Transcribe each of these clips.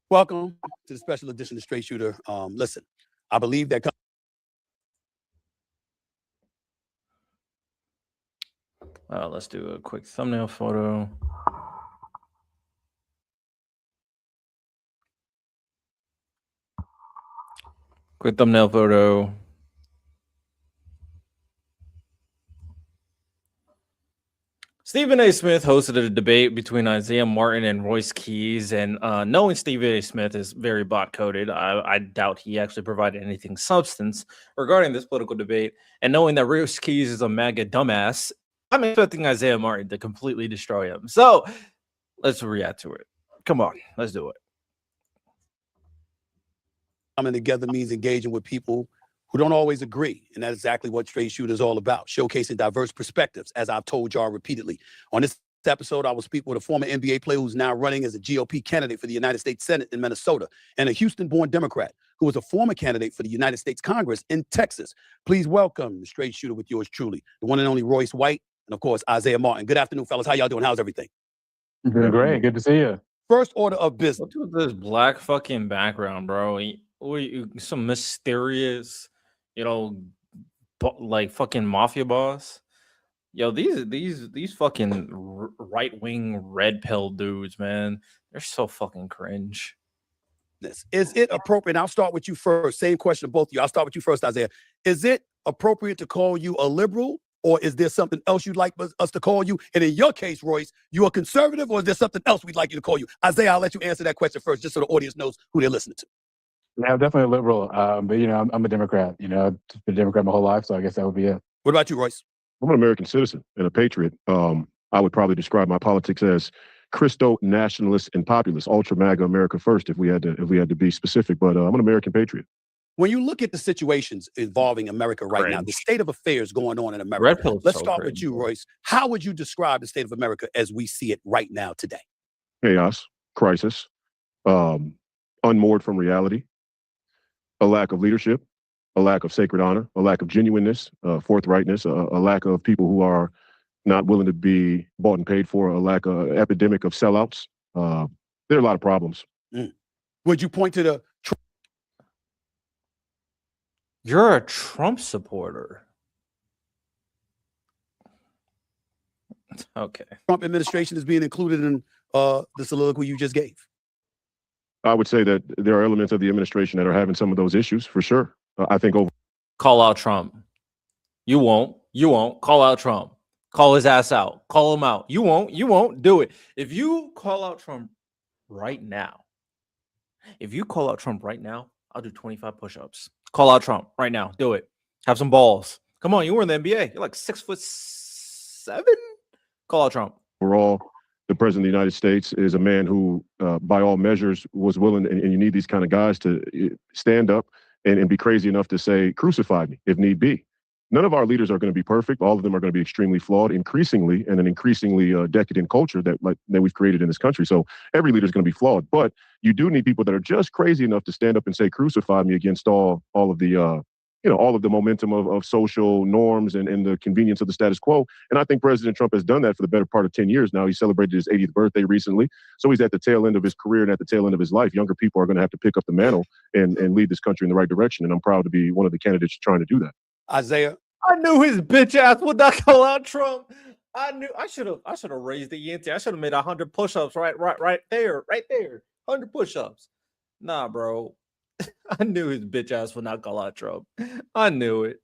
Welcome to the special edition of Straight Shooter. Listen, I believe that. Let's do a quick thumbnail photo. Quick thumbnail photo. Stephen A. Smith hosted a debate between Isaiah Martin and Royce Keys, and knowing Stephen A. Smith is very bot-coded, I doubt he actually provided anything substance regarding this political debate, and knowing that Royce Keys is a MAGA dumbass, I'm expecting Isaiah Martin to completely destroy him. So, let's react to it. Come on, let's do it. Coming together means engaging with people who don't always agree. And that's exactly what Straight Shooter is all about, showcasing diverse perspectives, as I've told y'all repeatedly. On this episode, I will speak with a former NBA player who's now running as a GOP candidate for the United States Senate in Minnesota, and a Houston-born Democrat who was a former candidate for the United States Congress in Texas. Please welcome the Straight Shooter with yours truly, the one and only Royce White, and of course, Isaiah Martin. Good afternoon, fellas. How y'all doing? How's everything? Doing great. Good to see you. First order of business. What's with this black fucking background, bro? Some mysterious, like fucking mafia boss. Yo, these fucking right-wing red pill dudes, man, they're so fucking cringe. Is it appropriate? I'll start with you first. Same question to both of you. I'll start with you first, Isaiah. Is it appropriate to call you a liberal, or is there something else you'd like us to call you? And in your case, Royce, you a conservative, or is there something else we'd like you to call you? Isaiah, I'll let you answer that question first, just so the audience knows who they're listening to. Yeah, I'm definitely a liberal, but I'm a Democrat. I've been a Democrat my whole life, so I guess that would be it. What about you, Royce? I'm an American citizen and a patriot. I would probably describe my politics as Christo nationalist and populist, ultra MAGA America first, if we had to be specific. But I'm an American patriot. When you look at the situations involving America right now, the state of affairs going on in America, let's start with you, Royce. How would you describe the state of America as we see it right now today? Chaos, crisis, unmoored from reality, a lack of leadership, a lack of sacred honor, a lack of genuineness, forthrightness, a lack of people who are not willing to be bought and paid for, a lack of epidemic of sellouts. There are a lot of problems. Would you point to the... You're a Trump supporter. Okay. Trump administration is being included in the soliloquy you just gave. I would say that there are elements of the administration that are having some of those issues, for sure. I think Call out Trump. You won't. Call out Trump. Call his ass out. Call him out. You won't. Do it. If you call out Trump right now, I'll do 25 push-ups. Call out Trump right now. Do it. Have some balls. Come on, you were in the NBA. You're like 6'7". Call out Trump. Overall, the president of the United States is a man who, by all measures, was willing, and you need these kind of guys to stand up and be crazy enough to say, crucify me if need be. None of our leaders are going to be perfect. All of them are going to be extremely flawed, increasingly, and an increasingly decadent culture that we've created in this country. So every leader is going to be flawed, but you do need people that are just crazy enough to stand up and say, crucify me, against all of the all of the momentum of social norms and the convenience of the status quo. And I think President Trump has done that for the better part of 10 years now. He celebrated his 80th birthday recently. So he's at the tail end of his career and at the tail end of his life. Younger people are going to have to pick up the mantle and lead this country in the right direction. And I'm proud to be one of the candidates trying to do that. Isaiah? I knew his bitch ass would not call out Trump. I should have raised the ante. I should have made 100 push-ups right there. 100 push-ups. Nah, bro. I knew his bitch ass would not call out Trump. I knew it.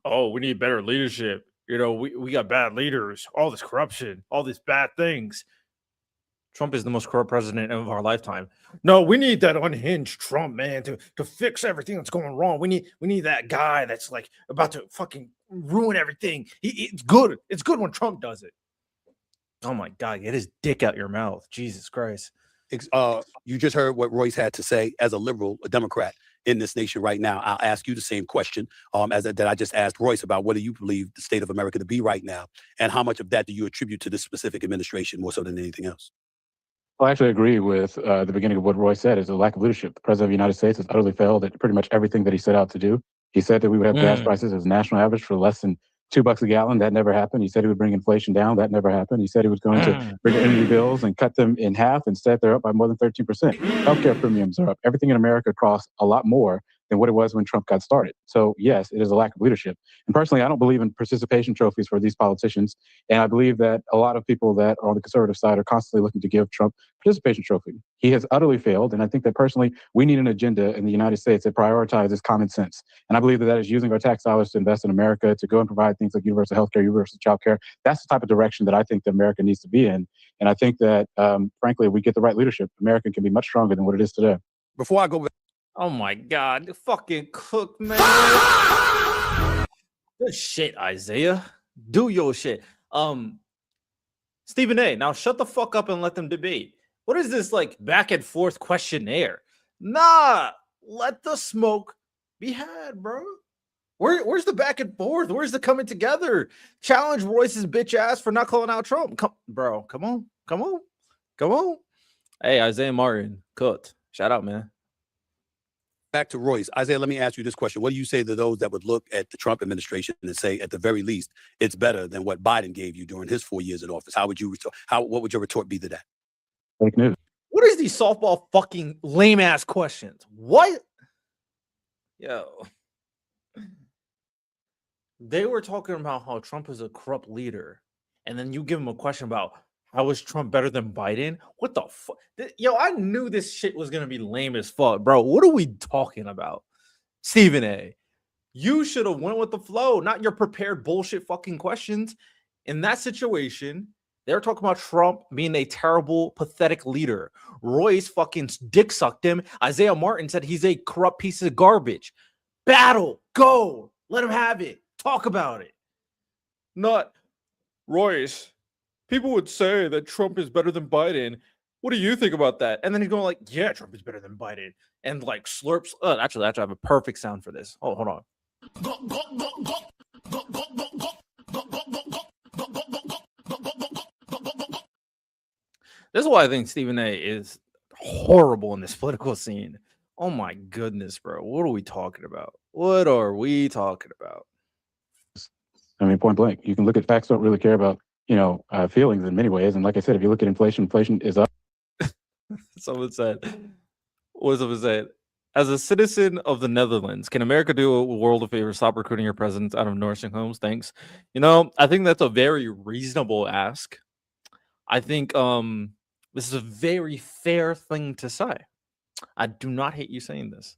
Oh, we need better leadership. We got bad leaders, all this corruption, all these bad things. Trump is the most corrupt president of our lifetime. No, we need that unhinged Trump, man, to fix everything that's going wrong. We need that guy that's like about to fucking ruin everything. It's good. It's good when Trump does it. Oh my God, get his dick out your mouth. Jesus Christ. You just heard what Royce had to say as a liberal, a Democrat in this nation right now. I'll ask you the same question that I just asked Royce about what do you believe the state of America to be right now, and how much of that do you attribute to this specific administration more so than anything else? Well, I actually agree with the beginning of what Royce said, is a lack of leadership. The president of the United States has utterly failed at pretty much everything that he set out to do. He said that we would have gas prices as a national average for less than $2 a gallon. That never happened. He said he would bring inflation down. That never happened. He said he was going to bring energy bills and cut them in half. Instead, they're up by more than 13%. Healthcare premiums are up. Everything in America costs a lot more than what it was when Trump got started. So yes, it is a lack of leadership. And personally, I don't believe in participation trophies for these politicians. And I believe that a lot of people that are on the conservative side are constantly looking to give Trump participation trophy. He has utterly failed. And I think that personally, we need an agenda in the United States that prioritizes common sense. And I believe that is using our tax dollars to invest in America, to go and provide things like universal health care, universal child care. That's the type of direction that I think that America needs to be in. And I think that, frankly, if we get the right leadership, America can be much stronger than what it is today. Before I go back, Oh my God, the fucking cook, man. Good shit, Isaiah. Do your shit. Stephen A. Now shut the fuck up and let them debate. What is this like back and forth questionnaire? Nah, let the smoke be had, bro. Where's the back and forth? Where's the coming together? Challenge Royce's bitch ass for not calling out Trump. Come on. Hey, Isaiah Martin, cooked. Shout out, man. back to Royce. Isaiah, let me ask you this question. What do you say to those that would look at the Trump administration and say, at the very least, it's better than what Biden gave you during his 4 years in office? What would your retort be to that? Fake news. What is these softball fucking lame ass questions? What? Yo. They were talking about how Trump is a corrupt leader. And then you give him a question about how is Trump better than Biden? What the fuck? Yo, I knew this shit was going to be lame as fuck. Bro, what are we talking about? Stephen A., you should have went with the flow, not your prepared bullshit fucking questions. In that situation, they're talking about Trump being a terrible, pathetic leader. Royce fucking dick sucked him. Isaiah Martin said he's a corrupt piece of garbage. Battle, go, let him have it. Talk about it. Not Royce. People would say that Trump is better than Biden. What do you think about that? And then he's going like, yeah, Trump is better than Biden. And like slurps. Actually, I have a perfect sound for this. Oh, hold on. This is why I think Stephen A. is horrible in this political scene. Oh my goodness, bro. What are we talking about? What are we talking about? I mean, point blank. You can look at facts, don't really care about, feelings in many ways. And like I said, if you look at inflation is up. Someone said, as a citizen of the Netherlands, can America do a world a favor, stop recruiting your presidents out of nursing homes? Thanks. I think that's a very reasonable ask. I think this is a very fair thing to say. I do not hate you saying this.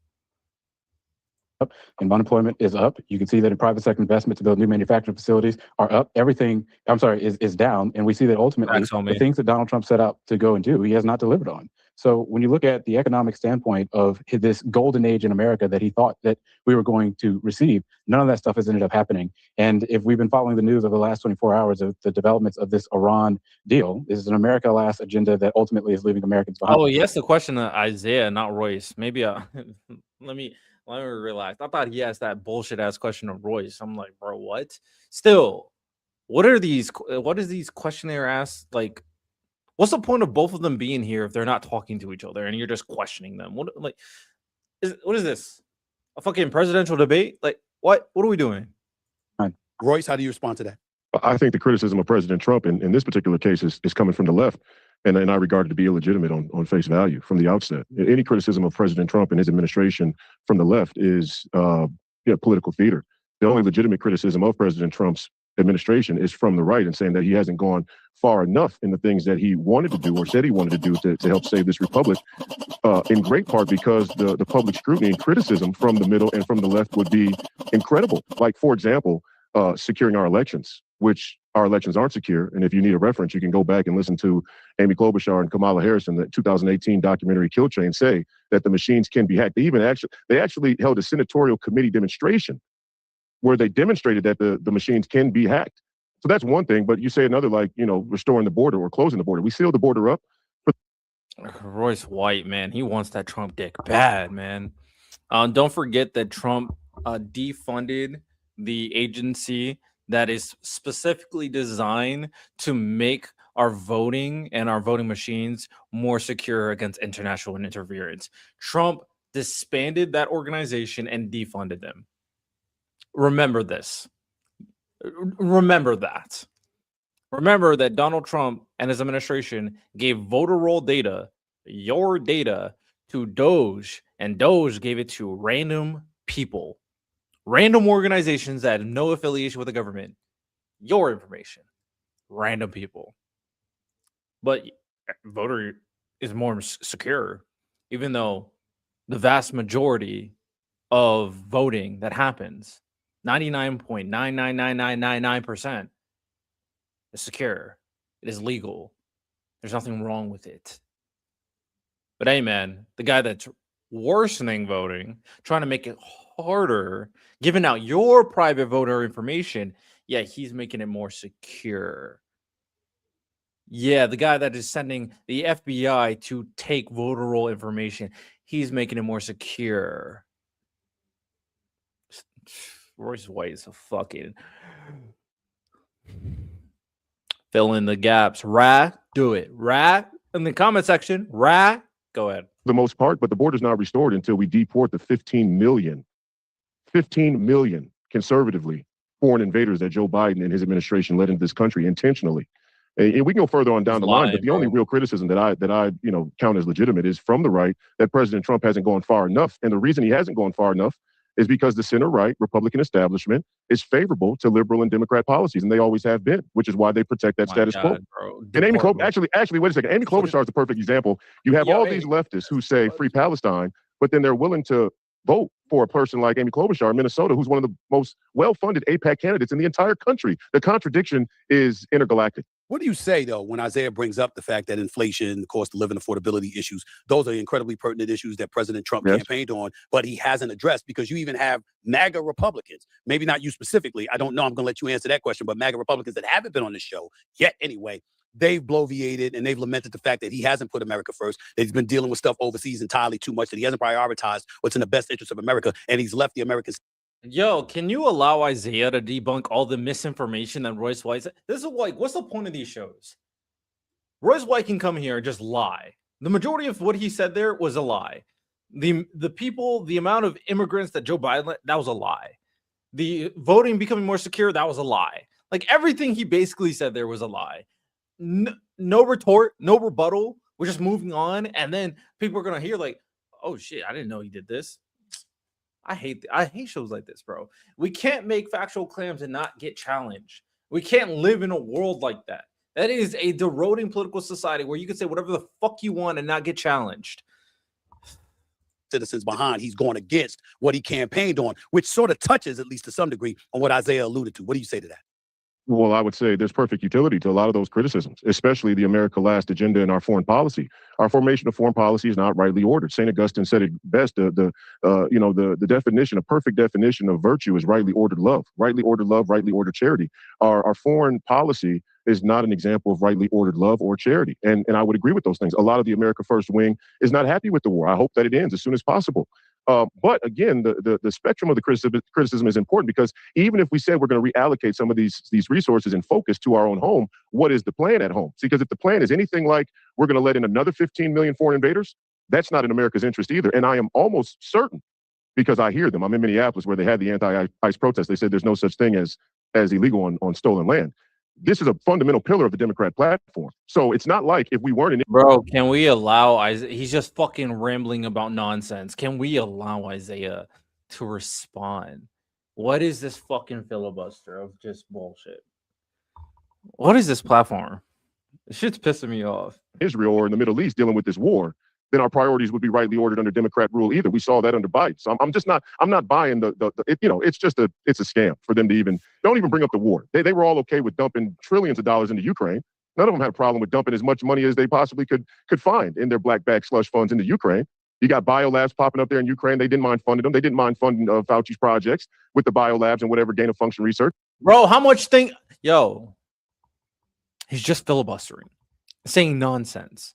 And unemployment is up. You can see that in private sector investment to build new manufacturing facilities are up. Everything, is down. And we see that ultimately the things that Donald Trump set out to go and do, he has not delivered on. So when you look at the economic standpoint of this golden age in America that he thought that we were going to receive, none of that stuff has ended up happening. And if we've been following the news over the last 24 hours of the developments of this Iran deal, this is an America last agenda that ultimately is leaving Americans behind. Oh, yes, the question to Isaiah, not Royce. Maybe let me relax. I thought he asked that bullshit ass question of Royce. I'm like, bro, what? Still, what is these questionnaire asks? Like, what's the point of both of them being here if they're not talking to each other and you're just questioning them? What is this? A fucking presidential debate? Like, what are we doing? Royce, how do you respond to that? I think the criticism of President Trump in this particular case is coming from the left. And I regard it to be illegitimate on face value from the outset. Any criticism of President Trump and his administration from the left is political theater. The only legitimate criticism of President Trump's administration is from the right and saying that he hasn't gone far enough in the things that he wanted to do or said he wanted to do to help save this republic, in great part because the public scrutiny and criticism from the middle and from the left would be incredible. Like, for example, securing our elections, which our elections aren't secure. And if you need a reference, you can go back and listen to Amy Klobuchar and Kamala Harris in the 2018 documentary Kill Chain say that the machines can be hacked. They actually held a senatorial committee demonstration where they demonstrated that the machines can be hacked. So that's one thing. But you say another, like, restoring the border or closing the border. We sealed the border up. Royce White, man, he wants that Trump dick bad, man. Don't forget that Trump defunded the agency that is specifically designed to make our voting and our voting machines more secure against international interference. Trump disbanded that organization and defunded them. Remember this. Remember that. Remember that Donald Trump and his administration gave voter roll data, your data, to Doge, and Doge gave it to random people, random organizations that have no affiliation with the government. Your information, random people. But voter is more secure, even though the vast majority of voting that happens, 99.99999% is secure. It is legal. There's nothing wrong with it. But hey, man, the guy that's worsening voting, trying to make it harder, giving out your private voter information, yeah, he's making it more secure. Yeah, the guy that is sending the FBI to take voter roll information, he's making it more secure. Royce White is a fucking fill in the gaps. Do it. In the comment section. Go ahead. The most part, but the border's not restored until we deport the 15 million conservatively foreign invaders that Joe Biden and his administration led into this country intentionally. And we can go further on down the line, but the only real criticism that I count as legitimate is from the right that President Trump hasn't gone far enough. And the reason he hasn't gone far enough is because the center-right Republican establishment is favorable to liberal and Democrat policies, and they always have been, which is why they protect that status quo. And Amy Klobuchar, actually, wait a second. Amy Klobuchar is the perfect example. You have all these leftists who say free Palestine, but then they're willing to vote for a person like Amy Klobuchar in Minnesota, who's one of the most well-funded AIPAC candidates in the entire country. The contradiction is intergalactic. What do you say, though, when Isaiah brings up the fact that inflation, the cost of living, affordability issues, those are incredibly pertinent issues that President Trump campaigned on, but he hasn't addressed because you even have MAGA Republicans, maybe not you specifically. I don't know. I'm going to let you answer that question, but MAGA Republicans that haven't been on this show yet anyway, they've bloviated and they've lamented the fact that he hasn't put America first, that he's been dealing with stuff overseas entirely too much, that he hasn't prioritized what's in the best interest of America, and he's left the Americans. Yo, can you allow Isaiah to debunk all the misinformation that Royce White said? This is like, what's the point of these shows? Royce White can come here and just lie. The majority of what he said there was a lie. The people, the amount of immigrants that Joe Biden, that was a lie. The voting becoming more secure, that was a lie. Like everything he basically said there was a lie. No retort, no rebuttal. We're just moving on, and then people are gonna hear like, "Oh shit, I didn't know he did this." I hate shows like this, bro. We can't make factual claims and not get challenged. We can't live in a world like that. That is a deroding political society where you can say whatever the fuck you want and not get challenged. Citizens behind, he's going against what he campaigned on, which sort of touches, at least to some degree, on what Isaiah alluded to. What do you say to that? Well, I would say there's perfect utility to a lot of those criticisms, especially the America Last agenda in our foreign policy. Our formation of foreign policy is not rightly ordered. St. Augustine said it best. The definition, a perfect definition of virtue is rightly ordered love, rightly ordered charity. Our foreign policy is not an example of rightly ordered love or charity. And I would agree with those things. A lot of the America First wing is not happy with the war. I hope that it ends as soon as possible. But again, the spectrum of the criticism is important because even if we said we're going to reallocate some of these resources and focus to our own home, what is the plan at home? See, because if the plan is anything like we're going to let in another 15 million foreign invaders, that's not in America's interest either. And I am almost certain, because I hear them, I'm in Minneapolis where they had the anti-ICE protest. They said there's no such thing as illegal on stolen land. This is a fundamental pillar of the Democrat platform. So it's not like if we weren't in it. Bro, can we allow Isaiah? He's just fucking rambling about nonsense. Can we allow Isaiah to respond? What is this fucking filibuster of just bullshit? What is this platform? This shit's pissing me off. Israel or in the Middle East dealing with this war, then our priorities would be rightly ordered under Democrat rule either. We saw that under Biden. So I'm not buying it's a scam for them to don't even bring up the war. They were all okay with dumping trillions of dollars into Ukraine. None of them had a problem with dumping as much money as they possibly could find in their black bag slush funds into Ukraine. You got biolabs popping up there in Ukraine. They didn't mind funding them. They didn't mind funding Fauci's projects with the biolabs and whatever gain of function research. Bro, how much he's just filibustering, saying nonsense.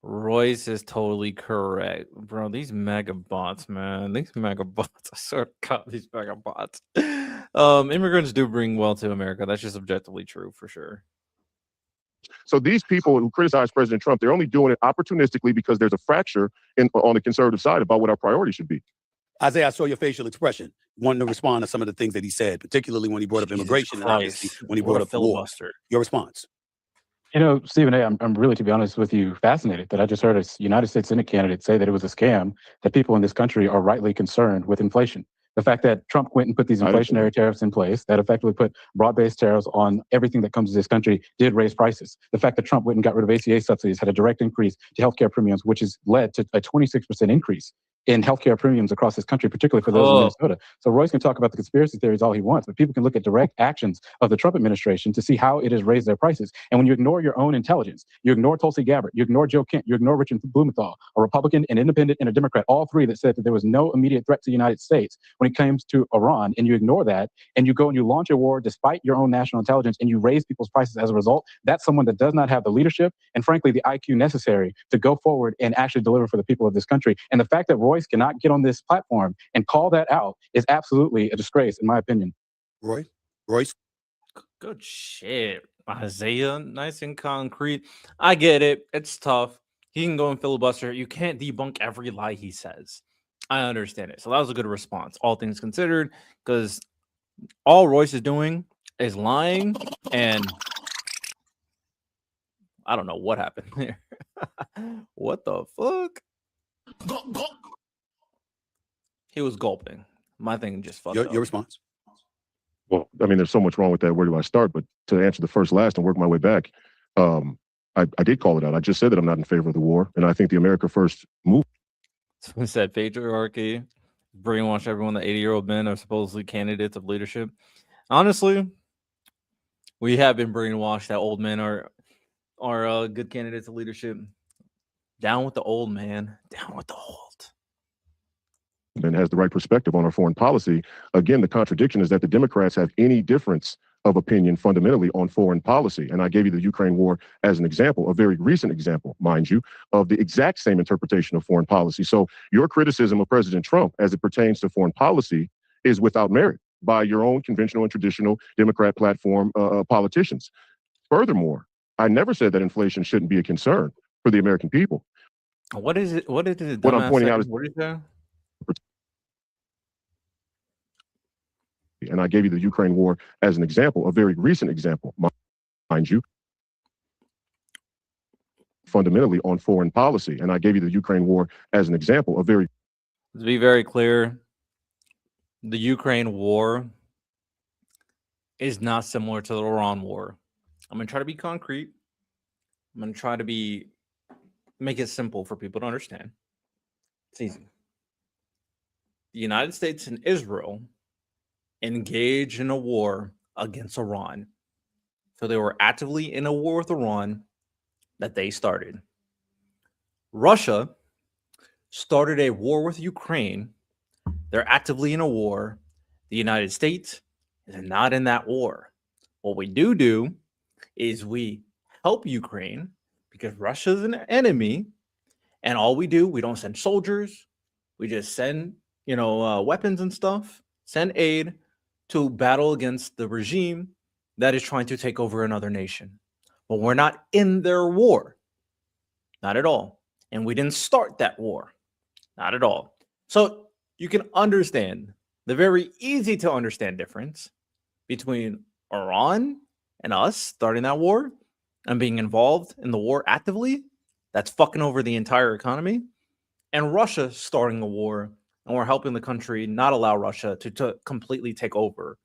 Royce is totally correct. Bro, these mega bots, man. These mega bots. I swear to God, these mega bots. Immigrants do bring wealth to America. That's just objectively true for sure. So these people who criticize President Trump, they're only doing it opportunistically because there's a fracture on the conservative side about what our priorities should be. Isaiah, I saw your facial expression, wanting to respond to some of the things that he said, particularly when he brought up Jesus immigration and obviously Christ, when he what brought a up the war. filibuster. Your response. Stephen A., I'm really, to be honest with you, fascinated that I just heard a United States Senate candidate say that it was a scam, that people in this country are rightly concerned with inflation. The fact that Trump went and put these inflationary tariffs in place that effectively put broad-based tariffs on everything that comes to this country did raise prices. The fact that Trump went and got rid of ACA subsidies had a direct increase to healthcare premiums, which has led to a 26% increase in healthcare premiums across this country, particularly for those in Minnesota. So Royce can talk about the conspiracy theories all he wants, but people can look at direct actions of the Trump administration to see how it has raised their prices. And when you ignore your own intelligence, you ignore Tulsi Gabbard, you ignore Joe Kent, you ignore Richard Blumenthal, a Republican, an independent, and a Democrat, all three that said that there was no immediate threat to the United States when it comes to Iran, and you ignore that, and you go and you launch a war despite your own national intelligence, and you raise people's prices as a result, that's someone that does not have the leadership and, frankly, the IQ necessary to go forward and actually deliver for the people of this country. And the fact that Royce cannot get on this platform and call that out is absolutely a disgrace, in my opinion. Royce? Good shit, Isaiah. Nice and concrete. I get it. It's tough. He can go and filibuster. You can't debunk every lie he says. I understand it. So that was a good response, all things considered, because all Royce is doing is lying, and I don't know what happened there. What the fuck? He was gulping. My thing just fucked up. Your response. Well, I mean, there's so much wrong with that. Where do I start? But to answer the first last and work my way back, I did call it out. I just said that I'm not in favor of the war, and I think the America First move. Someone said patriarchy, brainwash everyone that 80-year-old men are supposedly candidates of leadership. Honestly, we have been brainwashed that old men are good candidates of leadership. Down with the old, man. Down with the old. And has the right perspective on our foreign policy. Again, the contradiction is that the Democrats have any difference of opinion fundamentally on foreign policy. And I gave you the Ukraine war as an example, a very recent example, mind you, of the exact same interpretation of foreign policy. So your criticism of President Trump as it pertains to foreign policy is without merit by your own conventional and traditional Democrat platform politicians. Furthermore, I never said that inflation shouldn't be a concern for the American people. What is it? What is it? What I'm pointing out is, what is that? and I gave you the Ukraine war as an example, a very recent example, mind you, fundamentally on foreign policy. And I gave you the Ukraine war as an example, a very. To be very clear, the Ukraine war is not similar to the Iran war. I'm going to try to be concrete. I'm going to try to make it simple for people to understand. It's easy. The United States and Israel engaged in a war against Iran. So they were actively in a war with Iran that they started. Russia started a war with Ukraine. They're actively in a war. The United States is not in that war. What we do is we help Ukraine because Russia's an enemy. And all we don't send soldiers. We just send, weapons and stuff, send aid to battle against the regime that is trying to take over another nation. But we're not in their war. Not at all. And we didn't start that war. Not at all. So you can understand the very easy to understand difference between Iran and us starting that war and being involved in the war actively. That's fucking over the entire economy. And Russia starting a war, and we're helping the country not allow Russia to completely take over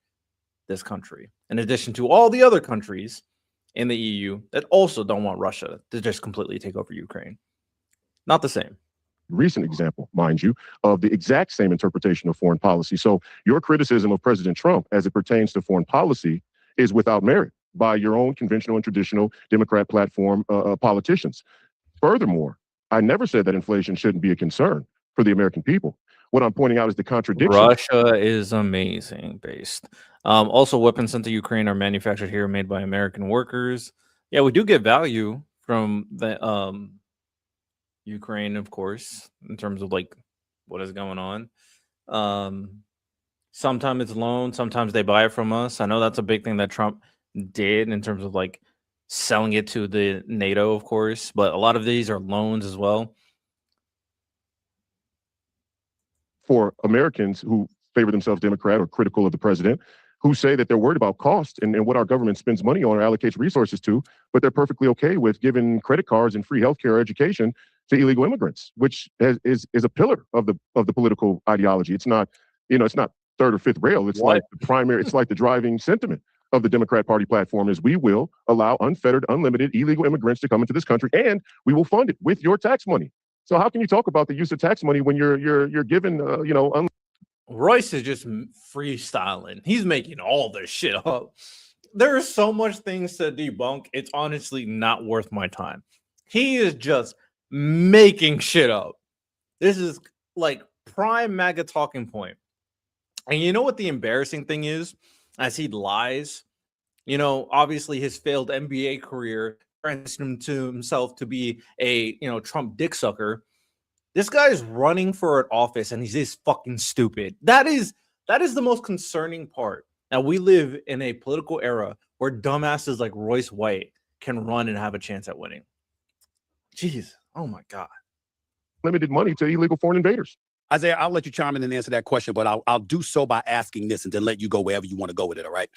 this country. In addition to all the other countries in the EU that also don't want Russia to just completely take over Ukraine. Not the same. Recent example, mind you, of the exact same interpretation of foreign policy. So your criticism of President Trump as it pertains to foreign policy is without merit by your own conventional and traditional Democrat platform politicians. Furthermore, I never said that inflation shouldn't be a concern for the American people. What I'm pointing out is the contradiction. Russia is amazing based. Also, weapons sent to Ukraine are manufactured here, made by American workers. Yeah, we do get value from the Ukraine, of course, in terms of like what is going on. Sometimes it's loaned, sometimes they buy it from us. I know that's a big thing that Trump did in terms of like selling it to the NATO, of course, but a lot of these are loans as well. for Americans who favor themselves Democrat or critical of the president, who say that they're worried about cost and what our government spends money on or allocates resources to, but they're perfectly okay with giving credit cards and free healthcare or education to illegal immigrants, which is a pillar of the political ideology. It's not, it's not third or fifth rail. It's like the primary, it's like the driving sentiment of the Democrat Party platform is we will allow unfettered, unlimited illegal immigrants to come into this country, and we will fund it with your tax money. So how can you talk about the use of tax money when you're given, Royce is just freestyling. He's making all this shit up. There are so much things to debunk. It's honestly not worth my time. He is just making shit up. This is like prime MAGA talking point. And you know what the embarrassing thing is? As he lies, obviously his failed NBA career turns him to himself to be a, Trump dick sucker. This guy is running for an office and he's just fucking stupid. That is the most concerning part. Now, we live in a political era where dumbasses like Royce White can run and have a chance at winning. Jeez. Oh, my God. Limited money to illegal foreign invaders. Isaiah, I'll let you chime in and answer that question, but I'll do so by asking this and then let you go wherever you want to go with it, all right?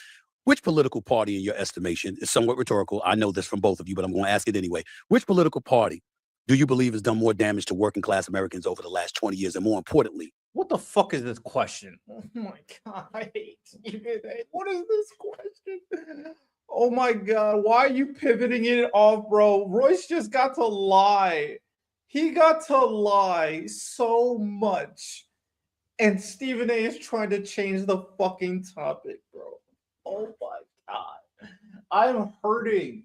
Which political party, in your estimation, is somewhat rhetorical? I know this from both of you, but I'm going to ask it anyway. Which political party do you believe has done more damage to working class Americans over the last 20 years? And more importantly, what the fuck is this question? Oh my God, I hate you. What is this question? Oh my God, why are you pivoting it off, bro? Royce just got to lie. He got to lie so much. And Stephen A is trying to change the fucking topic, bro. Oh my God. I'm hurting.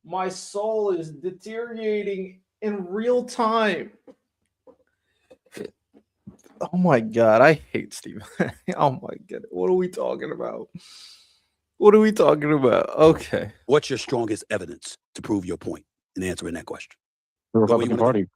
My soul is deteriorating in real time. Oh my God, I hate Steve. Oh my God, what are we talking about? What are we talking about? Okay. what's your strongest evidence to prove your point in answering that question? The Republican Party.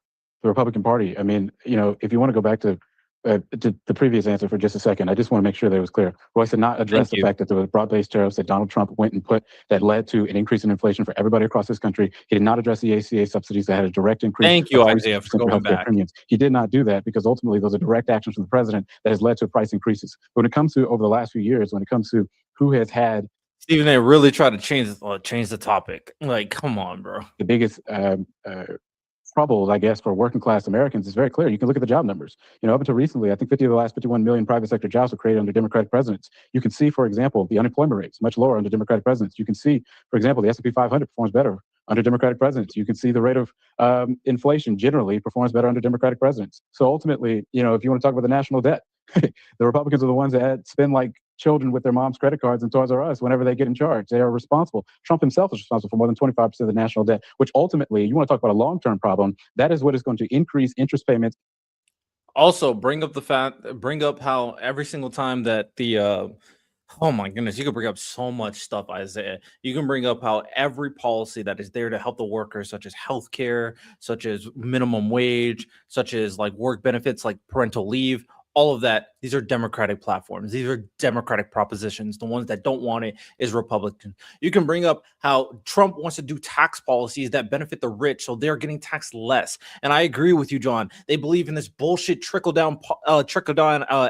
The Republican Party. I mean, if you want to go back to the previous answer for just a second, I just want to make sure that it was clear. Royce did not address the fact that there was broad-based tariffs that Donald Trump went and put that led to an increase in inflation for everybody across this country. He did not address the ACA subsidies that had a direct increase. Thank you, Isaiah, for going back. Premiums. He did not do that because ultimately those are direct actions from the president that has led to price increases. But when it comes to over the last few years, when it comes to who has had Stephen A really tried to change the topic. Like, come on, bro. the biggest troubles, I guess, for working class Americans is very clear. You can look at the job numbers. Up until recently, I think 50 of the last 51 million private sector jobs were created under Democratic presidents. You can see, for example, the unemployment rates much lower under Democratic presidents. You can see, for example, the S&P 500 performs better under Democratic presidents. You can see the rate of inflation generally performs better under Democratic presidents. So ultimately, if you want to talk about the national debt, the Republicans are the ones that spend like children with their mom's credit cards and Toys R Us whenever they get in charge. They are responsible. Trump himself is responsible for more than 25% of the national debt, which ultimately, you want to talk about a long-term problem, that is what is going to increase interest payments. Also, bring up how every single time that the oh my goodness, you can bring up so much stuff, Isaiah. You can bring up how every policy that is there to help the workers, such as healthcare, such as minimum wage, such as like work benefits, like parental leave, all of that, these are Democratic platforms. These are Democratic propositions. The ones that don't want it is Republican. You can bring up how Trump wants to do tax policies that benefit the rich, so they're getting taxed less. And I agree with you, John. They believe in this bullshit trickle-down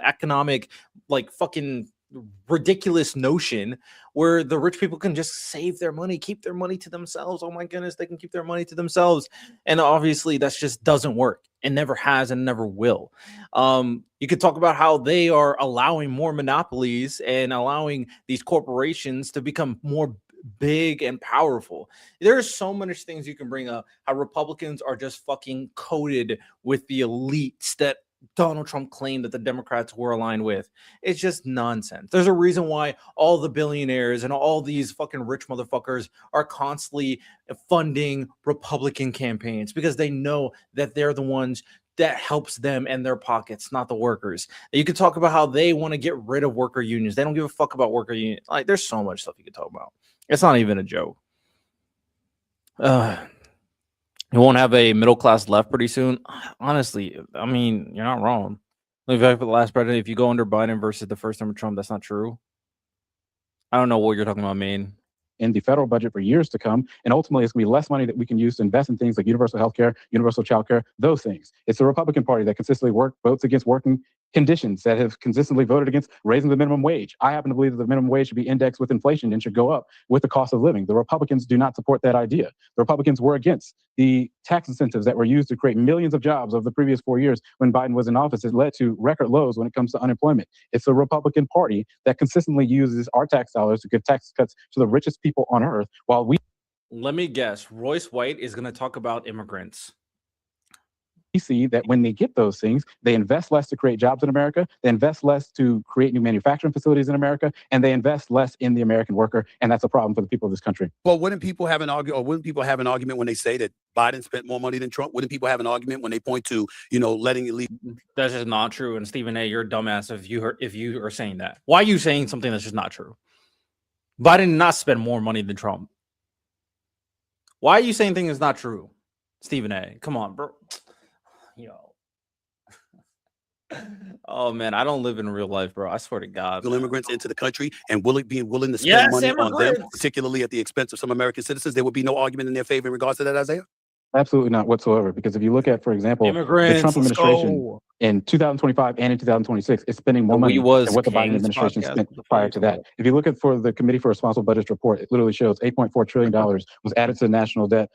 economic, like fucking ridiculous notion where the rich people can just save their money, keep their money to themselves. Oh my goodness, they can keep their money to themselves. And obviously that just doesn't work. It never has and never will. You could talk about how they are allowing more monopolies and allowing these corporations to become more big and powerful. There's so many things you can bring up. How Republicans are just fucking coated with the elites that Donald Trump claimed that the Democrats were aligned with. It's just nonsense. There's a reason why all the billionaires and all these fucking rich motherfuckers are constantly funding Republican campaigns, because they know that they're the ones that helps them and their pockets, not the workers. You could talk about how they want to get rid of worker unions. They don't give a fuck about worker unions. Like, there's so much stuff you could talk about. It's not even a joke. You won't have a middle-class left pretty soon. Honestly, I mean, you're not wrong. Look back for the last president, if you go under Biden versus the first term of Trump, that's not true. I don't know what you're talking about, Maine. In the federal budget for years to come. And ultimately, it's going to be less money that we can use to invest in things like universal health care, universal child care, those things. It's the Republican Party that consistently votes against working conditions that have consistently voted against raising the minimum wage. I happen to believe that the minimum wage should be indexed with inflation and should go up with the cost of living. The Republicans do not support that idea. The Republicans were against the tax incentives that were used to create millions of jobs over the previous 4 years when Biden was in office. It led to record lows when it comes to unemployment. It's the Republican Party that consistently uses our tax dollars to give tax cuts to the richest people on earth, while we Let me guess. Royce White is going to talk about immigrants. see that when they get those things, they invest less to create jobs in America, they invest less to create new manufacturing facilities in America, and they invest less in the American worker, and that's a problem for the people of this country. Well, wouldn't people have an argument when they say that Biden spent more money than Trump? Wouldn't people have an argument when they point to, letting it leave? That's just not true. And Stephen A., you're a dumbass if you are saying that. Why are you saying something that's just not true? Biden did not spend more money than Trump. Why are you saying things that's not true? Stephen A., come on, bro. Yo. Oh man, I don't live in real life, bro. I swear to God. Immigrants into the country and being willing to spend money on them, particularly at the expense of some American citizens, there would be no argument in their favor in regards to that, Isaiah? Absolutely not whatsoever. Because if you look at, for example, the Trump administration in 2025 and in 2026 is spending more money than what the Biden administration spent prior to that. If you look at for the Committee for Responsible Budgets report, it literally shows $8.4 trillion was added to the national debt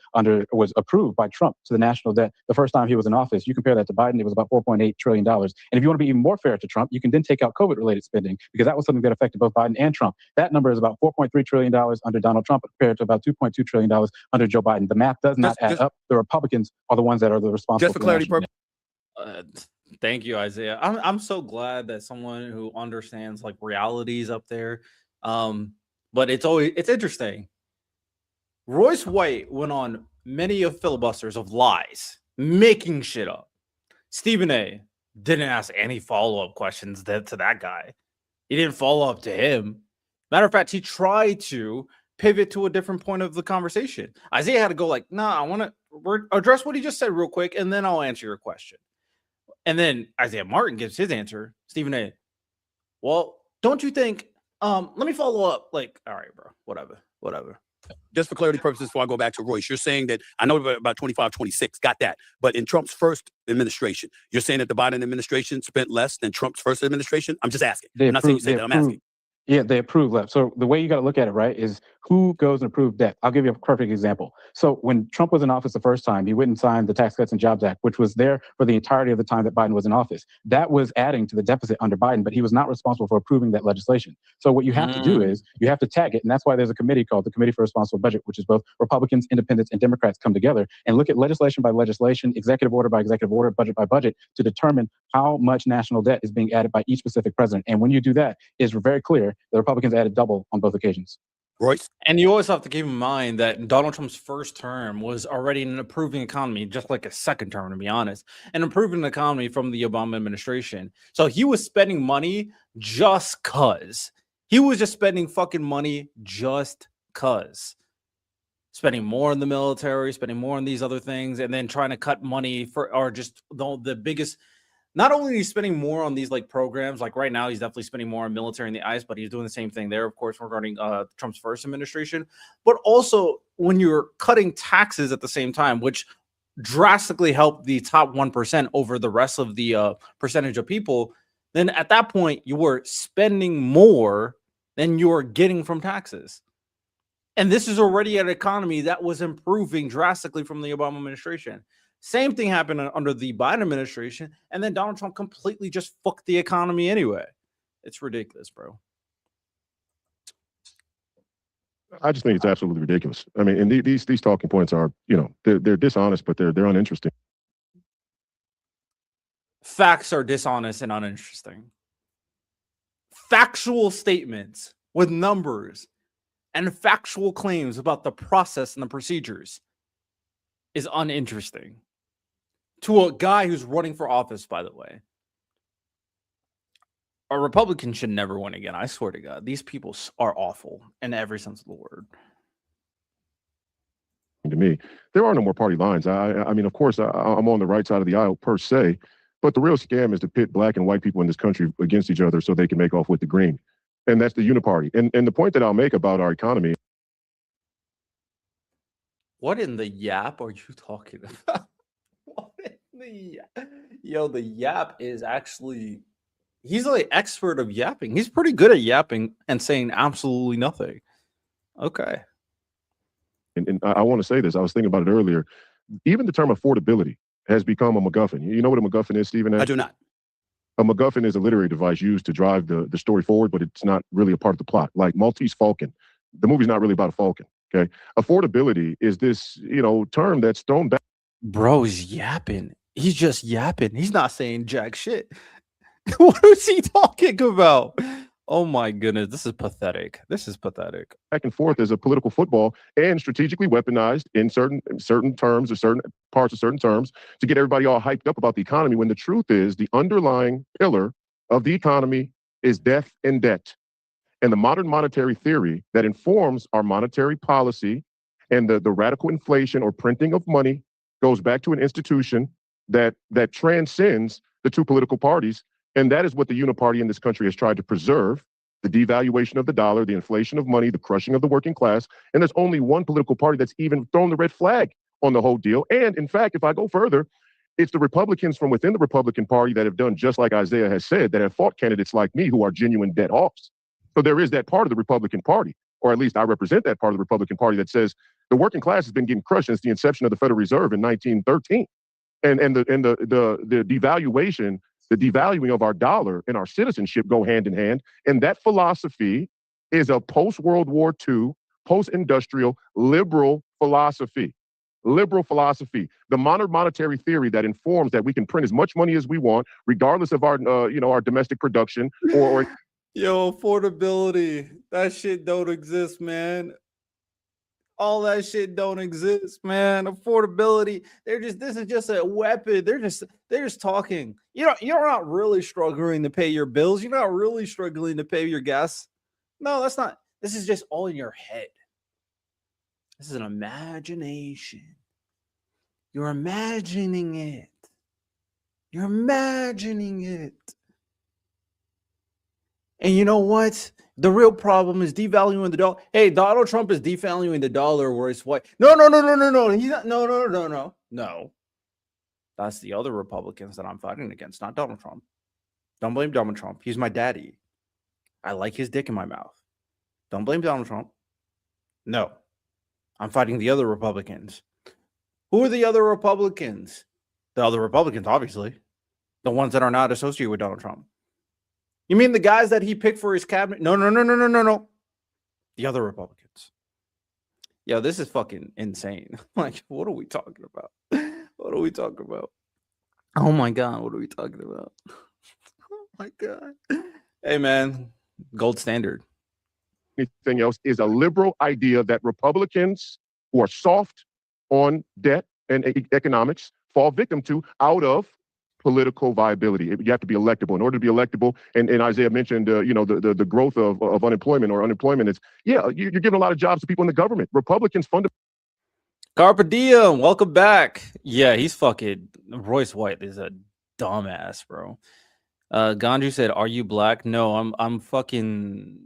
was approved by Trump to the national debt the first time he was in office. You compare that to Biden, it was about $4.8 trillion. And if you want to be even more fair to Trump, you can then take out COVID-related spending because that was something that affected both Biden and Trump. That number is about $4.3 trillion under Donald Trump compared to about $2.2 trillion under Joe Biden. The math does not add up. The Republicans are the ones that are the responsible. Just for clarity purposes. Thank you, Isaiah. I'm so glad that someone who understands like realities up there. But it's interesting. Royce White went on many of filibusters of lies, making shit up. Stephen A. didn't ask any follow-up questions to that guy. He didn't follow up to him. Matter of fact, he tried to pivot to a different point of the conversation. Isaiah had to go like, nah, I want to address what he just said real quick, and then I'll answer your question. And then Isaiah Martin gives his answer. Stephen A., well, don't you think, let me follow up. Like, all right, bro, whatever. Just for clarity purposes, before I go back to Royce, you're saying that, I know about 25, 26, got that. But in Trump's first administration, you're saying that the Biden administration spent less than Trump's first administration? I'm just asking. I'm not saying you said that, I'm asking. Yeah, they approved left. So the way you got to look at it, right, is who goes and approves debt. I'll give you a perfect example. So when Trump was in office the first time, he went and signed the Tax Cuts and Jobs Act, which was there for the entirety of the time that Biden was in office. That was adding to the deficit under Biden, but he was not responsible for approving that legislation. So what you have to do is you have to tag it. And that's why there's a committee called the Committee for Responsible Budget, which is both Republicans, Independents, and Democrats come together and look at legislation by legislation, executive order by executive order, budget by budget to determine how much national debt is being added by each specific president. And when you do that, it's very clear the Republicans added double on both occasions. Royce? And you always have to keep in mind that Donald Trump's first term was already an improving economy, just like a second term, to be honest, an improving economy from the Obama administration. So he was spending money just cause. He was just spending fucking money just cause. Spending more in the military, spending more on these other things, and then trying to cut money for, or just the biggest. Not only is he spending more on these like programs, like right now he's definitely spending more on military and the ICE, but he's doing the same thing there, of course, regarding Trump's first administration. But also when you're cutting taxes at the same time, which drastically helped the top 1% over the rest of the percentage of people, then at that point you were spending more than you were getting from taxes. And this is already an economy that was improving drastically from the Obama administration. Same thing happened under the Biden administration, and then Donald Trump completely just fucked the economy anyway. It's ridiculous, bro. I just think it's absolutely ridiculous. I mean, and these talking points are, they're dishonest, but they're uninteresting. Facts are dishonest and uninteresting. Factual statements with numbers and factual claims about the process and the procedures is uninteresting. To a guy who's running for office, by the way. A Republican should never win again. I swear to God. These people are awful in every sense of the word. To me, there are no more party lines. I mean, of course, I'm on the right side of the aisle per se, but the real scam is to pit black and white people in this country against each other so they can make off with the green. And that's the uniparty. And the point that I'll make about our economy. What in the yap are you talking about? What in the yap? Yo, the yap is actually He's like expert of yapping. He's pretty good at yapping and saying absolutely nothing. Okay. And I want to say this. I was thinking about it earlier. Even the term affordability has become a MacGuffin. You know what a MacGuffin is, Stephen A? I do not. A MacGuffin is a literary device used to drive the story forward, but it's not really a part of the plot. Like Maltese Falcon. The movie's not really about a falcon. Okay. Affordability is this, term that's thrown back. Bro's yapping. He's just yapping. He's not saying jack shit. What is he talking about? Oh my goodness, this is pathetic. This is pathetic. Back and forth as a political football and strategically weaponized in certain terms or certain parts of certain terms to get everybody all hyped up about the economy when the truth is the underlying pillar of the economy is death and debt. And the modern monetary theory that informs our monetary policy and the radical inflation or printing of money goes back to an institution that transcends the two political parties. And that is what the uniparty in this country has tried to preserve: the devaluation of the dollar, the inflation of money, the crushing of the working class. And there's only one political party that's even thrown the red flag on the whole deal. And in fact, if I go further, it's the Republicans from within the Republican Party that have done just like Isaiah has said, that have fought candidates like me who are genuine debt hogs. So there is that part of the Republican Party, or at least I represent that part of the Republican Party that says the working class has been getting crushed since the inception of the Federal Reserve in 1913. And the devaluation, the devaluing of our dollar and our citizenship go hand in hand. And that philosophy is a post-World War II, post-industrial, liberal philosophy. Liberal philosophy, the modern monetary theory that informs that we can print as much money as we want, regardless of our, our domestic production or Yo, affordability. That shit don't exist, man. All that shit don't exist, man. Affordability. This is just a weapon. They're just talking. You're not really struggling to pay your bills. You're not really struggling to pay your gas. No, that's not. This is just all in your head. This is an imagination. You're imagining it. You're imagining it. And you know what? The real problem is devaluing the dollar. Hey, Donald Trump is devaluing the dollar, Royce. What? No. He's not. No. That's the other Republicans that I'm fighting against, not Donald Trump. Don't blame Donald Trump. He's my daddy. I like his dick in my mouth. Don't blame Donald Trump. No. I'm fighting the other Republicans. Who are the other Republicans? The other Republicans, obviously. The ones that are not associated with Donald Trump. You mean the guys that he picked for his cabinet? No. The other Republicans. Yo, this is fucking insane. Like, what are we talking about? What are we talking about? Oh my God, what are we talking about? Oh my God. Hey, man, gold standard. anything else is a liberal idea that Republicans who are soft on debt and economics fall victim to out of political viability. You have to be electable. In order to be electable, and Isaiah mentioned, the growth of unemployment or unemployment is, you're giving a lot of jobs to people in the government. Republicans fundamentally. Carpe diem, welcome back. Yeah, he's fucking, Royce White is a dumbass, bro. Ganju said, "Are you black?" No, I'm fucking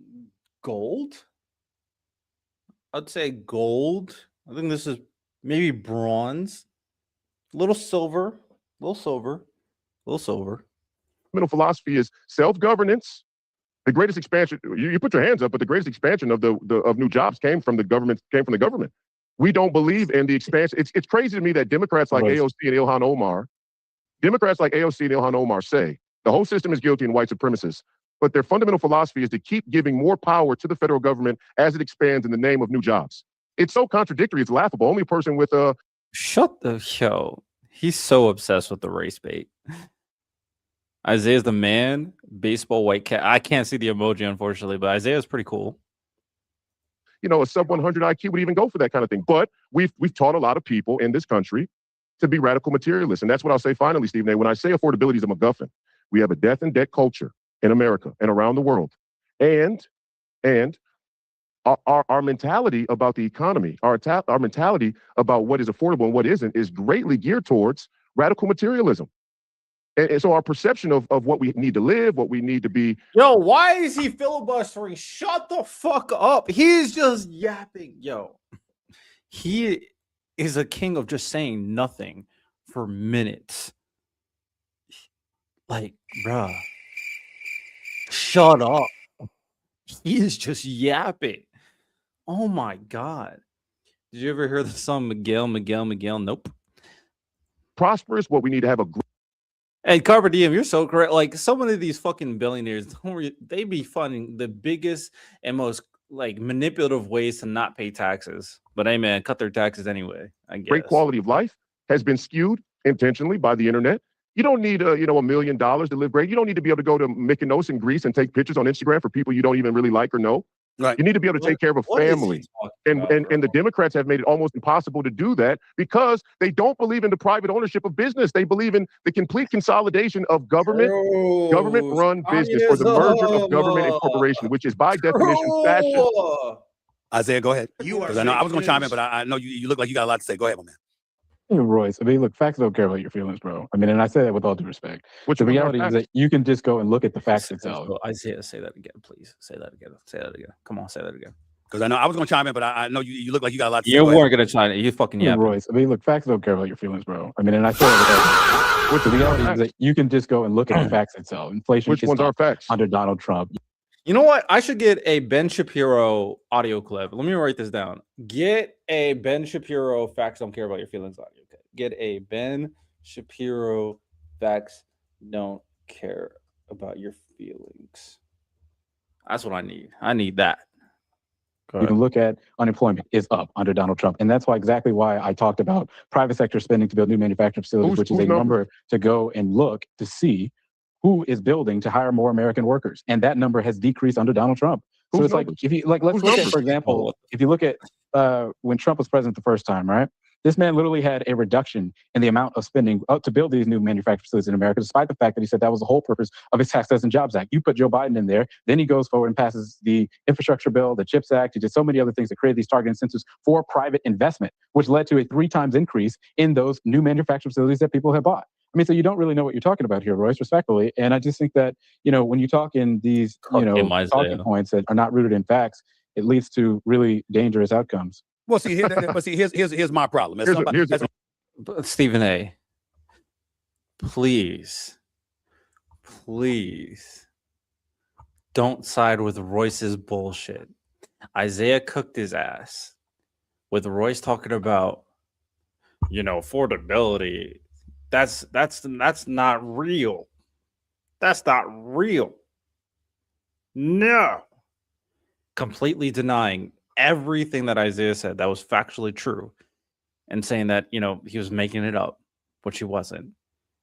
gold. I'd say gold. I think this is maybe bronze. A little silver. Middle philosophy is self-governance. The greatest expansion, you put your hands up, but the greatest expansion of of new jobs came from the government. We don't believe in the expansion. It's crazy to me that Democrats like AOC and Ilhan Omar say the whole system is guilty and white supremacists, but their fundamental philosophy is to keep giving more power to the federal government as it expands in the name of new jobs. It's so contradictory. It's laughable. Only a person with a Shut the show. He's so obsessed with the race bait. Isaiah's the man. Baseball white cat. I can't see the emoji, unfortunately, but Isaiah's pretty cool. A sub 100 IQ would even go for that kind of thing. But we've taught a lot of people in this country to be radical materialists. And that's what I'll say finally, Stephen A. When I say affordability is a MacGuffin, we have a death and debt culture in America and around the world. And our mentality about the economy, our mentality about what is affordable and what isn't is greatly geared towards radical materialism. And so our perception of what we need to live, what we need to be. Yo, why is he filibustering? Shut the fuck up. He's just yapping. Yo, he is a king of just saying nothing for minutes. Like, bruh. shut up. He is just yapping. Oh my God. Did you ever hear the song Miguel, Miguel, Miguel? Nope. Prosperous, what we need to have a Hey, Carpe Diem, you're so correct. Like, so many of these fucking billionaires, they be finding the biggest and most like manipulative ways to not pay taxes. But hey, man, cut their taxes anyway, I guess. great quality of life has been skewed intentionally by the internet. You don't need $1 million to live great. You don't need to be able to go to Mykonos in Greece and take pictures on Instagram for people you don't even really like or know. Right. You need to be able to take care of a family. And the Democrats have made it almost impossible to do that because they don't believe in the private ownership of business. They believe in the complete consolidation of government-run business, or the merger of government and corporation, which is by definition fascist. Isaiah, go ahead. Because I know I was going to chime in, but I know you look like you got a lot to say. Go ahead, my man. Hey, Royce, I mean, look, facts don't care about your feelings, bro. I mean, and I say that with all due respect. The reality is that you can just go and look at the facts itself. Isaiah, say that again, please. Say that again. Say that again. Come on, say that again. Because I know I was going to chime in, but I know you look like you got a lot to say. You weren't going to chime in. You fucking Hey, Royce, I mean, look, facts don't care about your feelings, bro. I mean, and I say that with the reality is that you can just go and look at the facts itself. Inflation. Which ones are facts? Under Donald Trump. You know what? I should get a Ben Shapiro audio clip. Let me write this down. Get a Ben Shapiro facts don't care about your feelings audio. Okay. Get a Ben Shapiro facts don't care about your feelings. That's what I need. I need that. You can look at unemployment is up under Donald Trump. And that's exactly why I talked about private sector spending to build new manufacturing facilities, which is a number to go and look to see who is building to hire more American workers. And that number has decreased under Donald Trump. So it's like, if you like, let's look at, for example, if you look at when Trump was president the first time, right? This man literally had a reduction in the amount of spending to build these new manufacturing facilities in America, despite the fact that he said that was the whole purpose of his Tax Cuts and Jobs Act. You put Joe Biden in there, then he goes forward and passes the infrastructure bill, the CHIPS Act. He did so many other things that created these target incentives for private investment, which led to a 3 times increase in those new manufacturing facilities that people have bought. I mean, so you don't really know what you're talking about here, Royce, respectfully. And I just think that, when you talk in these, talking points that are not rooted in facts, it leads to really dangerous outcomes. Well, see, here's my problem. Stephen A., please don't side with Royce's bullshit. Isaiah cooked his ass with Royce talking about, affordability. That's not real. That's not real. No. Completely denying everything that Isaiah said that was factually true and saying that, he was making it up, which he wasn't.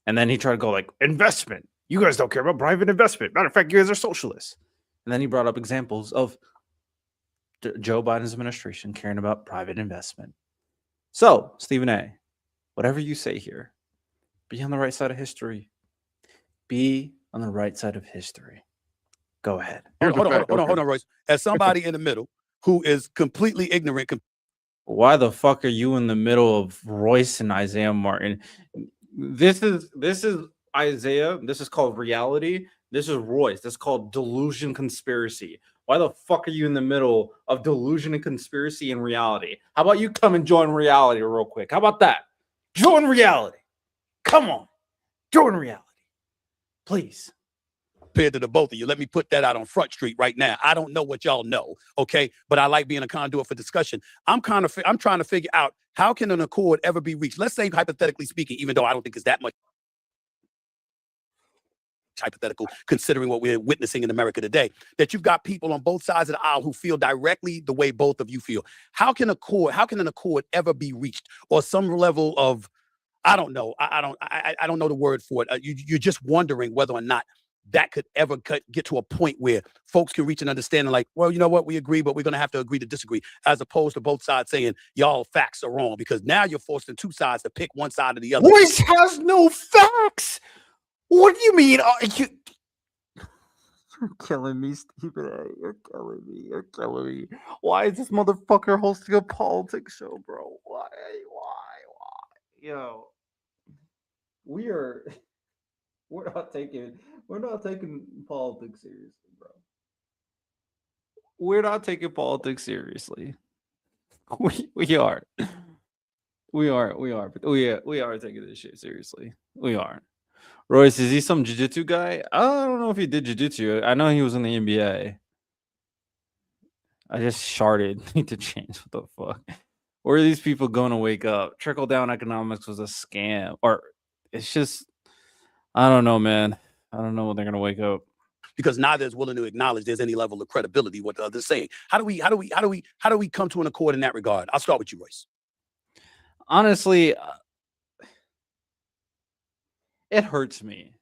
And then he tried to go like, investment. You guys don't care about private investment. Matter of fact, you guys are socialists. And then he brought up examples of Joe Biden's administration caring about private investment. So, Stephen A., whatever you say here, be on the right side of history. Be on the right side of history. Go ahead. Hold on, Royce. As somebody in the middle who is completely ignorant. Why the fuck are you in the middle of Royce and Isaiah Martin? This is Isaiah. This is called reality. This is Royce. This is called delusion conspiracy. Why the fuck are you in the middle of delusion and conspiracy and reality? How about you come and join reality real quick? How about that? Join reality. Come on. Join reality. Please. Compared to the both of you, let me put that out on Front Street right now. I don't know what y'all know, okay? But I like being a conduit for discussion. I'm trying to figure out, how can an accord ever be reached? Let's say, hypothetically speaking, even though I don't think it's that much hypothetical, considering what we're witnessing in America today, that you've got people on both sides of the aisle who feel directly the way both of you feel. How can an accord ever be reached, or some level of, I don't know. I don't know the word for it. You're just wondering whether or not that could ever get to a point where folks can reach an understanding like, well, you know what, we agree, but we're going to have to agree to disagree, as opposed to both sides saying, y'all facts are wrong, because now you're forcing two sides to pick one side or the other. Royce has no facts. What do you mean? You're killing me, Stephen A. You're killing me. You're killing me. Why is this motherfucker hosting a politics show, bro? Why? Yo, we're not taking politics seriously, bro. We're not taking politics seriously. We are. We are taking this shit seriously. We are. Royce, is he some jiu-jitsu guy? I don't know if he did jiu-jitsu. I know he was in the NBA. I just sharded. Need to change. What the fuck? Where are these people going to wake up? Trickle down economics was a scam, or it's just I don't know, man. I don't know when they're gonna wake up. Because neither is willing to acknowledge there's any level of credibility what the other's saying. How do we come to an accord in that regard? I'll start with you, Royce. Honestly, it hurts me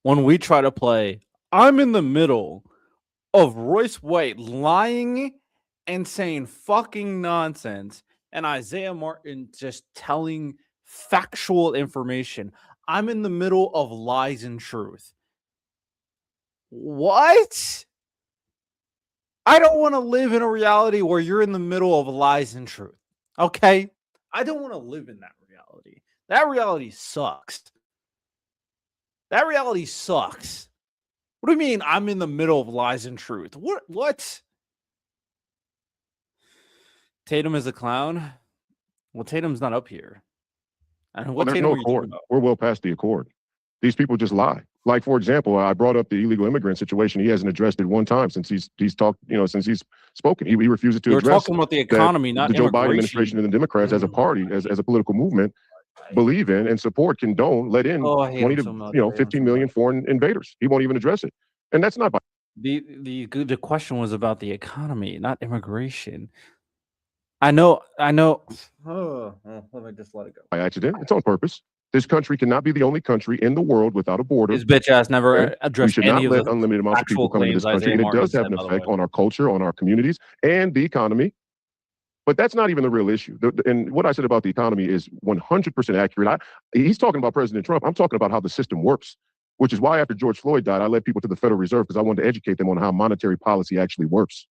when we try to play. I'm in the middle of Royce White lying and saying fucking nonsense, and Isaiah Martin just telling factual information. I'm in the middle of lies and truth. What? I don't want to live in a reality where you're in the middle of lies and truth. Okay? I don't want to live in that reality. That reality sucks. That reality sucks. What do you mean I'm in the middle of lies and truth? What? Tatum is a clown? Well, Tatum's not up here. And what There's Tatum no are you talking accord. about? We're well past the accord. These people just lie. Like, for example, I brought up the illegal immigrant situation. He hasn't addressed it one time since he's talked, since he's spoken. He refuses to You're address talking about the economy, not the Joe Biden immigration. administration and the Democrats as a party, as a political movement, believe in and support, condone, let in Oh, I hate 20 him to so much. I hate him 15 so million much. foreign invaders. He won't even address it. And that's not by The question was about the economy, not immigration. I know. Oh, let me just let it go. accident. It's on purpose. This country cannot be the only country in the world without a border. His bitch ass never Okay? We addressed should any not of let the unlimited amounts of people actual come into this claims country. Isaiah And it does Martin have said, an by the effect way. on our culture, on our communities, and the economy. But that's not even the real issue. And what I said about the economy is 100% accurate. He's talking about President Trump. I'm talking about how the system works, which is why after George Floyd died, I led people to the Federal Reserve because I wanted to educate them on how monetary policy actually works.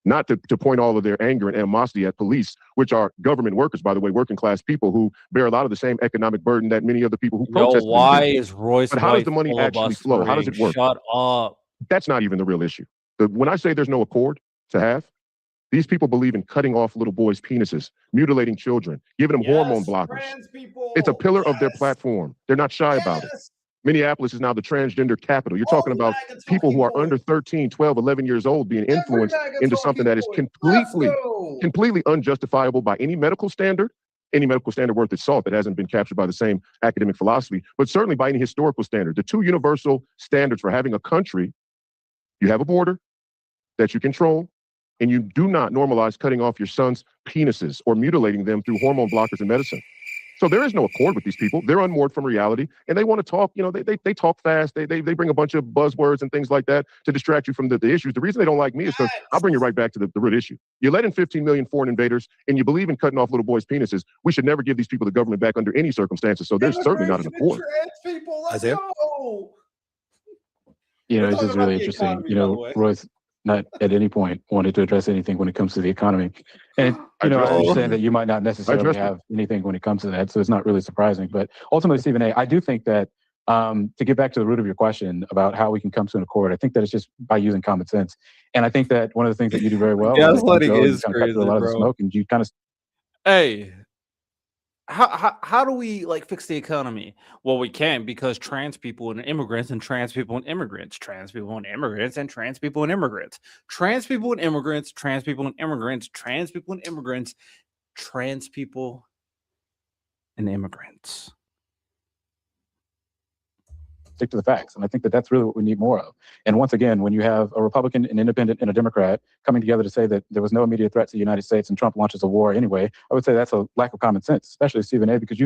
Not to point all of their anger and animosity at police, which are government workers, by the way, working class people who bear a lot of the same economic burden that many other people who Yo, protest. why is Royce But how does White the money actually flow? How does it work? Shut up. That's not even the real issue. When I say there's no accord to have, these people believe in cutting off little boys' penises, mutilating children, giving them hormone blockers. It's a pillar of their platform. They're not shy about it. Minneapolis is now the transgender capital. You're talking about people who are under 13, 12, 11 years old being influenced into something that is completely unjustifiable by any medical standard worth its salt that hasn't been captured by the same academic philosophy, but certainly by any historical standard. The two universal standards for having a country: you have a border that you control, and you do not normalize cutting off your son's penises or mutilating them through hormone blockers and medicine. So there is no accord with these people. They're unmoored from reality, and they want to talk. They talk fast. They bring a bunch of buzzwords and things like that to distract you from the issues. The reason they don't like me is because I'll bring you right back to the root issue. You let in 15 million foreign invaders, and you believe in cutting off little boys' penises. We should never give these people the government back under any circumstances. So there's certainly not an accord. Isaiah? It's just really interesting. Royce not at any point wanted to address anything when it comes to the economy. And, I understand that you might not necessarily have anything when it comes to that, so it's not really surprising. But ultimately, Stephen A., I do think that to get back to the root of your question about how we can come to an accord, I think that it's just by using common sense. And I think that one of the things that you do very well gaslighting is kind of cut through a lot of the smoke, and you kind of... Hey, how do we fix the economy? Well, we can't, because trans people and immigrants and trans people and immigrants, trans people and immigrants and trans people and immigrants, trans people and immigrants, trans people and immigrants, trans people and immigrants, trans people and immigrants. Stick to the facts. And I think that that's really what we need more of. And once again, when you have a Republican, an independent, and a Democrat coming together to say that there was no immediate threat to the United States and Trump launches a war anyway, I would say that's a lack of common sense, especially Stephen A., because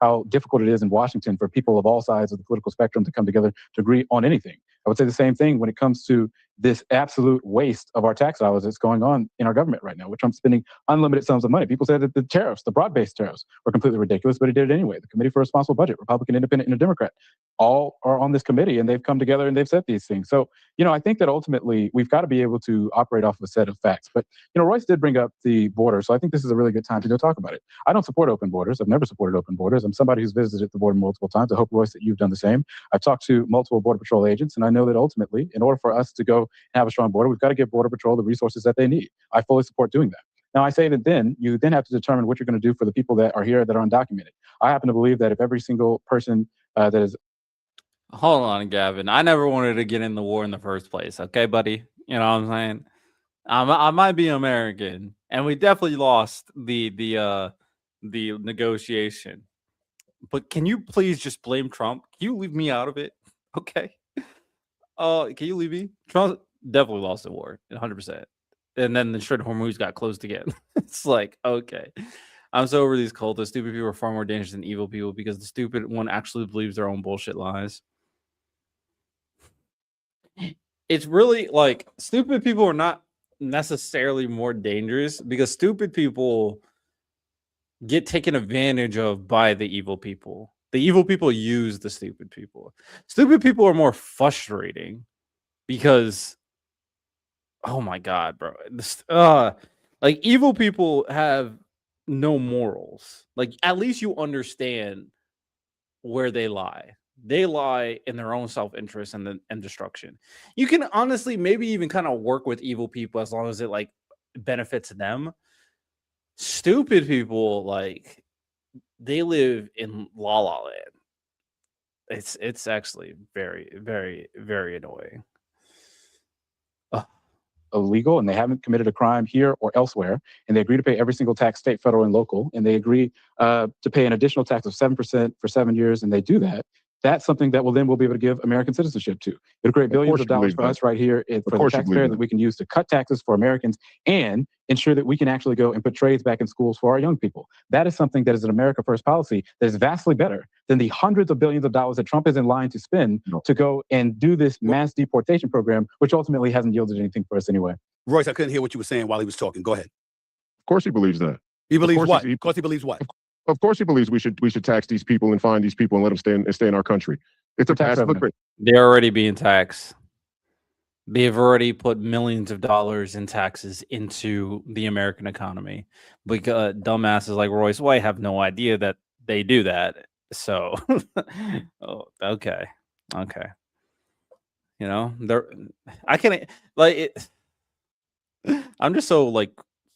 how difficult it is in Washington for people of all sides of the political spectrum to come together to agree on anything. I would say the same thing when it comes to this absolute waste of our tax dollars that's going on in our government right now, with Trump spending unlimited sums of money. People say that the tariffs, the broad-based tariffs, were completely ridiculous, but he did it anyway. The Committee for Responsible Budget, Republican, Independent, and a Democrat, all are on this committee, and they've come together and they've said these things. So, I think that ultimately we've got to be able to operate off of a set of facts. But, Royce did bring up the border, so I think this is a really good time to go talk about it. I don't support open borders. I've never supported open borders. I'm somebody who's visited the border multiple times. I hope, Royce, that you've done the same. I've talked to multiple Border Patrol agents, and I know that ultimately, in order for us to go and have a strong border, we've got to give Border Patrol the resources that they need. I fully support doing that. Now, I say that you then have to determine what you're going to do for the people that are here that are undocumented. I happen to believe that if every single person that is Hold on, Gavin. I never wanted to get in the war in the first place. Okay, buddy. You know what I'm saying? I might be American, and we definitely lost the negotiation. But can you please just blame Trump? Can you leave me out of it? Okay. Can you leave me? Trump definitely lost the war, 100%. And then the Strait of Hormuz got closed again. It's like, okay. I'm so over these cultists. Stupid people are far more dangerous than evil people because the stupid one actually believes their own bullshit lies. It's really like stupid people are not necessarily more dangerous because stupid people get taken advantage of by the evil people. The evil people use the stupid people. Stupid people are more frustrating because, oh my god, bro, like evil people have no morals. Like at least you understand where they lie. They lie in their own self-interest and destruction. You can honestly maybe even kind of work with evil people as long as it like benefits them. Stupid people, like they live in la la land. It's actually very, very, very annoying. Illegal and they haven't committed a crime here or elsewhere, and they agree to pay every single tax, state, federal, and local, and they agree to pay an additional tax of 7% for 7 years, and they do that, that's something that we'll be able to give American citizenship to. It'll create billions of dollars for us right here for the taxpayer that we can use to cut taxes for Americans and ensure that we can actually go and put trades back in schools for our young people. That is something that is an America First policy that is vastly better than the hundreds of billions of dollars that Trump is in line to spend to go and do this mass deportation program, which ultimately hasn't yielded anything for us anyway. Royce, I couldn't hear what you were saying while he was talking. Go ahead. Of course he believes that. He believes what? Of course he believes what? Of course he believes we should tax these people and find these people and let them stay in our country. It's a passive agreement. They're already being taxed. They've already put millions of dollars in taxes into the American economy. Because dumbasses like Royce White have no idea that they do that. So, oh, okay. You know, I can't like it. I'm just so like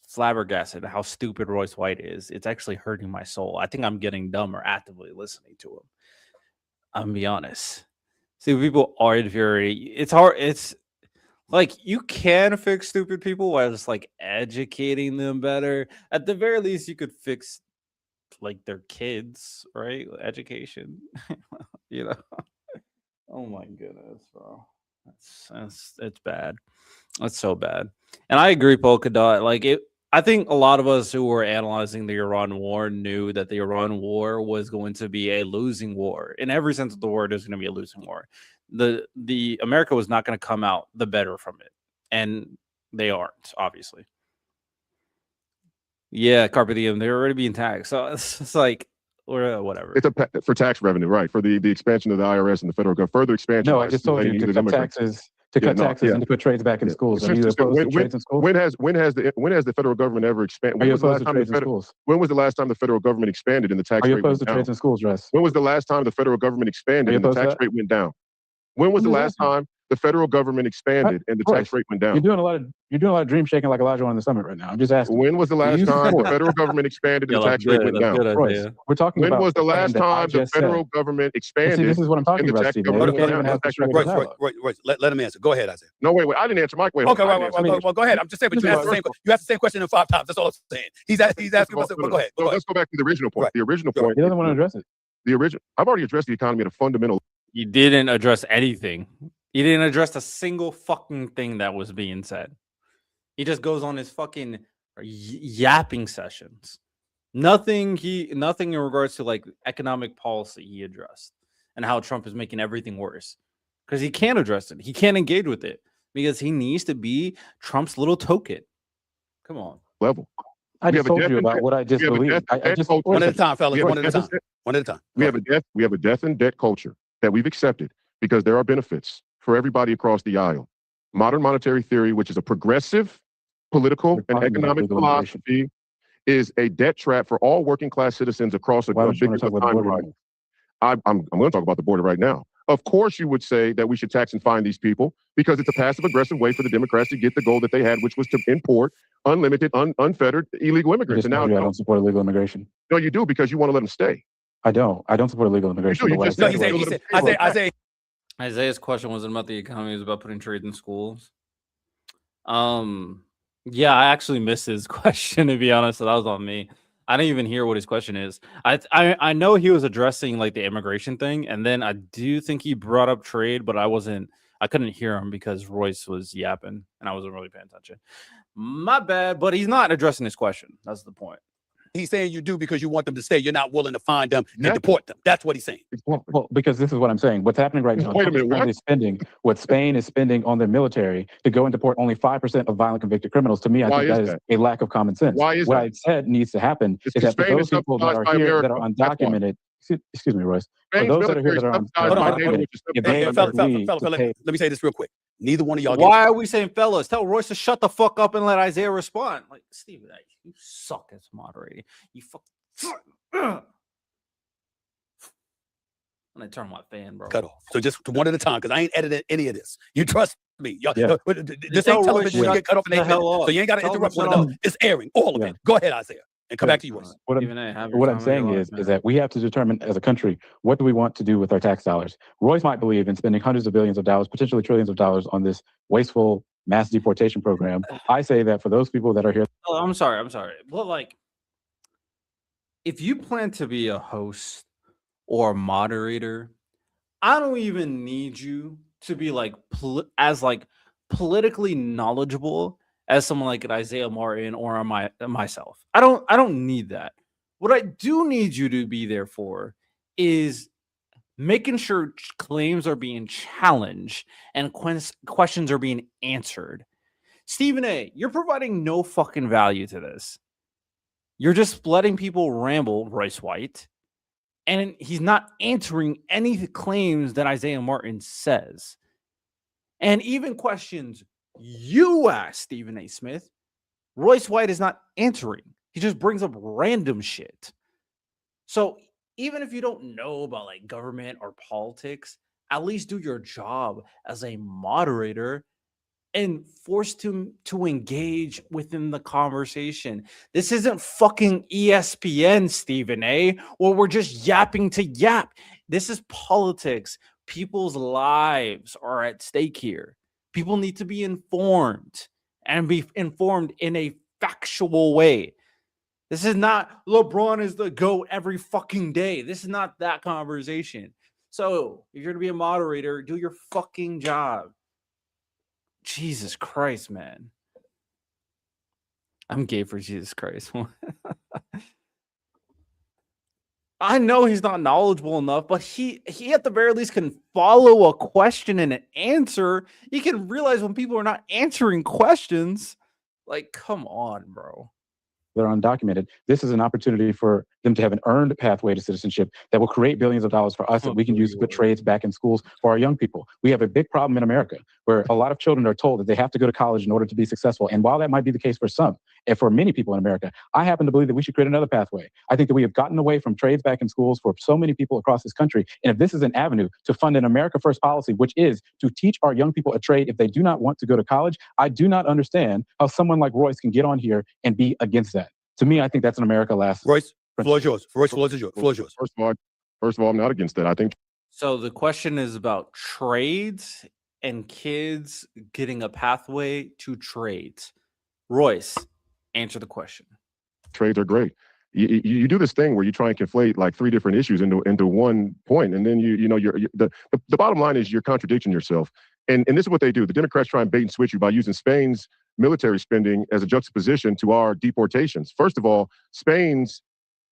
flabbergasted at how stupid Royce White is. It's actually hurting my soul. I think I'm getting dumber actively listening to him. I'm gonna be honest. See, people are infuriating. It's hard. It's like you can fix stupid people while just like educating them better. At the very least, you could fix like their kids, right? Education, you know. Oh my goodness, bro. It's bad. That's so bad. And I agree, Polka Dot. Like it. I think a lot of us who were analyzing the Iran war knew that the Iran war was going to be a losing war. In every sense of the word, it's going to be a losing war. The America was not going to come out the better from it. And they aren't, obviously. Yeah, Carpe Diem, they're already being taxed. So it's like, or whatever. It's for tax revenue, right? For the expansion of the IRS and the federal government, further expansion. No, I just told you to cut taxes. To cut taxes and to put trades back in schools. Are you opposed to trades in schools? When has the federal government ever expanded? Are you opposed to trades in schools? When was the last time the federal government expanded and the tax rate went down? Are you opposed to trades in schools, Russ? When was the last time the federal government expanded and the tax rate went down? When was the last time the federal government expanded and the tax rate went down? You're doing a lot of dream shaking like Elijah on the summit right now. I'm just asking. When was the last time the federal government expanded and the tax rate went down? Royce, we're talking about when was the last time the federal government expanded? See, this is what I'm talking about, Steve. Royce, let him answer. Go ahead, Isaiah. No, wait. I didn't answer my question. Okay, well, go ahead. I'm just saying, but you asked the same question in 5 times. That's all I'm saying. He's asking myself, but go ahead. So let's go back to the original point. The original point. He doesn't want to address it. I've already addressed the economy at a fundamental. You didn't address anything. You didn't address a single fucking thing that was being said. He just goes on his fucking yapping sessions. Nothing in regards to like economic policy he addressed and how Trump is making everything worse. Because he can't address it. He can't engage with it because he needs to be Trump's little token. Come on. Level. I just told you about what I just believe. One at a time, fellas. One at a time. We have a death and debt culture that we've accepted because there are benefits for everybody across the aisle. Modern monetary theory, which is a progressive political and economic philosophy, is a debt trap for all working class citizens across a big time horizon. I'm going to talk about the border right now. Of course, you would say that we should tax and fine these people because it's a passive aggressive way for the Democrats to get the goal that they had, which was to import unlimited, unfettered illegal immigrants. And now I don't support illegal immigration. No, you do because you want to let them stay. I don't support illegal immigration. No, he said, Isaiah's question wasn't about the economy; it was about putting trade in schools. Yeah, I actually missed his question, to be honest. So that was on me. I didn't even hear what his question is. I know he was addressing like the immigration thing, and then I do think he brought up trade, but I couldn't hear him because Royce was yapping and I wasn't really paying attention. My bad, but he's not addressing his question. That's the point. He's saying you do because you want them to stay. You're not willing to find them and Exactly. deport them. That's what he's saying. Well, because this is what I'm saying. What's happening right now? Wait a minute, Trump is spending what Spain is spending on their military to go and deport only 5% of violent convicted criminals. To me, I Why think is that is a lack of common sense. Why is what that? I said needs to happen It's is that for Spain those is people that subsidized are by here America. that are That's why. undocumented, excuse me, Royce. For Spain's those that are here military that are is subsidized by NATO, undocumented, which is if subsidized they Hey, by fella, agree fella, to pay, let me say this real quick. Neither one of y'all. Why are we saying fellas? Tell Royce to shut the fuck up and let Isaiah respond. Like, Steven, you suck as moderator. You fuck. I'm gonna turn my fan, bro. Cut off. So just one at a time, because I ain't editing any of this. You trust me. Y'all, Yeah. this tell ain't Royce television. You shut get cut off in the 8 minutes. hell up. So you ain't got to Tell him interrupt to one shut another. It's airing, all of Yeah. it. Go ahead, Isaiah, and come Yeah. back to you, Royce. What I'm saying is that we have to determine as a country, what do we want to do with our tax dollars? Royce might believe in spending hundreds of billions of dollars, potentially trillions of dollars on this wasteful mass deportation program. I say that for those people that are here. Oh, I'm sorry. Well, like, if you plan to be a host or a moderator, I don't even need you to be like as politically knowledgeable as someone like an Isaiah Martin or myself. I don't need that. What I do need you to be there for is making sure claims are being challenged and questions are being answered. Stephen A., you're providing no fucking value to this. You're just letting people ramble, Royce White, and he's not answering any claims that Isaiah Martin says. And even questions you ask Stephen A. Smith, Royce White is not answering. He just brings up random shit. So even if you don't know about like government or politics, at least do your job as a moderator and forced to engage within the conversation. This isn't fucking ESPN, Stephen A., or we're just yapping to yap. This is politics. People's lives are at stake here. People need to be informed and be informed in a factual way. This is not LeBron is the GOAT every fucking day. This is not that conversation. So if you're going to be a moderator, do your fucking job. Jesus Christ, man. I'm gay for Jesus Christ. I know he's not knowledgeable enough, but he at the very least can follow a question and an answer. He can realize when people are not answering questions. Like, come on, bro. That are undocumented. This is an opportunity for them to have an earned pathway to citizenship that will create billions of dollars for us that we can use to put trades back in schools for our young people. We have a big problem in America where a lot of children are told that they have to go to college in order to be successful. And while that might be the case for some, and for many people in America, I happen to believe that we should create another pathway. I think that we have gotten away from trades back in schools for so many people across this country. And if this is an avenue to fund an America First policy, which is to teach our young people a trade if they do not want to go to college, I do not understand how someone like Royce can get on here and be against that. To me, I think that's an America last. Royce, floor is yours. Royce, floor is yours. First of all, I'm not against that. I think So the question is about trades and kids getting a pathway to trades. Royce, answer the question. trades are great. You do this thing where you try and conflate like three different issues into one point, and then the bottom line is you're contradicting yourself. And this is what they do. The Democrats try and bait and switch you by using Spain's military spending as a juxtaposition to our deportations. First of all, Spain's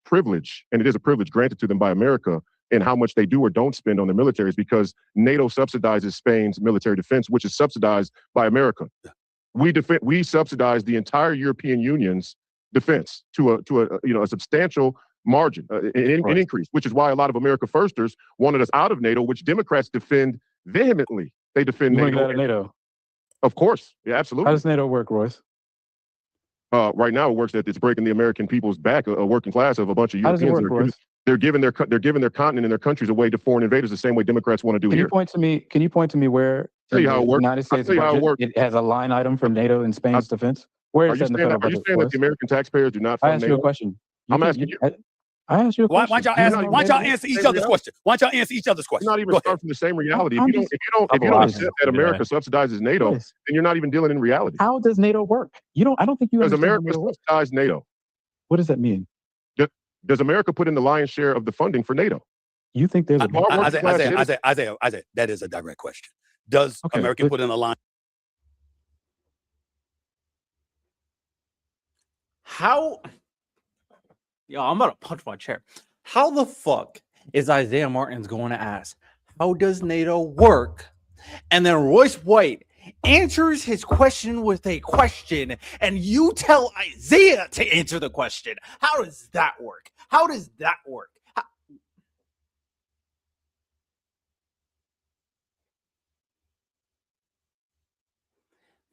privilege, and it is a privilege granted to them by America, and how much they do or don't spend on their militaries because NATO subsidizes Spain's military defense, which is subsidized by America. We subsidize the entire European Union's defense to a substantial margin, an increase, which is why a lot of America Firsters wanted us out of NATO, which Democrats defend vehemently. They defend NATO. Of course. Yeah, absolutely. How does NATO work, Royce? Right now, it works that it's breaking the American people's back, a working class of a bunch of How does it Europeans. work, Royce? They're giving their continent and their countries away to foreign invaders the same way Democrats want to do Can here. Can you point to me where Tell you how it works. United States budget it has a line item for NATO and Spain's defense? Where is that in the federal budget? Are you saying that the American taxpayers do not fund I asked NATO? you a question. I'm asking you. I asked you a Why question. don't y'all You ask? know not Why don't even y'all answer each same other's reality. question? Why don't y'all answer each other's question? You're not even Go ahead. starting from the same reality. If I'm you don't, just- if you don't, if you Well, don't I- accept that America subsidizes NATO, Royce, then you're not even dealing in reality. how does NATO work? I don't think you Does understand how America NATO works. subsidize NATO? What does that mean? Does America put in the lion's share of the funding for NATO? You think there's a Our working class citizens- Isaiah, that is a direct question. Does Okay, America but- put in a line? How? Yo, I'm about to punch my chair. How the fuck is Isaiah Martin's going to ask, how does NATO work? And then Royce White answers his question with a question, and you tell Isaiah to answer the question. How does that work? How does that work?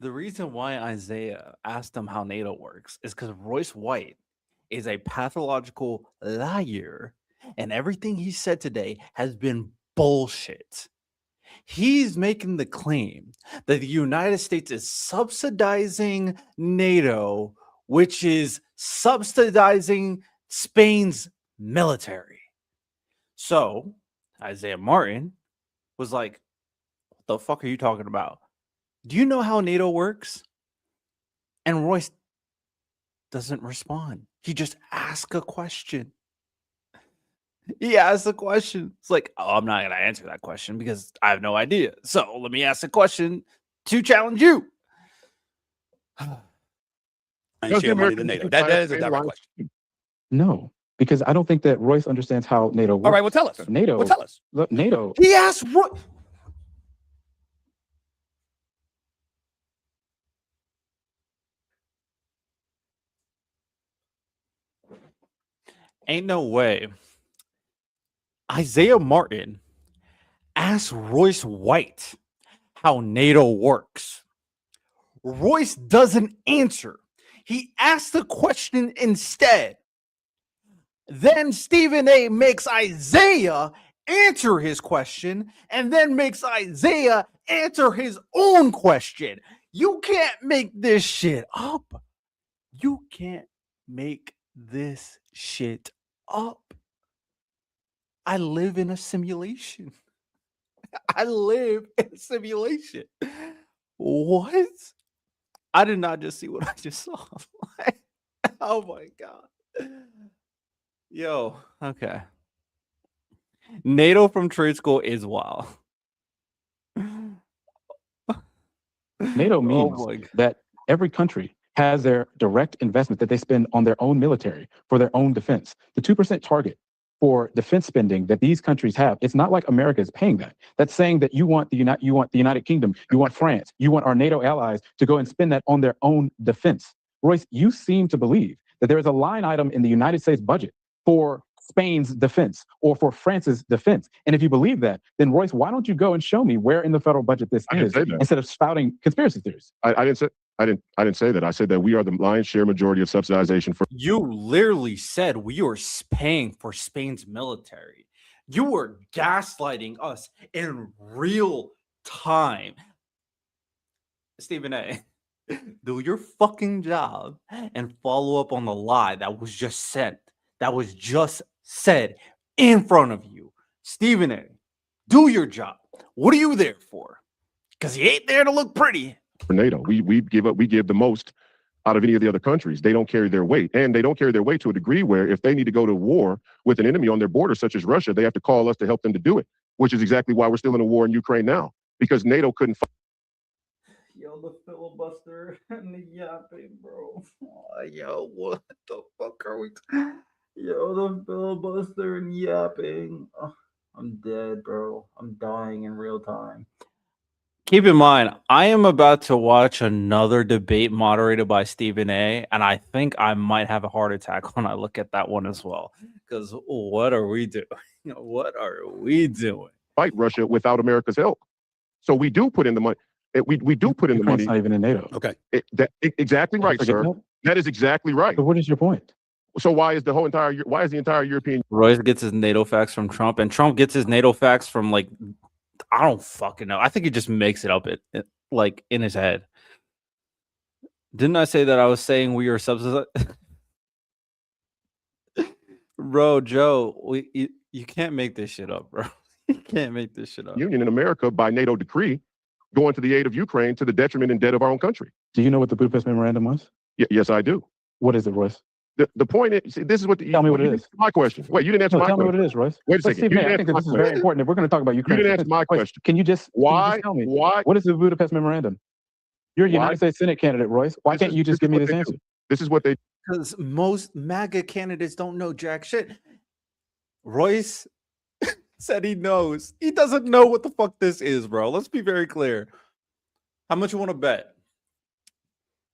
The reason why Isaiah asked him how NATO works is because Royce White is a pathological liar, and everything he said today has been bullshit. He's making the claim that the United States is subsidizing NATO, which is subsidizing Spain's military. So Isaiah Martin was like, what the fuck are you talking about? Do you know how NATO works? And Royce doesn't respond. He just asks a question. He asks a question. It's like, oh, I'm not going to answer that question because I have no idea. So let me ask a question to challenge you. And share money to NATO. That is a direct question. No, because I don't think that Royce understands how NATO works. All right, well, tell us. NATO. Well, tell us. Look, NATO. He asked Ain't no way. Isaiah Martin asked Royce White how NATO works. Royce doesn't answer. He asks the question instead. Then Stephen A makes Isaiah answer his question and then makes Isaiah answer his own question. You can't make this shit up. You can't make this shit up. I live in a simulation. I live in a simulation. What? I did not just see what I just saw. Oh my God. Yo, okay. NATO from trade school is wild. NATO means Oh my God. that every country has their direct investment that they spend on their own military for their own defense. The 2% target for defense spending that these countries have, it's not like America is paying that. That's saying that you want the United Kingdom, you want France, you want our NATO allies to go and spend that on their own defense. Royce, you seem to believe that there is a line item in the United States budget for Spain's defense or for France's defense. And if you believe that, then Royce, why don't you go and show me where in the federal budget this is instead of spouting conspiracy theories? I didn't say that. I said that we are the lion's share majority of subsidization for. You literally said we are paying for Spain's military. You were gaslighting us in real time. Stephen A., do your fucking job and follow up on the lie that was just sent. That was just said in front of you. Stephen A., do your job. What are you there for? Because he ain't there to look pretty. For NATO, we give the most out of any of the other countries. They don't carry their weight, and they don't carry their weight to a degree where if they need to go to war with an enemy on their border, such as Russia, they have to call us to help them to do it, which is exactly why we're still in a war in Ukraine now, because NATO couldn't fight. Yo, the filibuster and the yapping, bro. Yo, what the fuck are we? Yo, the filibuster and yapping. Oh, I'm dead, bro. I'm dying in real time. Keep in mind, I am about to watch another debate moderated by Stephen A., and I think I might have a heart attack when I look at that one as well. Because what are we doing? What are we doing? Fight Russia without America's help. So we do put in the money. We do put in the money. Not even in NATO. Okay. Exactly right, sir. That is exactly right. So what is your point? So why is the entire European? Royce gets his NATO facts from Trump, and Trump gets his NATO facts from like, I don't fucking know. I think he just makes it up like in his head. Didn't I say that I was saying we are subsidized? Bro, Joe, you can't make this shit up, bro. You can't make this shit up. Union in America by NATO decree going to the aid of Ukraine to the detriment and debt of our own country. Do you know what the Budapest Memorandum was? Yes, I do. What is it, Royce? The point is, see, this is what the, Tell me what it is. My question. Wait, you didn't answer No, my tell me question. what it is, Royce. Wait a second. Stephen A, I think that this is very important. If we're going to talk about Ukraine, You didn't answer my Royce, question. Can you just Why? tell me Why? what is the Budapest Memorandum? You're a Why? United States Senate candidate, Royce. Why can't you just give me this answer? This is what they. Because most MAGA candidates don't know jack shit. Royce said he knows. He doesn't know what the fuck this is, bro. Let's be very clear. How much you want to bet?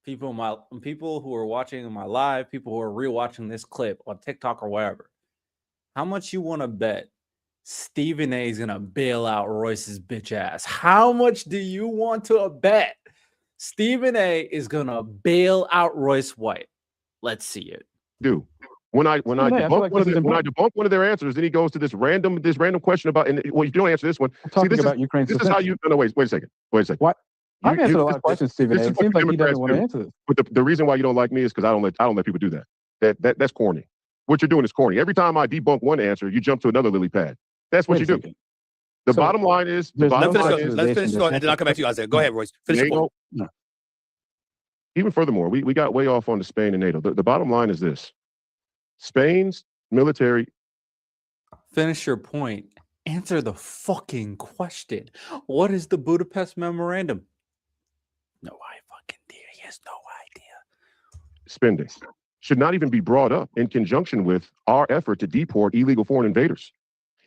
People who are watching my live, people who are rewatching this clip on TikTok or wherever. How much you want to bet Stephen A is gonna bail out Royce's bitch ass? How much do you want to bet Stephen A is gonna bail out Royce White? Let's see it. Do when I debunk one of their answers, then he goes to this random question about. And well, if you don't answer this one, talking about Ukraine. This is how you. No, wait a second. What? I've answered a lot of questions, Stephen A. It seems like he doesn't want to answer this. But the reason why you don't like me is because I don't let people do that. That's corny. What you're doing is corny. Every time I debunk one answer, you jump to another lily pad. That's what you do. The bottom line is. Let's finish and then I'll come back to you, Isaiah. Go ahead, Royce. Finish your point. No. Even furthermore, we got way off on the Spain and NATO. The bottom line is this: Spain's military. Finish your point. Answer the fucking question. What is the Budapest Memorandum? No idea. He has no idea. Spending should not even be brought up in conjunction with our effort to deport illegal foreign invaders.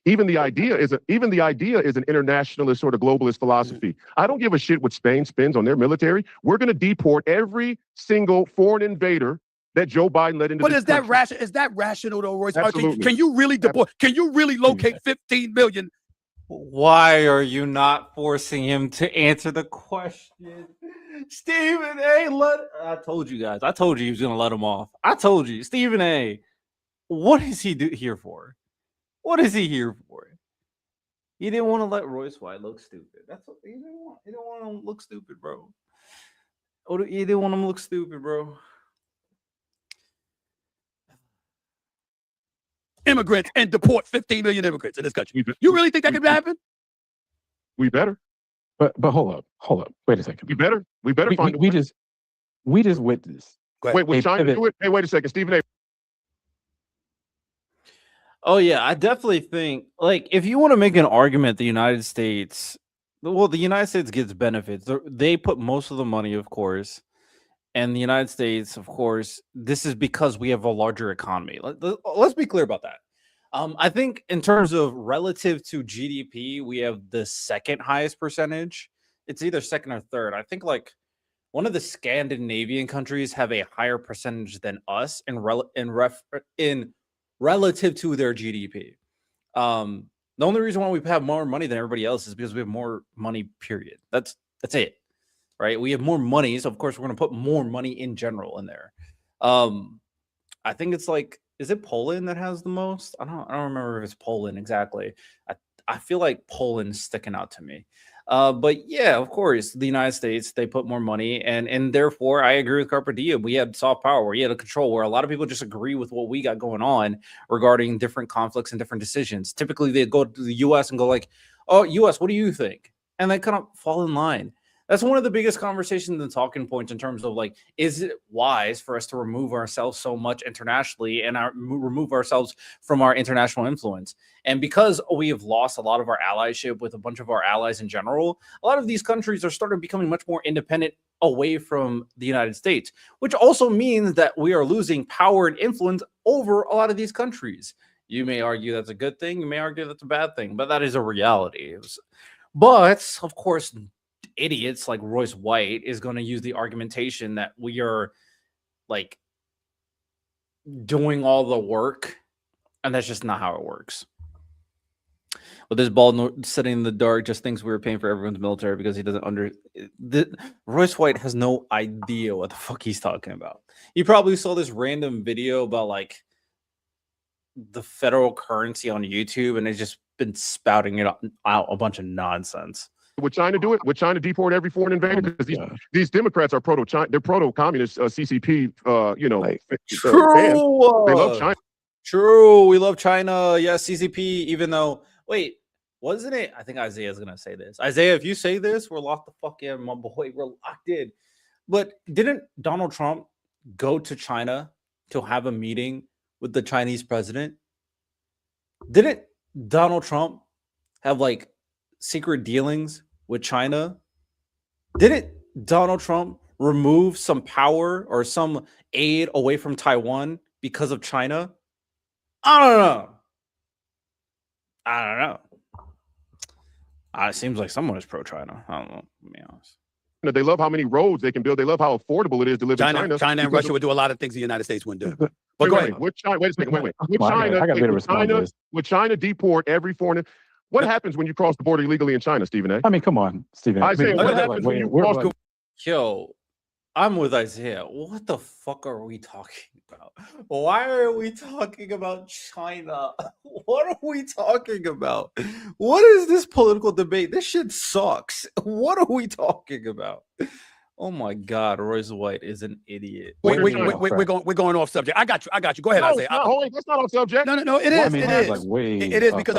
Even the idea is an internationalist sort of globalist philosophy. I don't give a shit what Spain spends on their military. We're going to deport every single foreign invader that Joe Biden let into. But is that rational? Is that rational though, Royce? Absolutely. Can you really deport? Can you really locate 15 million? Why are you not forcing him to answer the question? Stephen A. I told you guys. I told you he was going to let him off. I told you. Stephen A. What is he here for? What is he here for? He didn't want to let Royce White look stupid. That's what he didn't want. He didn't want him to look stupid, bro. He didn't want him to look stupid, bro. Immigrants and deport 15 million immigrants in this country. You really think that could happen? We better. But hold up. Wait a second. We better find. We just witnessed. Wait, was China do it? Hey, wait a second, Stephen A. Oh yeah, I definitely think like if you want to make an argument, the United States gets benefits. They put most of the money, of course. And the United States, of course, this is because we have a larger economy. Let's be clear about that. I think in terms of relative to GDP, we have the second highest percentage. It's either second or third. I think like one of the Scandinavian countries have a higher percentage than us in relative to their GDP. The only reason why we have more money than everybody else is because we have more money, period. That's it. Right, we have more money, so of course we're going to put more money in general in there. I think it's like, is it Poland that has the most? I don't remember if it's Poland exactly. I feel like Poland's sticking out to me. But yeah, of course, the United States, they put more money, and therefore I agree with Carpe Diem. We had soft power, we had a control where a lot of people just agree with what we got going on regarding different conflicts and different decisions. Typically, they go to the U.S. and go like, "Oh, U.S., what do you think?" And they kind of fall in line. That's one of the biggest conversations and talking points in terms of like, is it wise for us to remove ourselves so much internationally and remove ourselves from our international influence? And because we have lost a lot of our allyship with a bunch of our allies in general, a lot of these countries are starting becoming much more independent away from the United States, which also means that we are losing power and influence over a lot of these countries. You may argue that's a good thing. You may argue that's a bad thing, but that is a reality. But of course, idiots like Royce White is going to use the argumentation that we are like doing all the work, and that's just not how it works. But this bald sitting in the dark just thinks we were paying for everyone's military because he doesn't Royce White has no idea what the fuck he's talking about. He probably saw this random video about like the federal currency on YouTube, and it's just been spouting it out a bunch of nonsense. Would China do it? Would China deport every foreign invader? Because these Democrats are they're proto-communist CCP. True. They love China. True. We love China. Yes, CCP. Even though, wait, wasn't it? I think Isaiah's gonna say this. Isaiah, if you say this, we're locked the fuck in, my boy. We're locked in. But didn't Donald Trump go to China to have a meeting with the Chinese president? Didn't Donald Trump have like secret dealings with China? Didn't Donald Trump remove some power or some aid away from Taiwan because of China? I don't know. It seems like someone is pro-China. I don't know, to be honest. They love how many roads they can build. They love how affordable it is to live in China. China and Russia would do a lot of things the United States wouldn't do. But go ahead. Wait a second. Wait. Would China deport every foreigner? What happens when you cross the border illegally in China, Stephen A? I mean, come on, Stephen. Yo, I'm with Isaiah. What the fuck are we talking about? Why are we talking about China? What are we talking about? What is this political debate? This shit sucks. What are we talking about? Oh my God, Royce White is an idiot. We're going off subject. I got you. Go ahead, Isaiah. That's not off subject. No. It is. It is because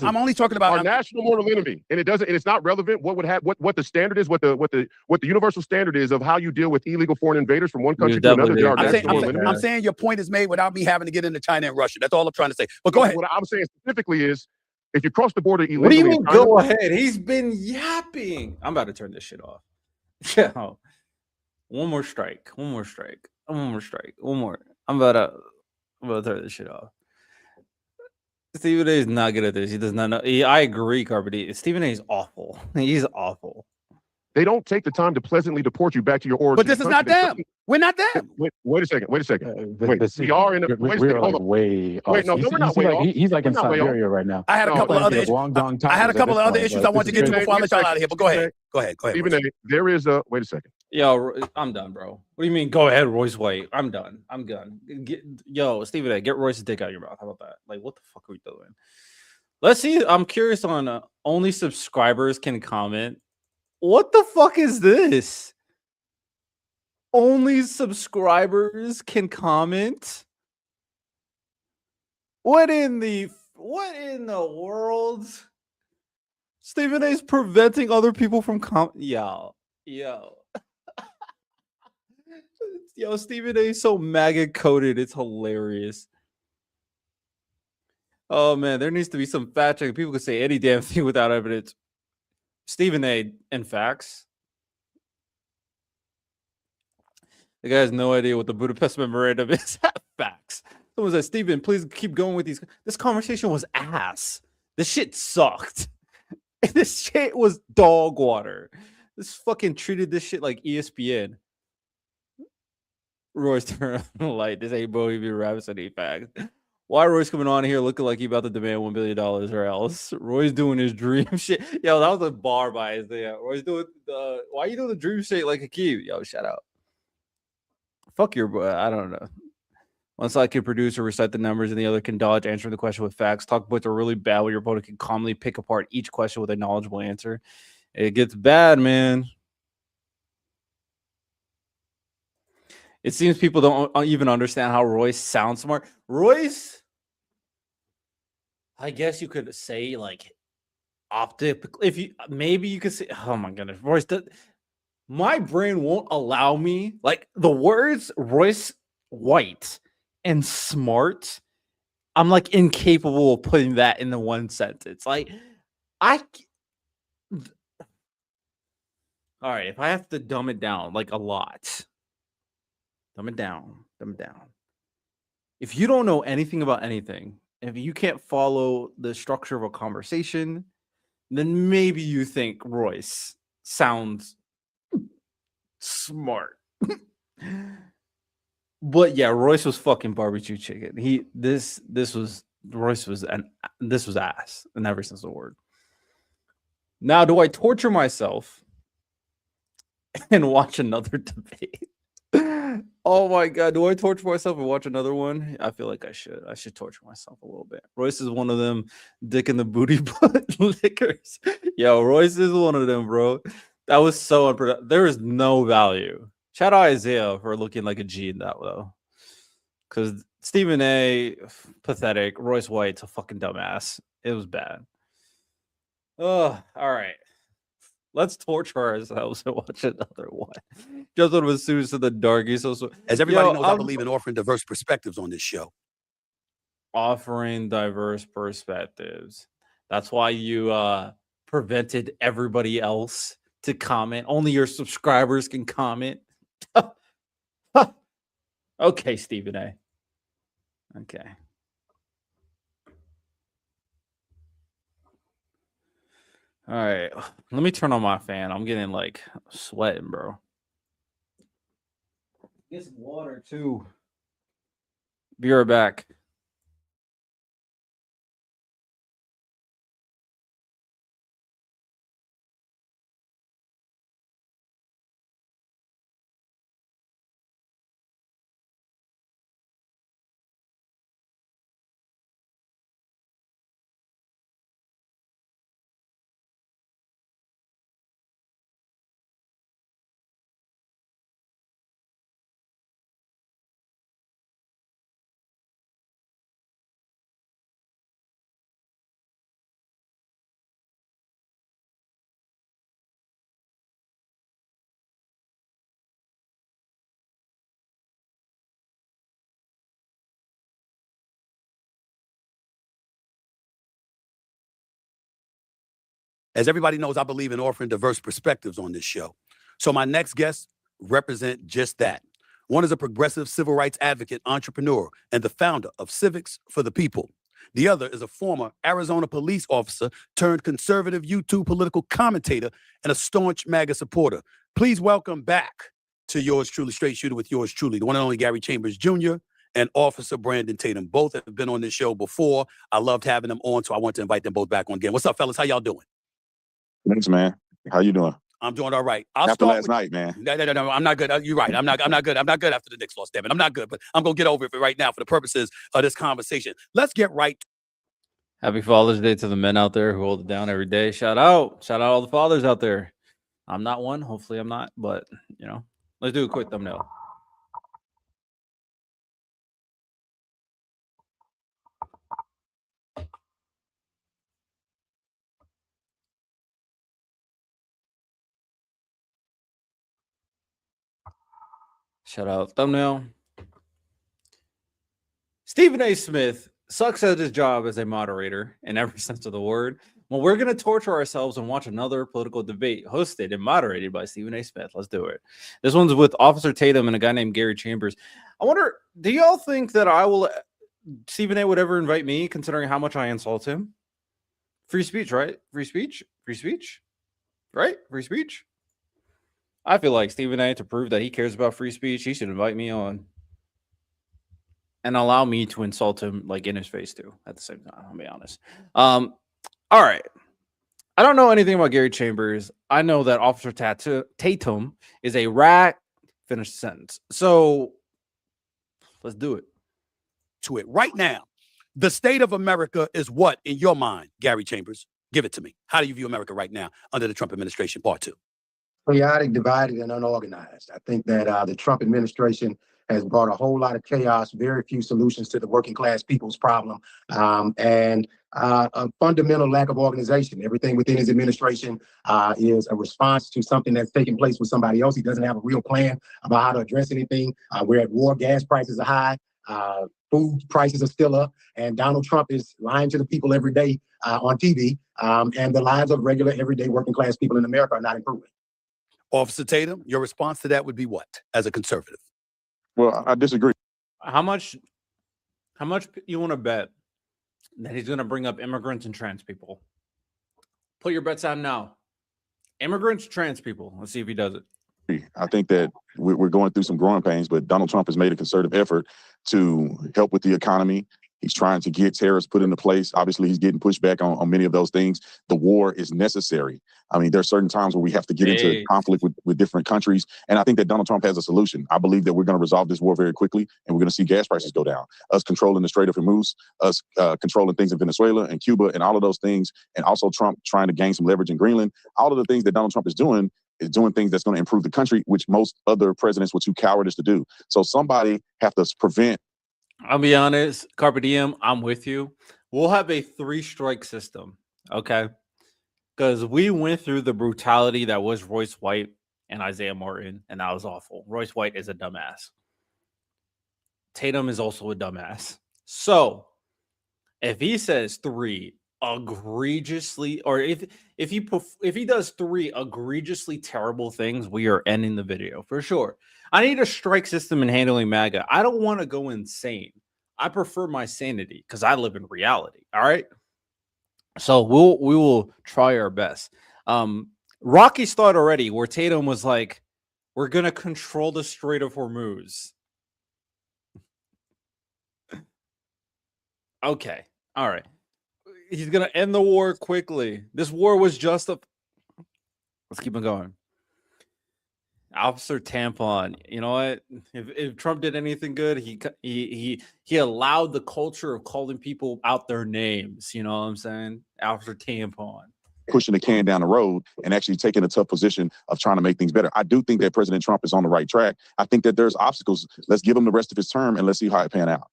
I'm only talking about our national moral enemy, and it's not relevant. What the standard is, what the universal standard is of how you deal with illegal foreign invaders from one country to another. I'm saying your point is made without me having to get into China and Russia. That's all I'm trying to say. But go ahead. What I'm saying specifically is, if you cross the border illegally, what do you mean? Go ahead. He's been yapping. I'm about to turn this shit off. Yeah. One more strike. I'm about to turn this shit off. Stephen A is not good at this. He does not know. I agree, Carpety. Stephen A is awful. He's awful. They don't take the time to pleasantly deport you back to your origin. But this is not them. We're not them. Wait a second. We are in the. We're like way off. Wait, no, we're not way off. He's like in Siberia right now. I had a couple of other issues. I had a couple of other issues I wanted to get to before I let y'all out of here. But go ahead. Stephen A, there is a. Wait a second. Yo, I'm done, bro. What do you mean? Go ahead, Royce White. I'm done. Yo, Stephen A, get Royce's dick out of your mouth. How about that? Like, what the fuck are we doing? Let's see. I'm curious on only subscribers can comment. What the fuck is this? Only subscribers can comment? What in the world? Stephen A is preventing other people from Yo. Yo, Stephen A is so MAGA coded. It's hilarious. Oh man, there needs to be some fact checking. People can say any damn thing without evidence. Stephen A and facts. The guy has no idea what the Budapest Memorandum is. Facts. Someone said, Stephen, please keep going with these. This conversation was ass. This shit sucked. This shit was dog water. This fucking treated this shit like ESPN. Royce, turn on the light. This ain't Bohemian Rhapsody facts. Why Royce coming on here looking like he about to demand $1 billion or else? Royce doing his dream shit. Yo, that was a bar by Isaiah. Royce doing why you doing the dream shit like a kid? Yo, shout out. Fuck your boy. I don't know. One side can produce or recite the numbers, and the other can dodge answering the question with facts. Talk points are really bad when your opponent can calmly pick apart each question with a knowledgeable answer. It gets bad, man. It seems people don't even understand how Royce sounds smart. Royce, I guess you could say like optically. If you maybe you could say, oh my goodness, Royce. My brain won't allow me like the words Royce White and smart. I'm like incapable of putting that in the one sentence. Like all right, if I have to dumb it down like a lot. Dumb it down. If you don't know anything about anything, if you can't follow the structure of a conversation, then maybe you think Royce sounds smart. But yeah, Royce was fucking barbecue chicken. This was ass in every sense of the word. Now, do I torture myself and watch another debate? Oh my god, do I torture myself and watch another one? I feel like I should. I should torture myself a little bit. Royce is one of them dick in the booty butt lickers. Yo, Royce is one of them, bro. That was so unproductive. There is no value. Shout out Isaiah for looking like a G in that though. Because Stephen A, pathetic. Royce White's a fucking dumbass. It was bad. Oh, all right. Let's torture ourselves and watch another one. Just one was sues to the darkies. As everybody knows, I believe in offering diverse perspectives on this show. Offering diverse perspectives. That's why you prevented everybody else to comment. Only your subscribers can comment. Okay, Stephen A. Okay. All right. Let me turn on my fan. I'm getting like sweating, bro. Get some water too. Be right back. As everybody knows, I believe in offering diverse perspectives on this show. So my next guests represent just that. One is a progressive civil rights advocate, entrepreneur, and the founder of Civics for the People. The other is a former Arizona police officer turned conservative YouTube political commentator and a staunch MAGA supporter. Please welcome back to yours truly, Straight Shooter with yours truly, the one and only Gary Chambers Jr. and Officer Brandon Tatum. Both have been on this show before. I loved having them on, so I want to invite them both back on again. What's up, fellas? How y'all doing? Thanks, man. How you doing? I'm doing all right. After last night, man. No, I'm not good. You're right. I'm not good. I'm not good after the Knicks lost, damn it. I'm not good, but I'm going to get over it right now for the purposes of this conversation. Let's get right. Happy Father's Day to the men out there who hold it down every day. Shout out all the fathers out there. I'm not one. Hopefully I'm not, but, you know, let's do a quick thumbnail. Shout out thumbnail. Stephen A. Smith sucks at his job as a moderator in every sense of the word. Well, we're going to torture ourselves and watch another political debate hosted and moderated by Stephen A. Smith. Let's do it. This one's with Officer Tatum and a guy named Gary Chambers. I wonder, do y'all think that Stephen A. would ever invite me, considering how much I insult him? Free speech, right? Free speech? Free speech? Right? Free speech? I feel like Stephen A., to prove that he cares about free speech, he should invite me on and allow me to insult him like in his face too at the same time. I'll be honest. All right. I don't know anything about Gary Chambers. I know that Officer Tatum is a rat. Finish the sentence. So let's do it. To it right now. The state of America is what in your mind, Gary Chambers? Give it to me. How do you view America right now under the Trump administration, part two? Chaotic, divided, and unorganized. I think that the Trump administration has brought a whole lot of chaos, very few solutions to the working class people's problem, and a fundamental lack of organization. Everything within his administration is a response to something that's taking place with somebody else. He doesn't have a real plan about how to address anything. We're at war, gas prices are high, food prices are still up, and Donald Trump is lying to the people every day on TV, and the lives of regular, everyday working class people in America are not improving. Officer Tatum, your response to that would be what as a conservative? Well, I disagree. How much you want to bet that he's going to bring up immigrants and trans people? Put your bets on now. Immigrants, trans people. Let's see if he does it. I think that we're going through some growing pains, but Donald Trump has made a concerted effort to help with the economy. He's trying to get tariffs put into place. Obviously, he's getting pushback on many of those things. The war is necessary. I mean, there are certain times where we have to get into conflict with different countries. And I think that Donald Trump has a solution. I believe that we're going to resolve this war very quickly, and we're going to see gas prices go down. Us controlling the Strait of Hormuz, us controlling things in Venezuela and Cuba and all of those things, and also Trump trying to gain some leverage in Greenland. All of the things that Donald Trump is doing things that's going to improve the country, which most other presidents were too cowardice to do. So somebody have to prevent I'll be honest, Carpe Diem, I'm with you. We'll have a 3-strike system, okay? Because we went through the brutality that was Royce White and Isaiah Martin, and that was awful. Royce White is a dumbass. Tatum is also a dumbass. So if he says 3 egregiously, or if he does 3 egregiously terrible things, we are ending the video for sure. I need a strike system in handling MAGA. I don't want to go insane. I prefer my sanity because I live in reality. All right. So we will try our best. Rocky started already where Tatum was like, we're gonna control the Strait of Hormuz. Okay. All right. He's gonna end the war quickly. This war was just a. Let's keep on going. Officer Tampon. You know what? If Trump did anything good, he allowed the culture of calling people out their names. You know what I'm saying? Officer Tampon. Pushing the can down the road and actually taking a tough position of trying to make things better. I do think that President Trump is on the right track. I think that there's obstacles. Let's give him the rest of his term and let's see how it pan out.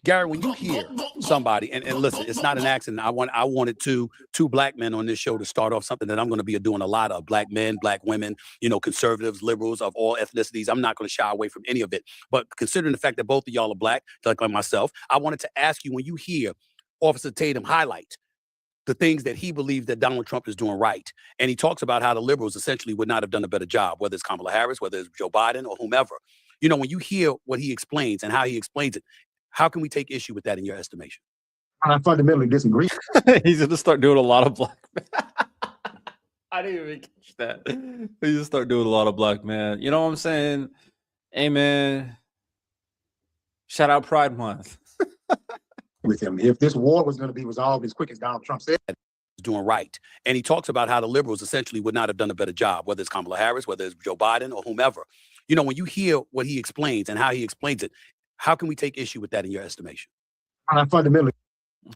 Gary, when you hear somebody, and listen, it's not an accident. I wanted two black men on this show to start off something that I'm going to be doing a lot of. Black men, black women, conservatives, liberals of all ethnicities. I'm not going to shy away from any of it. But considering the fact that both of y'all are black, like myself, I wanted to ask you, when you hear Officer Tatum highlight the things that he believes that Donald Trump is doing right, and he talks about how the liberals essentially would not have done a better job, whether it's Kamala Harris, whether it's Joe Biden, or whomever. When you hear what he explains and how he explains it, how can we take issue with that in your estimation? I fundamentally disagree. He's going to start doing a lot of black men. I didn't even catch that. He's going to start doing a lot of black men. You know what I'm saying? Hey, man. Shout out Pride Month. With him, if this war was going to be resolved as quick as Donald Trump said, doing right. And he talks about how the liberals essentially would not have done a better job, whether it's Kamala Harris, whether it's Joe Biden, or whomever. When you hear what he explains and how he explains it, how can we take issue with that in your estimation? I fundamentally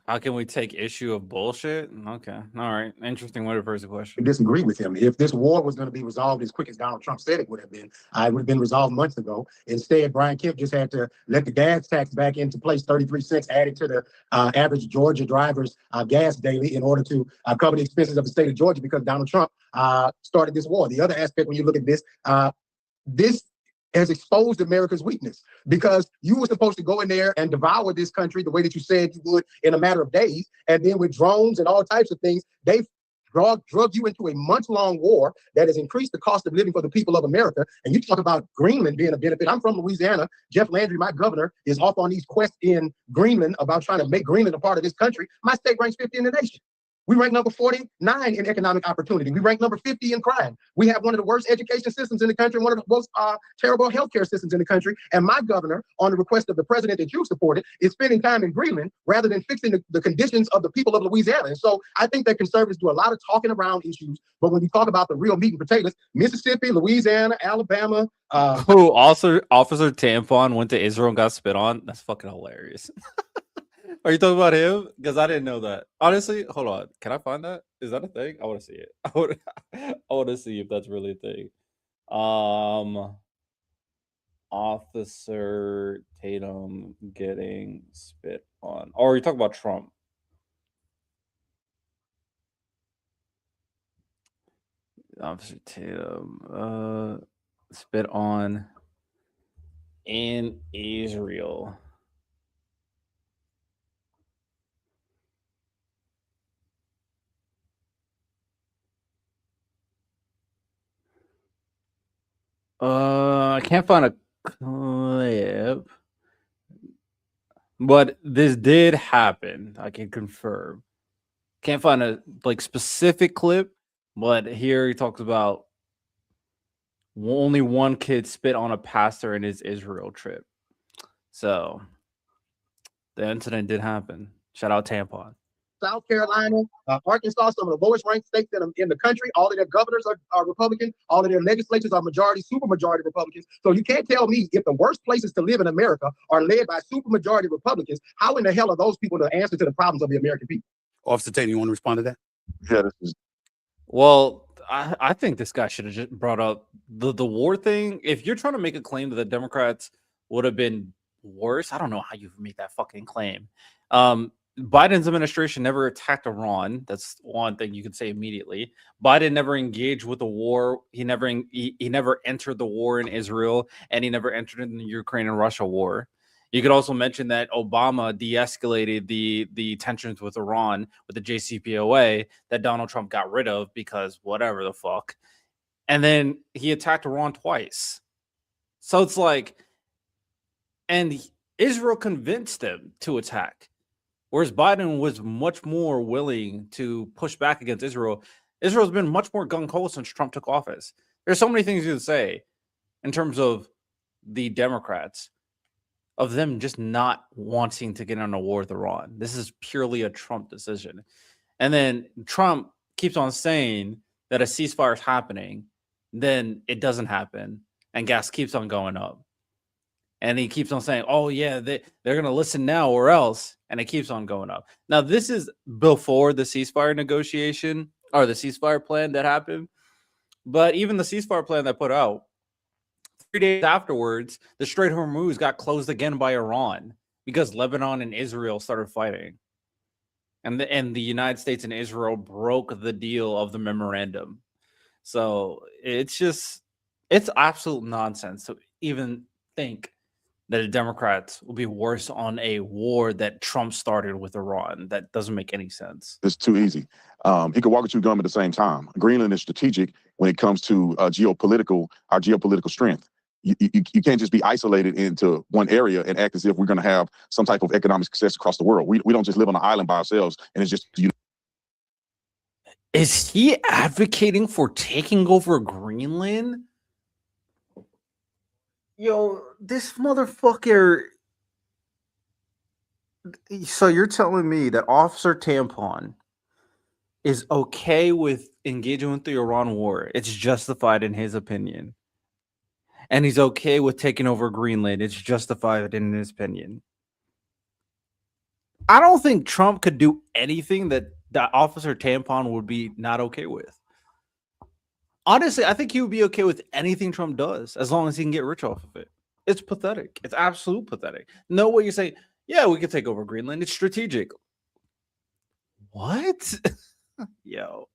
How can we take issue of bullshit? Okay. All right. Interesting way to phrase the question. disagree with him. If this war was going to be resolved as quick as Donald Trump said it would have been, it would have been resolved months ago. Instead, Brian Kemp just had to let the gas tax back into place, 33 cents added to the average Georgia driver's gas daily in order to cover the expenses of the state of Georgia, because Donald Trump started this war. The other aspect, when you look at this, this has exposed America's weakness, because you were supposed to go in there and devour this country the way that you said you would in a matter of days. And then with drones and all types of things, they've drug you into a month-long war that has increased the cost of living for the people of America. And you talk about Greenland being a benefit. I'm from Louisiana. Jeff Landry, my governor, is off on these quests in Greenland about trying to make Greenland a part of this country. My state ranks 50 in the nation. We rank number 49 in economic opportunity. We rank number 50 in crime. We have one of the worst education systems in the country, one of the most terrible healthcare systems in the country. And my governor, on the request of the president that you supported, is spending time in Greenland rather than fixing the conditions of the people of Louisiana. And so I think that conservatives do a lot of talking around issues, but when you talk about the real meat and potatoes, Mississippi, Louisiana, Alabama. Who also Officer Tampon went to Israel and got spit on? That's fucking hilarious. Are you talking about him? Because I didn't know that. Honestly, hold on. Can I find that? Is that a thing? I want to see it. I want to see if that's really a thing. Officer Tatum getting spit on. Or are you talking about Trump? Officer Tatum spit on in Israel. I can't find a clip, but this did happen. I can confirm. Can't find a specific clip, but here he talks about only one kid spit on a pastor in his Israel trip. So the incident did happen. Shout out Tampon. South Carolina, Arkansas, some of the lowest ranked states in the country. All of their governors are Republican. All of their legislatures are supermajority Republicans. So you can't tell me, if the worst places to live in America are led by supermajority Republicans, how in the hell are those people the answer to the problems of the American people? Officer Tatum, you want to respond to that? Yeah, this is. Well, I think this guy should have just brought up the war thing. If you're trying to make a claim that the Democrats would have been worse. I don't know how you make that fucking claim. Biden's administration never attacked Iran. That's one thing you can say immediately. Biden never engaged with the war. He never entered the war in Israel, and he never entered in the Ukraine and Russia war. You could also mention that Obama de-escalated the tensions with Iran with the JCPOA that Donald Trump got rid of because whatever the fuck. And then he attacked Iran twice. So it's like, and Israel convinced them to attack. Whereas Biden was much more willing to push back against Israel. Israel's been much more gung-ho since Trump took office. There's so many things you could say in terms of the Democrats, of them just not wanting to get in a war with Iran. This is purely a Trump decision. And then Trump keeps on saying that a ceasefire is happening, then it doesn't happen, and gas keeps on going up. And he keeps on saying, oh, yeah, they're going to listen now or else. And it keeps on going up. Now, this is before the ceasefire negotiation or the ceasefire plan that happened. But even the ceasefire plan that put out, 3 days afterwards, the Strait of Hormuz got closed again by Iran because Lebanon and Israel started fighting. And the United States and Israel broke the deal of the memorandum. So it's absolute nonsense to even think that the Democrats will be worse on a war that Trump started with Iran. That doesn't make any sense. It's too easy. He could walk and chew gum at the same time. Greenland is strategic when it comes to our geopolitical strength. You can't just be isolated into one area and act as if we're going to have some type of economic success across the world. We don't just live on an island by ourselves, and it's just Is he advocating for taking over Greenland? Yo, this motherfucker. So you're telling me that Officer Tampon is okay with engaging with the Iran war? It's justified in his opinion. And he's okay with taking over Greenland. It's justified in his opinion. I don't think Trump could do anything that Officer Tampon would be not okay with. Honestly, I think he would be okay with anything Trump does as long as he can get rich off of it. It's pathetic. It's absolute pathetic. No way you say, yeah, we could take over Greenland. It's strategic. What? Yo.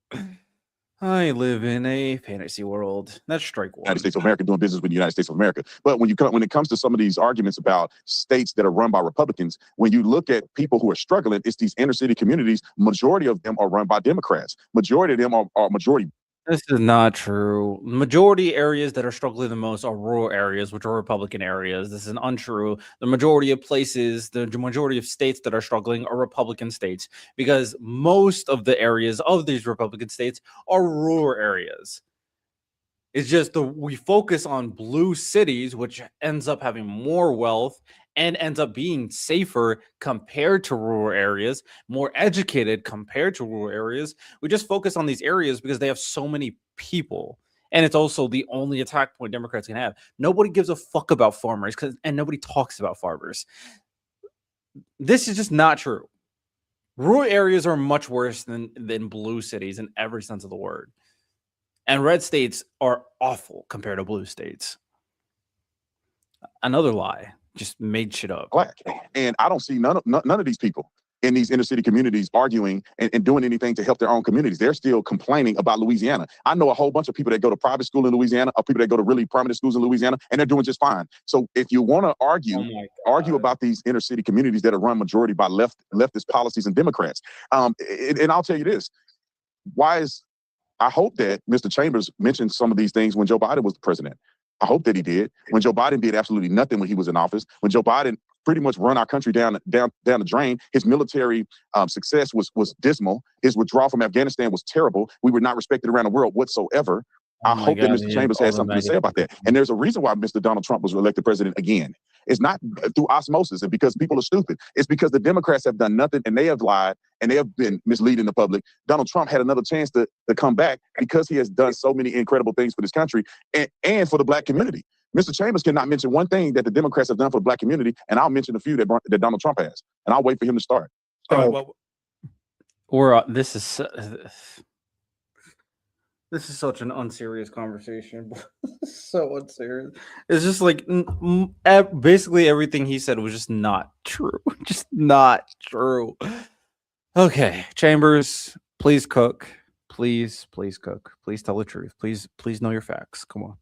I live in a fantasy world. That's strike one. United States of America doing business with the United States of America. But when it comes to some of these arguments about states that are run by Republicans, when you look at people who are struggling, it's these inner city communities. Majority of them are run by Democrats. Majority of them are majority. This is not true. Majority areas that are struggling the most are rural areas, which are Republican areas. This is untrue. The majority of places, the majority of states that are struggling are Republican states because most of the areas of these Republican states are rural areas. It's just we focus on blue cities, which ends up having more wealth and ends up being safer compared to rural areas, more educated compared to rural areas. We just focus on these areas because they have so many people. And it's also the only attack point Democrats can have. Nobody gives a fuck about farmers and nobody talks about farmers. This is just not true. Rural areas are much worse than blue cities in every sense of the word. And red states are awful compared to blue states. Another lie. Just made shit up. Black. And I don't see none of these people in these inner city communities arguing and doing anything to help their own communities. They're still complaining about Louisiana. I know a whole bunch of people that go to private school in Louisiana, or people that go to really prominent schools in Louisiana, and they're doing just fine. So if you want to argue about these inner city communities that are run majority by leftist policies and Democrats, and I'll tell you this, I hope that Mr. Chambers mentioned some of these things when Joe Biden was the president. I hope that he did. When Joe Biden did absolutely nothing when he was in office, when Joe Biden pretty much run our country down the drain, his military success was dismal. His withdrawal from Afghanistan was terrible. We were not respected around the world whatsoever. I hope that Mr. Chambers has something to say about that. And there's a reason why Mr. Donald Trump was elected president again. It's not through osmosis and because people are stupid. It's because the Democrats have done nothing and they have lied and they have been misleading the public. Donald Trump had another chance to come back because he has done so many incredible things for this country and for the Black community. Mr. Chambers cannot mention one thing that the Democrats have done for the Black community, and I'll mention a few that Donald Trump has. And I'll wait for him to start. This is such an unserious conversation. so unserious. It's just like basically everything he said was just not true. Just not true. Okay, Chambers, please cook. Please cook. Please tell the truth. Please know your facts. Come on,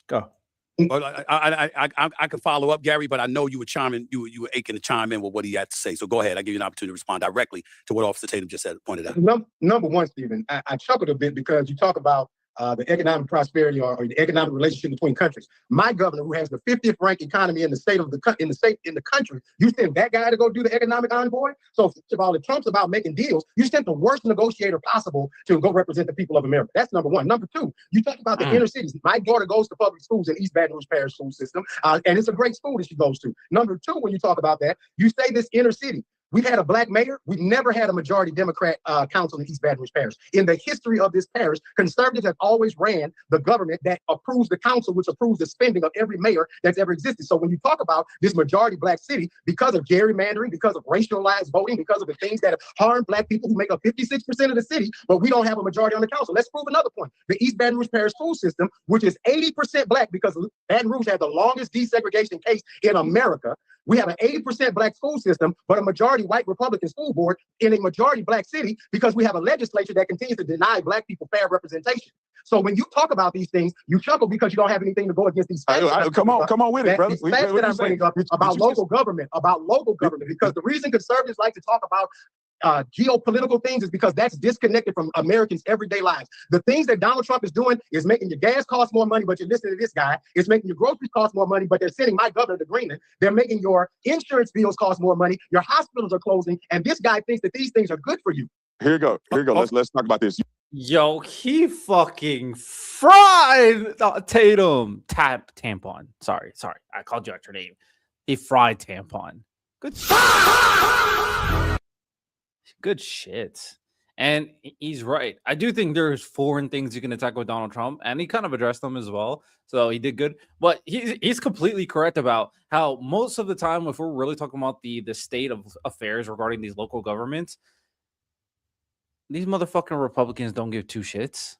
go. Well, I could follow up, Gary, but I know you were chiming. You were aching to chime in with what he had to say. So go ahead. I give you an opportunity to respond directly to what Officer Tatum just said, pointed out. Number one, Stephen, I chuckled a bit because you talk about the economic prosperity or the economic relationship between countries. My governor, who has the 50th ranked economy in the country, you sent that guy to go do the economic envoy. So first of all, if Trump's about making deals, you sent the worst negotiator possible to go represent the people of America. That's number one. Number two, you talk about the inner cities. My daughter goes to public schools in East Baton Rouge Parish School System, and it's a great school that she goes to. Number two, when you talk about that, you say this inner city. We've had a black mayor. We've never had a majority Democrat council in East Baton Rouge Parish. In the history of this parish, conservatives have always ran the government that approves the council, which approves the spending of every mayor that's ever existed. So when you talk about this majority black city, because of gerrymandering, because of racialized voting, because of the things that have harmed black people who make up 56% of the city, but we don't have a majority on the council. Let's prove another point. The East Baton Rouge Parish school system, which is 80% black, because Baton Rouge has the longest desegregation case in America. We have an 80% black school system, but a majority white Republican school board in a majority black city because we have a legislature that continues to deny black people fair representation. So when you talk about these things, you chuckle because you don't have anything to go against these facts. Come on with it, brother. These facts that I'm bringing up about local government, because the reason conservatives like to talk about geopolitical things is because that's disconnected from Americans' everyday lives. The things that Donald Trump is doing is making your gas cost more money, but you're listening to this guy. It's making your groceries cost more money, but they're sending my governor to Greenland. They're making your insurance bills cost more money. Your hospitals are closing, and this guy thinks that these things are good for you. Here you go. Let's talk about this. Yo, he fucking fried Tatum. Tampon. Sorry. I called you out your name. He fried Tampon. Good shit. And he's right. I do think there's foreign things you can attack with Donald Trump, and he kind of addressed them as well. So he did good. But he's completely correct about how most of the time, if we're really talking about the state of affairs regarding these local governments, these motherfucking Republicans don't give two shits.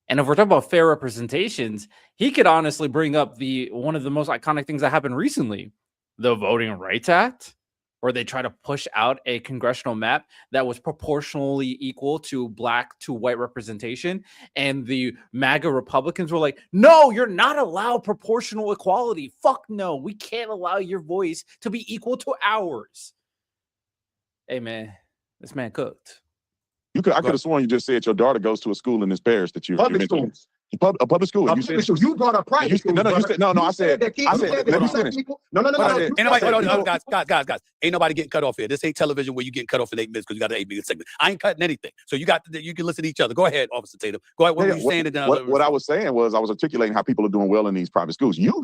And if we're talking about fair representations, he could honestly bring up one of the most iconic things that happened recently, the Voting Rights Act, where they try to push out a congressional map that was proportionally equal to black to white representation. And the MAGA Republicans were like, no, you're not allowed proportional equality. Fuck no, we can't allow your voice to be equal to ours. Hey, man, this man cooked. I could have sworn you just said your daughter goes to a school in this parish that you're Public schools. A public school. You brought up private school. I said. Let me finish. No. Ain't nobody, guys. Ain't nobody getting cut off here. This ain't television where you getting cut off in 8 minutes because you got an 8-minute segment. I ain't cutting anything. So you can listen to each other. Go ahead, Officer Tatum. Go ahead. What were you saying? What I was saying was I was articulating how people are doing well in these private schools. You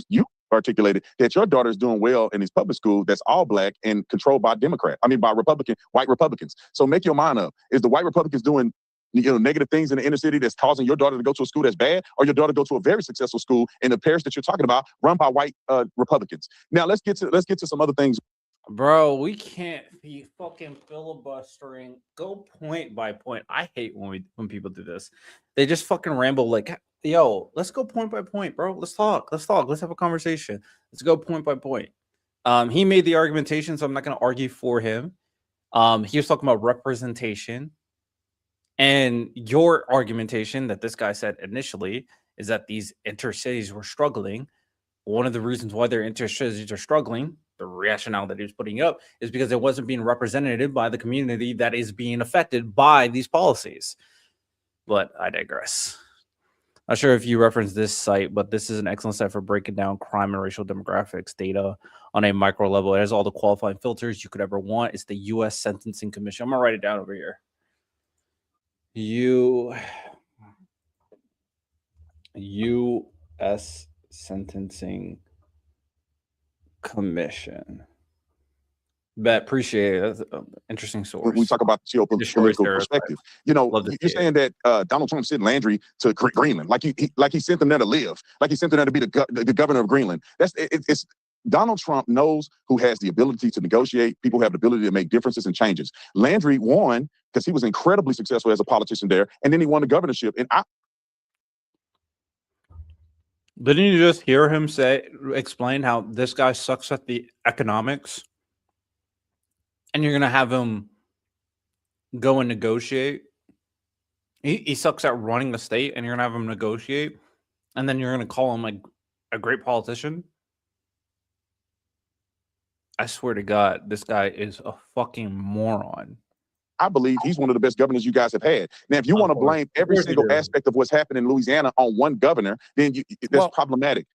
articulated that your daughter is doing well in these public schools that's all black and controlled by white Republicans. So make your mind up. Is the white Republicans doing negative things in the inner city that's causing your daughter to go to a school that's bad, or your daughter go to a very successful school in the parish that you're talking about, run by white Republicans? Now let's get to some other things. Bro, we can't be fucking filibustering. Go point by point. I hate when people do this. They just fucking ramble like, yo, let's go point by point, bro. Let's talk. Let's have a conversation. Let's go point by point. He made the argumentation, so I'm not going to argue for him. He was talking about representation. And your argumentation that this guy said initially is that these intercities were struggling. One of the reasons why their intercities are struggling, the rationale that he was putting up, is because it wasn't being represented by the community that is being affected by these policies. But I digress. Not sure if you referenced this site, but this is an excellent site for breaking down crime and racial demographics data on a micro level. It has all the qualifying filters you could ever want. It's the U.S. Sentencing Commission. I'm going to write it down over here. U.S. Sentencing Commission. Appreciate it. That's an interesting source. We talk about the geopolitical perspective. You're saying that Donald Trump sent Landry to Greenland, like he sent them there to live, like he sent them there to be the governor of Greenland. It's Donald Trump knows who has the ability to negotiate. People have the ability to make differences and changes. Landry won because he was incredibly successful as a politician there, and then he won the governorship. And Didn't you just hear him explain how this guy sucks at the economics? And you're gonna have him go and negotiate. He sucks at running the state, and you're gonna have him negotiate, and then you're gonna call him like a great politician. I swear to God, this guy is a fucking moron. I believe he's one of the best governors you guys have had. Now, if you want to blame every single aspect of what's happened in Louisiana on one governor, then that's problematic.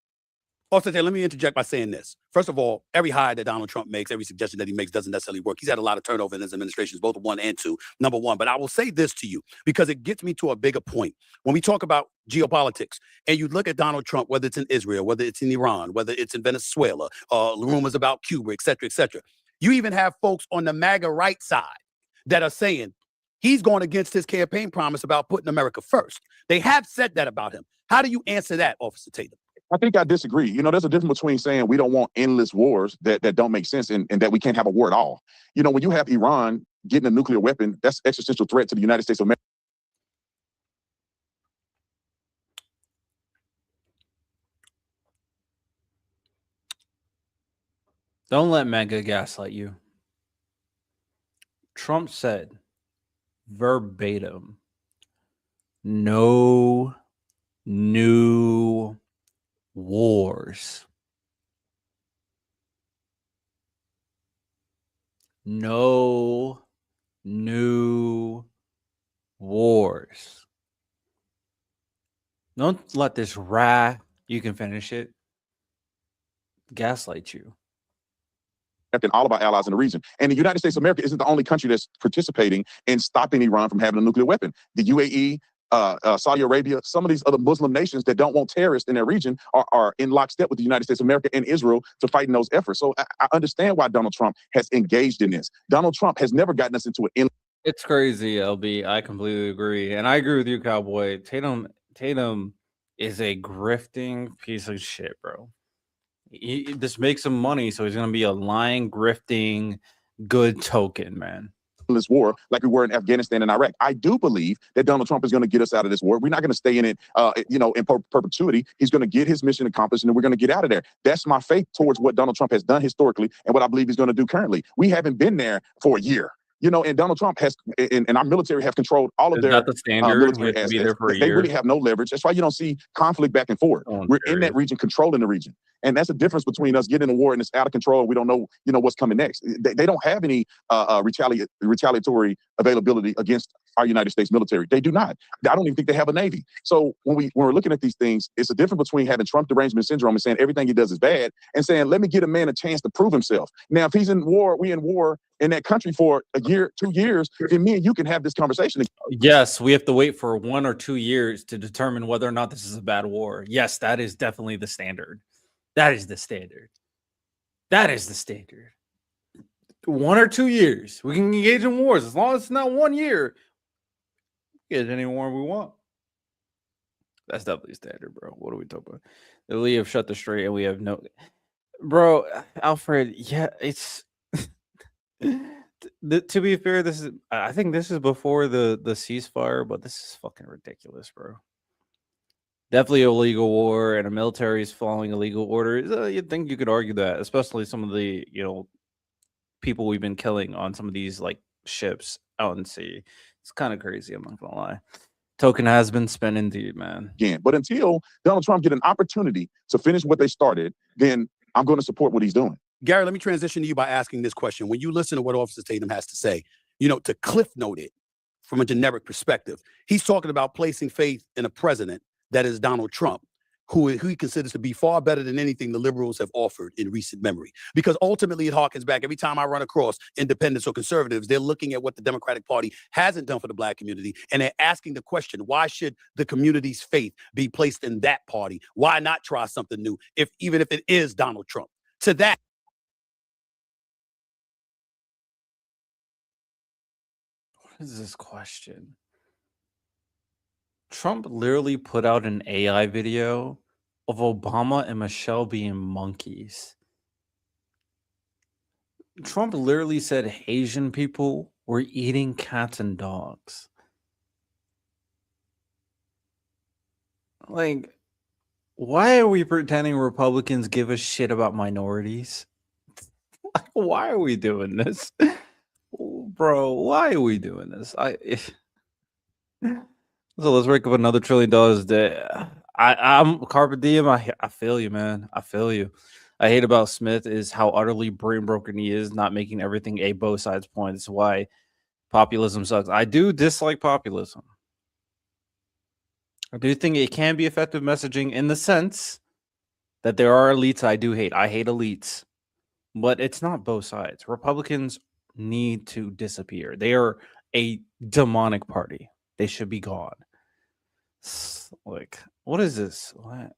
Also, let me interject by saying this. First of all, every hire that Donald Trump makes, every suggestion that he makes doesn't necessarily work. He's had a lot of turnover in his administrations, both 1 and 2, number one. But I will say this to you because it gets me to a bigger point. When we talk about geopolitics and you look at Donald Trump, whether it's in Israel, whether it's in Iran, whether it's in Venezuela, rumors about Cuba, et cetera, you even have folks on the MAGA right side that are saying he's going against his campaign promise about putting America first. They have said that about him. How do you answer that, Officer Tatum? I think I disagree. You know, there's a difference between saying we don't want endless wars that don't make sense and that we can't have a war at all. You know, when you have Iran getting a nuclear weapon, that's an existential threat to the United States of America. Don't let MAGA gaslight you. Trump said verbatim, no new wars. No new wars. Don't let this you can finish it, gaslight you. And all of our allies in the region. And the United States of America isn't the only country that's participating in stopping Iran from having a nuclear weapon. The UAE, Saudi Arabia, some of these other Muslim nations that don't want terrorists in their region are in lockstep with the United States of America and Israel to fight in those efforts. So I understand why Donald Trump has engaged in this. Donald Trump has never gotten us into an It's crazy, LB. I completely agree. And I agree with you, Cowboy. Tatum is a grifting piece of shit, bro. This makes him money, so he's going to be a lying, grifting, good token, man. This war like we were in Afghanistan and Iraq. I do believe that Donald Trump is going to get us out of this war. We're not going to stay in it, in perpetuity. He's going to get his mission accomplished, and then we're going to get out of there. That's my faith towards what Donald Trump has done historically and what I believe he's going to do currently. We haven't been there for a year. You know, and Donald Trump has, and our military have controlled all of their military assets. They really have no leverage. That's why you don't see conflict back and forth. We're in that region, controlling the region. And that's the difference between us getting in a war and it's out of control and we don't know, what's coming next. They don't have any retaliatory availability against our United States military. They do not. I don't even think they have a Navy. So when we're looking at these things, it's a difference between having Trump derangement syndrome and saying everything he does is bad and saying, let me get a man a chance to prove himself. Now, if he's in war, we in war in that country for a year, 2 years, then me and you can have this conversation. Yes, we have to wait for 1 or 2 years to determine whether or not this is a bad war. Yes, that is definitely the standard. That is the standard. That is the standard. 1 or 2 years. We can engage in wars. As long as it's not 1 year, we can get any war we want. That's definitely standard, bro. What are we talking about? We have shut the street and we have no... Bro, Alfred, yeah, it's... to be fair, I think this is before the ceasefire, but this is fucking ridiculous, bro. Definitely a legal war, and a military is following illegal orders. You'd think you could argue that, especially some of the people we've been killing on some of these like ships out in sea. It's kind of crazy. I'm not gonna lie. Token has been spent indeed, man. Again, but until Donald Trump get an opportunity to finish what they started, then I'm going to support what he's doing. Gary, let me transition to you by asking this question. When you listen to what Officer Tatum has to say, to cliff note it from a generic perspective, he's talking about placing faith in a president that is Donald Trump, who he considers to be far better than anything the liberals have offered in recent memory. Because ultimately it harkens back. Every time I run across independents or conservatives, they're looking at what the Democratic Party hasn't done for the Black community, and they're asking the question, why should the community's faith be placed in that party? Why not try something new, even if it is Donald Trump? To that, what is this question? Trump literally put out an AI video of Obama and Michelle being monkeys. Trump literally said Asian people were eating cats and dogs. Like, Why are we pretending Republicans give a shit about minorities? Like, why are we doing this? Bro, why are we doing this? So let's rake up another $1 trillion that I'm Carpe Diem. I feel you, man. I feel you. I hate about Smith is how utterly brain broken he is, not making everything a both sides point. It's why populism sucks. I do dislike populism. I do think it can be effective messaging in the sense that there are elites I do hate. I hate elites, but it's not both sides. Republicans need to disappear. They are a demonic party. They should be gone. Like, what is this? What?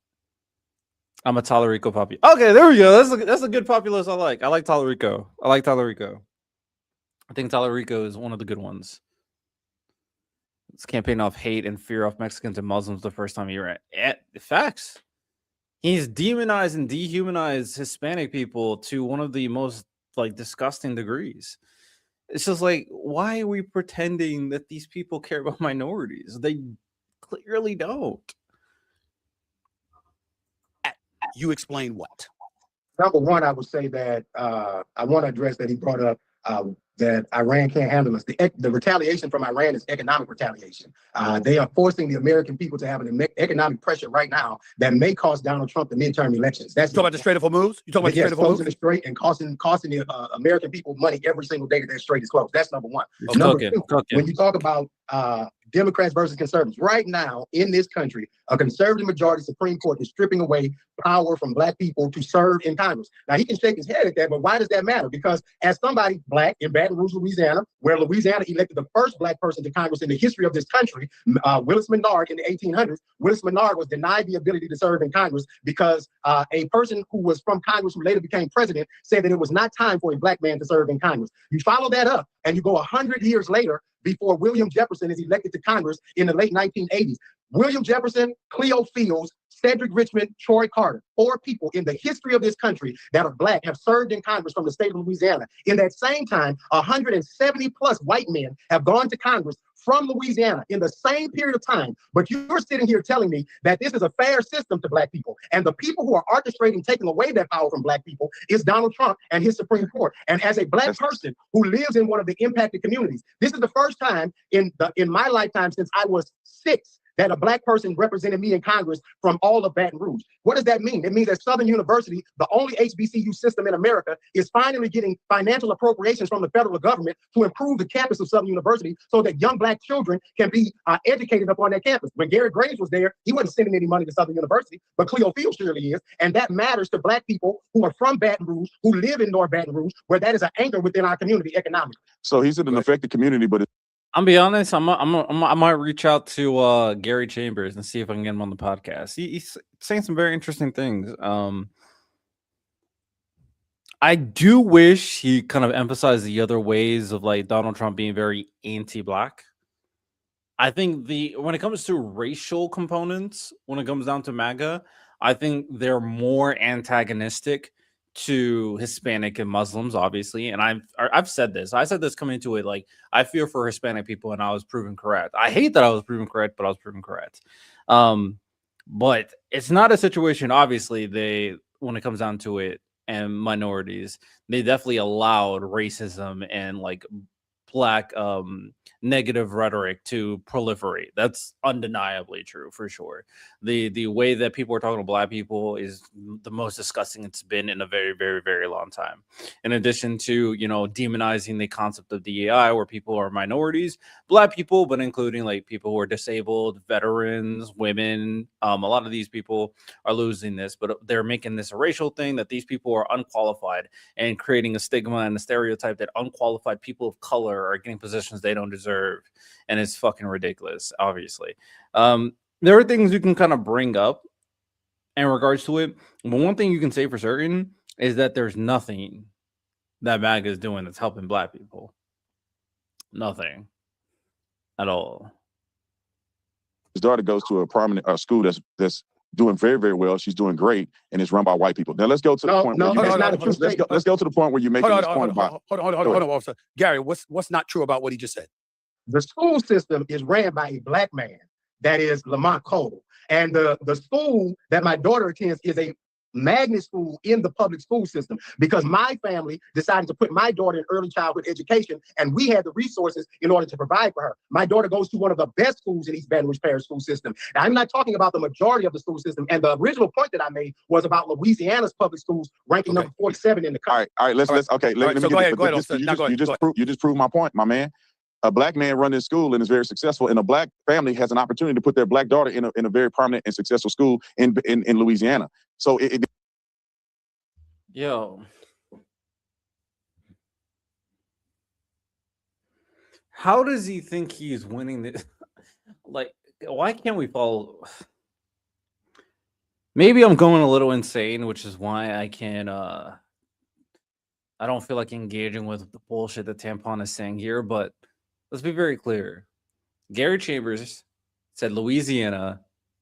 I'm a Tallarico popu. Okay, there we go. That's a good populist. I like Tallarico. I think Tallarico is one of the good ones. It's campaign off hate and fear of Mexicans and Muslims the first time you're at facts. He's demonized and dehumanized Hispanic people to one of the most like disgusting degrees. It's just like, why are we pretending that these people care about minorities? They clearly don't. You explain what? Number one, I would say that I want to address that he brought up that Iran can't handle us. The retaliation from Iran is economic retaliation. They are forcing the American people to have an economic pressure right now that may cost Donald Trump the midterm elections. That's You talking about the Strait of Hormuz? You talking about the yes, Strait of Hormuz? closing the strait and costing the American people money every single day that strait is closed. That's number one. Okay. Number two, when you talk about Democrats versus conservatives, right now in this country, a conservative majority Supreme Court is stripping away power from Black people to serve in Congress. Now, he can shake his head at that, but why does that matter? Because as somebody Black in Baton Rouge, Louisiana, where Louisiana elected the first Black person to Congress in the history of this country, Willis Menard in the 1800s, Willis Menard was denied the ability to serve in Congress because a person who was from Congress who later became president said that it was not time for a Black man to serve in Congress. You follow that up and you go 100 years later before William Jefferson is elected to Congress in the late 1980s. William Jefferson, Cleo Fields, Cedric Richmond, Troy Carter, 4 people in the history of this country that are Black have served in Congress from the state of Louisiana. In that same time, 170 plus white men have gone to Congress from Louisiana in the same period of time. But you're sitting here telling me that this is a fair system to Black people. And the people who are orchestrating taking away that power from Black people is Donald Trump and his Supreme Court. And as a Black person who lives in one of the impacted communities, this is the first time in my lifetime since I was 6 that a Black person represented me in Congress from all of Baton Rouge. What does that mean? It means that Southern University, the only HBCU system in America, is finally getting financial appropriations from the federal government to improve the campus of Southern University so that young Black children can be educated up on that campus. When Garrett Graves was there, he wasn't sending any money to Southern University, but Cleo Fields surely is. And that matters to Black people who are from Baton Rouge, who live in North Baton Rouge, where that is an anchor within our community economically. So he's in an affected community, but I'll be honest. I might reach out to Gary Chambers and see if I can get him on the podcast. He's saying some very interesting things. I do wish he kind of emphasized the other ways of like Donald Trump being very anti-Black. I think when it comes to racial components, when it comes down to MAGA, I think they're more antagonistic to Hispanic and Muslims, obviously. And I've said this. I said this coming into it, like, I fear for Hispanic people, and I was proven correct. I hate that I was proven correct, but I was proven correct. But it's not a situation, obviously, when it comes down to it, and minorities, they definitely allowed racism and like Black negative rhetoric to proliferate. That's undeniably true for sure. The way that people are talking to Black people is the most disgusting it's been in a very, very, very long time. In addition to, demonizing the concept of DEI, where people are minorities, Black people, but including like people who are disabled, veterans, women. A lot of these people are losing this, but they're making this a racial thing that these people are unqualified and creating a stigma and a stereotype that unqualified people of color are getting positions they don't deserve. And it's fucking ridiculous, obviously. There are things you can kind of bring up in regards to it, but one thing you can say for certain is that there's nothing that MAGA is doing that's helping Black people. Nothing at all. his daughter goes to a prominent school that's doing very, very well. She's doing great, and it's run by white people. Now let's go to the point where let's go to the point where you're making this point about. Hold on, officer. Gary, what's not true about what he just said? The school system is ran by a Black man, that is Lamont Cole. And the school that my daughter attends is a magnet school in the public school system, because my family decided to put my daughter in early childhood education, and we had the resources in order to provide for her. My daughter goes to one of the best schools in East Baton Rouge Parish school system. Now, I'm not talking about the majority of the school system. And the original point that I made was about Louisiana's public schools ranking number 47 in the country. All right. Let's okay. Let me So get go ahead. you just proved my point, my man. A black man run this school and is very successful, and a black family has an opportunity to put their black daughter in a very prominent and successful school in Louisiana. So Yo. How does he think he's winning this? Like, why can't we follow? Maybe I'm going a little insane, which is why I can't I don't feel like engaging with the bullshit that Tampon is saying here, but let's be very clear. Gary Chambers said Louisiana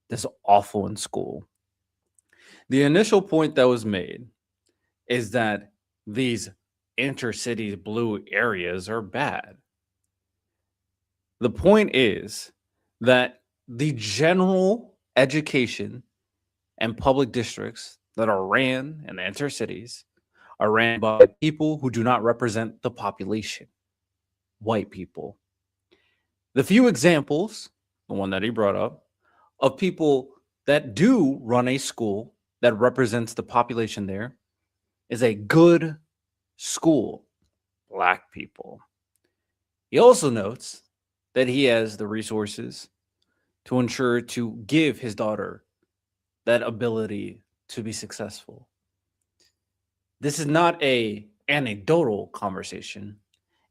is awful in school. The initial point that was made is that these intercity blue areas are bad. The point is that the general education and public districts that are ran in the intercities are ran by people who do not represent the population, white people. The few examples, the one that he brought up, of people that do run a school that represents the population there is a good school, black people. He also notes that he has the resources to ensure to give his daughter that ability to be successful. This is not an anecdotal conversation.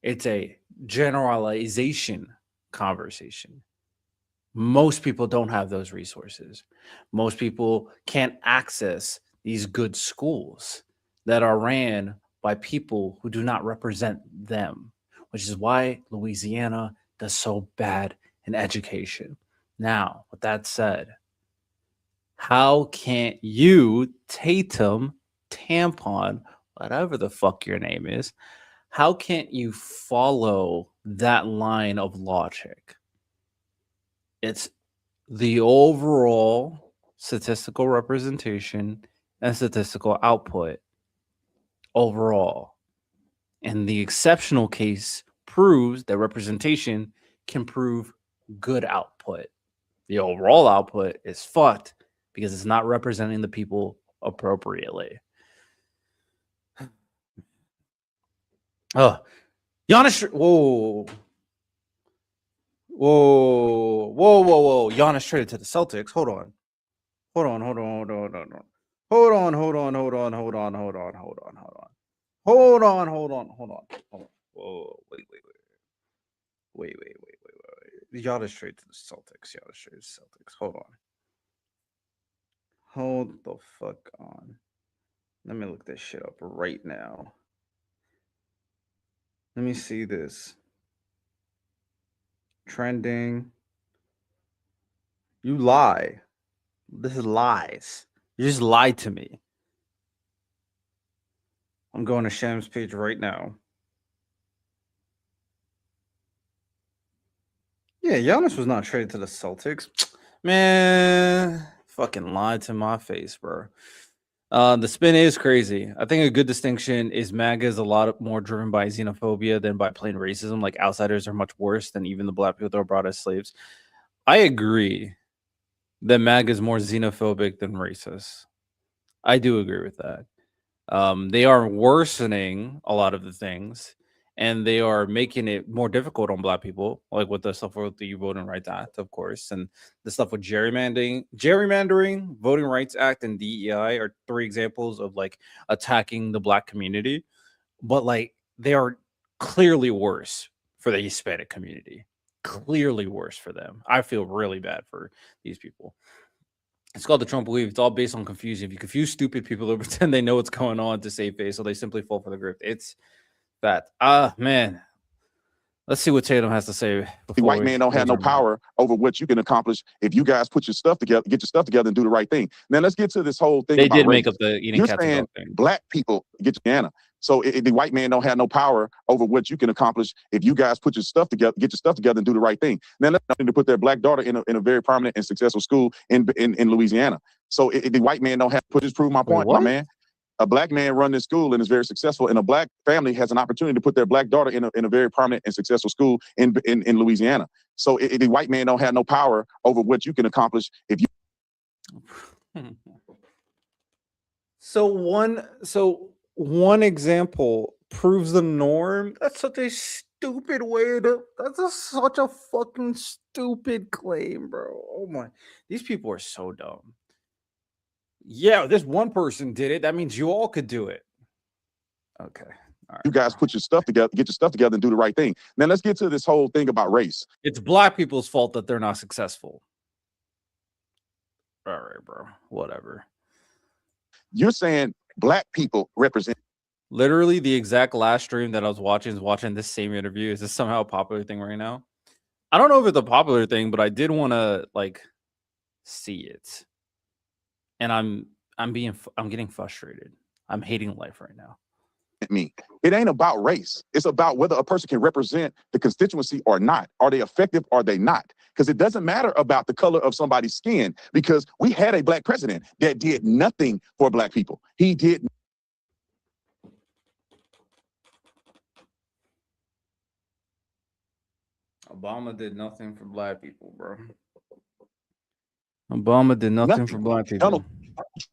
It's a generalization conversation. Most people don't have those resources. Most people can't access these good schools that are ran by people who do not represent them, which is why Louisiana does so bad in education. Now, with that said, how can't you, Tatum, Tampon, whatever the fuck your name is, how can't you follow that line of logic? It's the overall statistical representation and statistical output overall. And the exceptional case proves that representation can prove good output. The overall output is fucked because it's not representing the people appropriately. Oh, Giannis, whoa. Giannis traded to the Celtics. Hold on. Wait. Giannis traded to the Celtics. Hold on. Hold the fuck on. Let me look this shit up right now. Let me see this. Trending. You lie. This is lies. You just lied to me. I'm going to Sham's page right now. Yeah, Giannis was not traded to the Celtics. Man, fucking lied to my face, bro. The spin is crazy. I think a good distinction is MAGA is a lot more driven by xenophobia than by plain racism. Like, outsiders are much worse than even the black people that were brought as slaves. I agree that MAGA is more xenophobic than racist. I do agree with that. They are worsening a lot of the things, and they are making it more difficult on black people, like with the stuff with the Voting Rights Act, of course, and the stuff with gerrymandering, Voting Rights Act, and DEI are three examples of like attacking the black community. But like, they are clearly worse for the Hispanic community. Clearly worse for them. I feel really bad for these people. It's called the Trump wave. It's all based on confusion. If you confuse stupid people to pretend they know what's going on to save face, so they simply fall for the grift. It's that. Man. Let's see what Tatum has to say. White men don't have no power over what you can accomplish if you guys put your stuff together, get your stuff together, and do the right thing. Now let's get to this whole thing. They about did race. make up the eating You're cats saying thing. Black people get Louisiana. So the white man don't have no power over what you can accomplish if you guys put your stuff together, get your stuff together, and do the right thing. Now, let's nothing to put their black daughter in a very prominent and successful school in Louisiana. So the white man don't have to just prove my point, my man. A black man run this school and is very successful, and a black family has an opportunity to put their black daughter in a very prominent and successful school in Louisiana. So the white man don't have no power over what you can accomplish if you. So one example proves the norm. That's such a stupid way to. Such a fucking stupid claim, bro. Oh my, these people are so dumb. Yeah, this one person did it. That means you all could do it. Okay. All right, you guys put your stuff together, get your stuff together, and do the right thing. Now let's get to this whole thing about race. It's black people's fault that they're not successful. All right, bro. Whatever. You're saying black people represent. Literally, the exact last stream that I was watching this same interview. Is this somehow a popular thing right now? I don't know if it's a popular thing, but I did want to see it. And I'm getting frustrated. I'm hating life right now. Me. It ain't about race. It's about whether a person can represent the constituency or not. Are they effective or are they not? Because it doesn't matter about the color of somebody's skin, because we had a black president that did nothing for black people. He did. Obama did nothing for black people, bro. Obama did nothing for black people. Donald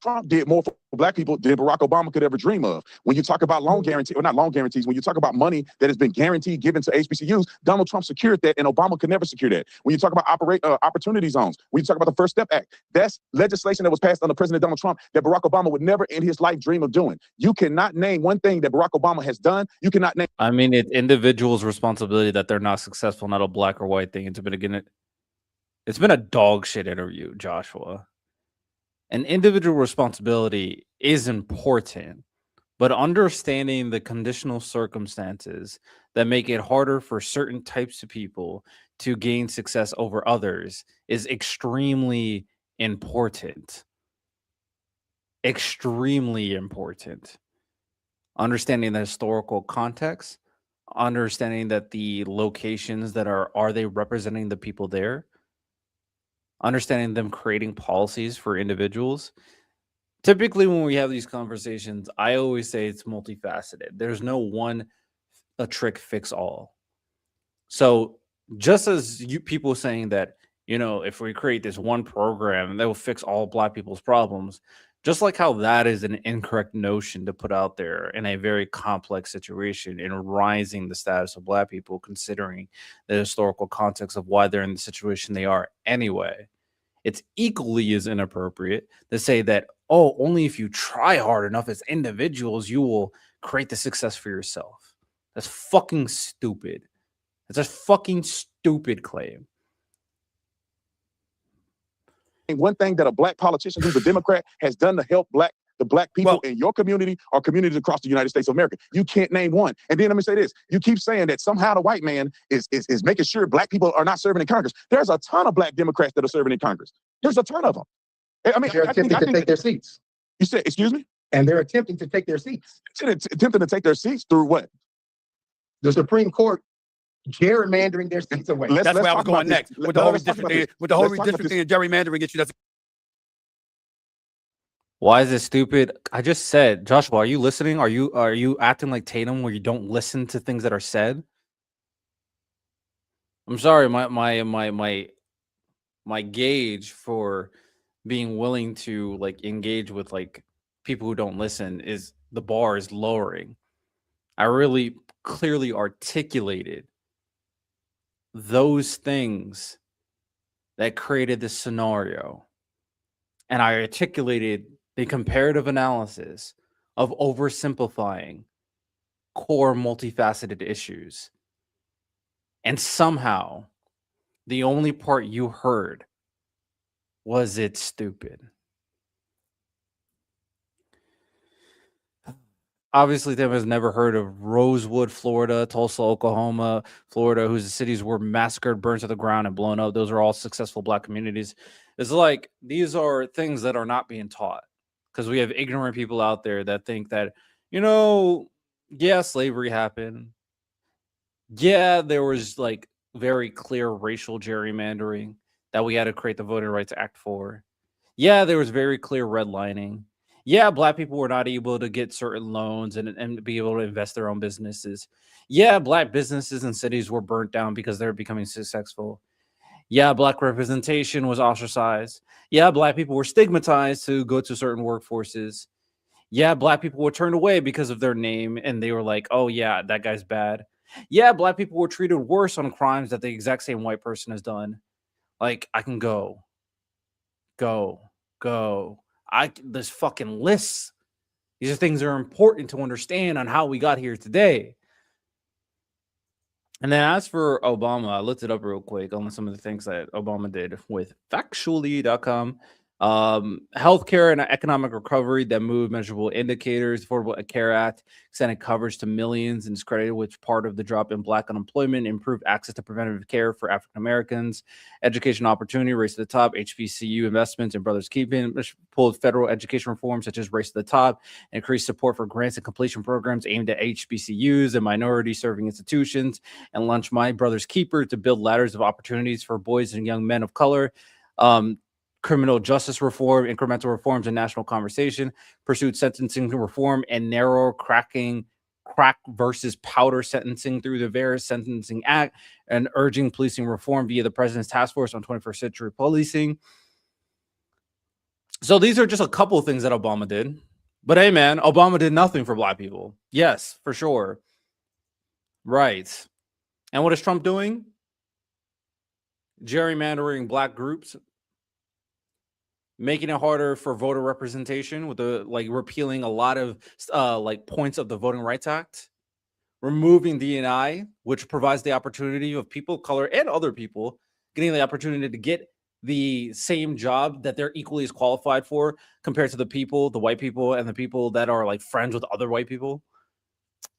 Trump did more for black people than Barack Obama could ever dream of. When you talk about loan guarantee, or not loan guarantees, when you talk about money that has been guaranteed given to HBCUs, Donald Trump secured that, and Obama could never secure that. When you talk about opportunity zones, when you talk about the First Step Act, that's legislation that was passed under President Donald Trump that Barack Obama would never in his life dream of doing. You cannot name one thing that Barack Obama has done. You cannot name. I mean, it's individuals' responsibility that they're not successful, not a black or white thing. It's been a dog shit interview, Joshua. An individual responsibility is important, but understanding the conditional circumstances that make it harder for certain types of people to gain success over others is extremely important. Extremely important. Understanding the historical context, understanding that the locations that are they representing the people there? Understanding them creating policies for individuals. Typically, when we have these conversations, I always say it's multifaceted. There's no one trick fix all. So just as people saying that, if we create this one program, that will fix all black people's problems, just like how that is an incorrect notion to put out there in a very complex situation in rising the status of black people, considering the historical context of why they're in the situation they are anyway. It's equally as inappropriate to say that, only if you try hard enough as individuals, you will create the success for yourself. That's fucking stupid. That's a fucking stupid claim. One thing that a black politician who's a Democrat has done to help the black people in your community or communities across the United States of America. You can't name one. And then let me say this. You keep saying that somehow the white man is making sure black people are not serving in Congress. There's a ton of black Democrats that are serving in Congress. There's a ton of them. I mean, they're attempting to take their seats. You said, excuse me? And they're attempting to take their seats. Attempting to take their seats through what? The Supreme Court gerrymandering their seats away. That's where I was going next. With the whole redistricting and gerrymandering issue. Why is it stupid? I just said, Joshua, are you listening? Are you acting like Tatum where you don't listen to things that are said? I'm sorry, my gauge for being willing to engage with people who don't listen is the bar is lowering. I really clearly articulated those things that created this scenario. And I articulated the comparative analysis of oversimplifying core multifaceted issues. And somehow, the only part you heard was it's stupid. Obviously, Tim has never heard of Rosewood, Florida, Tulsa, Oklahoma, Florida, whose cities were massacred, burned to the ground, and blown up. Those are all successful black communities. It's like these are things that are not being taught because we have ignorant people out there that think that, Yeah, slavery happened. Yeah, there was like very clear racial gerrymandering that we had to create the Voting Rights Act for. Yeah, there was very clear redlining. Yeah, black people were not able to get certain loans and be able to invest their own businesses. Yeah, black businesses and cities were burnt down because they're becoming successful. Yeah, black representation was ostracized. Yeah, black people were stigmatized to go to certain workforces. Yeah, black people were turned away because of their name and they were like, oh, yeah, that guy's bad. Yeah, black people were treated worse on crimes that the exact same white person has done. Like, I can go. There's fucking lists. These are things that are important to understand on how we got here today. And then as for Obama, I looked it up real quick on some of the things that Obama did with factually.com. Healthcare and economic recovery that moved measurable indicators, Affordable Care Act, extended coverage to millions and is credited with part of the drop in black unemployment, improved access to preventative care for African Americans, education opportunity, race to the top, HBCU investments and brothers keeping, pulled federal education reforms such as race to the top, increased support for grants and completion programs aimed at HBCUs and minority serving institutions, and launched My Brother's Keeper to build ladders of opportunities for boys and young men of color. Criminal justice reform, incremental reforms in national conversation, pursued sentencing reform and narrow crack versus powder sentencing through the various sentencing act, and urging policing reform via the president's task force on 21st century policing. So these are just a couple of things that Obama did. But hey, man, Obama did nothing for black people. Yes, for sure. Right. And what is Trump doing? Gerrymandering black groups, making it harder for voter representation with the repealing a lot of points of the Voting Rights Act, removing D&I, which provides the opportunity of people of color and other people getting the opportunity to get the same job that they're equally as qualified for compared to the white people and the people that are like friends with other white people.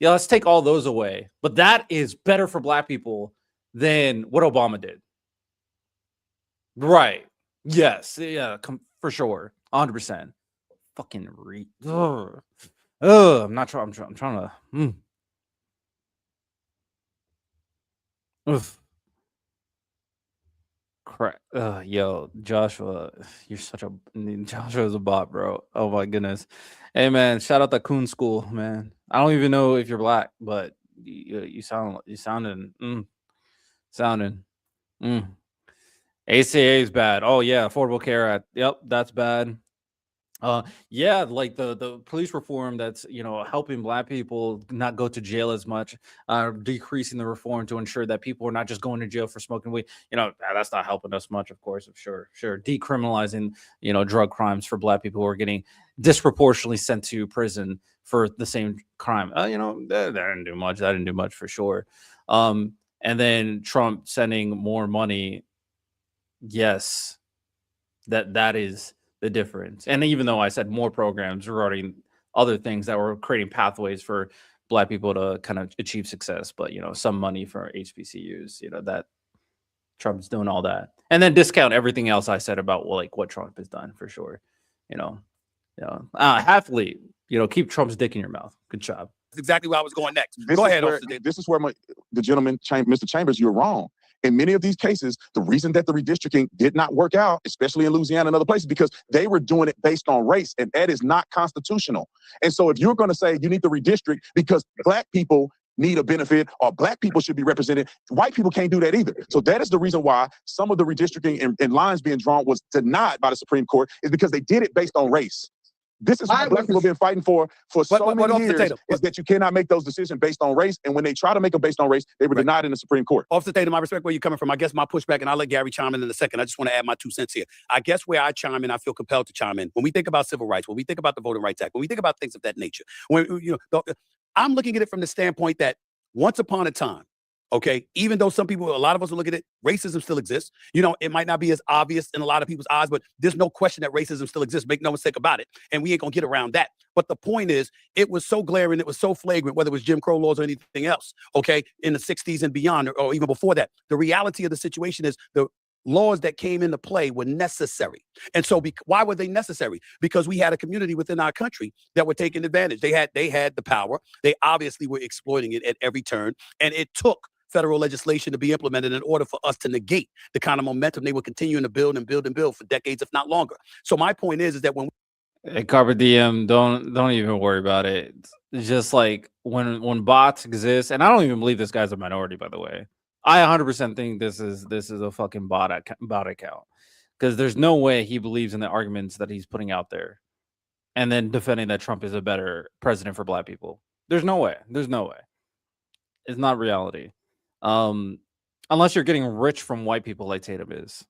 Yeah, let's take all those away. But that is better for black people than what Obama did. Right. Yes. Yeah, for sure. 100%. Fucking I'm not trying. I'm trying to. Oof. Crap. Yo, Joshua, Joshua's a bot, bro. Oh my goodness. Hey man, shout out to Coon School, man. I don't even know if you're black, but you sounding. ACA is bad. Oh yeah, Affordable Care Act. Yep, that's bad. Yeah, like the police reform that's helping black people not go to jail as much, decreasing the reform to ensure that people are not just going to jail for smoking weed. That's not helping us much, of course. Sure. Decriminalizing drug crimes for black people who are getting disproportionately sent to prison for the same crime. That didn't do much. That didn't do much for sure. And then Trump sending more money. Yes, that is the difference. And even though I said more programs regarding other things that were creating pathways for black people to kind of achieve success, but some money for HBCUs, that Trump's doing all that, and then discount everything else I said about what Trump has done for sure. Happily, keep Trump's dick in your mouth. Good job. That's exactly where I was going next. Go ahead, Officer Davis. This is where the gentleman, Mr. Chambers, you're wrong. In many of these cases, the reason that the redistricting did not work out, especially in Louisiana and other places, because they were doing it based on race, and that is not constitutional. And so if you're going to say you need to redistrict because black people need a benefit or black people should be represented, white people can't do that either. So that is the reason why some of the redistricting and lines being drawn was denied by the Supreme Court, is because they did it based on race. This is what black people have been fighting for so many years, is that you cannot make those decisions based on race. And when they try to make them based on race, they were denied in the Supreme Court. Officer Tatum, I respect where you're coming from. I guess my pushback, and I'll let Gary chime in a second. I just want to add my 2 cents here. I guess where I chime in, I feel compelled to chime in. When we think about civil rights, when we think about the Voting Rights Act, when we think about things of that nature, I'm looking at it from the standpoint that once upon a time, okay, even though a lot of us will look at it, racism still exists. It might not be as obvious in a lot of people's eyes, but there's no question that racism still exists. Make no mistake about it. And we ain't gonna get around that. But the point is, it was so glaring, it was so flagrant, whether it was Jim Crow laws or anything else, okay, in the 60s and beyond, or even before that. The reality of the situation is the laws that came into play were necessary. And so why were they necessary? Because we had a community within our country that were taking advantage. They had the power. They obviously were exploiting it at every turn. And it took federal legislation to be implemented in order for us to negate the kind of momentum they were continuing to build and build and build for decades, if not longer. So my point is that when Hey, Carpe Diem, don't even worry about it. It's just like when bots exist, and I don't even believe this guy's a minority, by the way. I 100% think this is a fucking bot account, because there's no way he believes in the arguments that he's putting out there, and then defending that Trump is a better president for Black people. There's no way. There's no way. It's not reality. Unless you're getting rich from white people like Tatum is.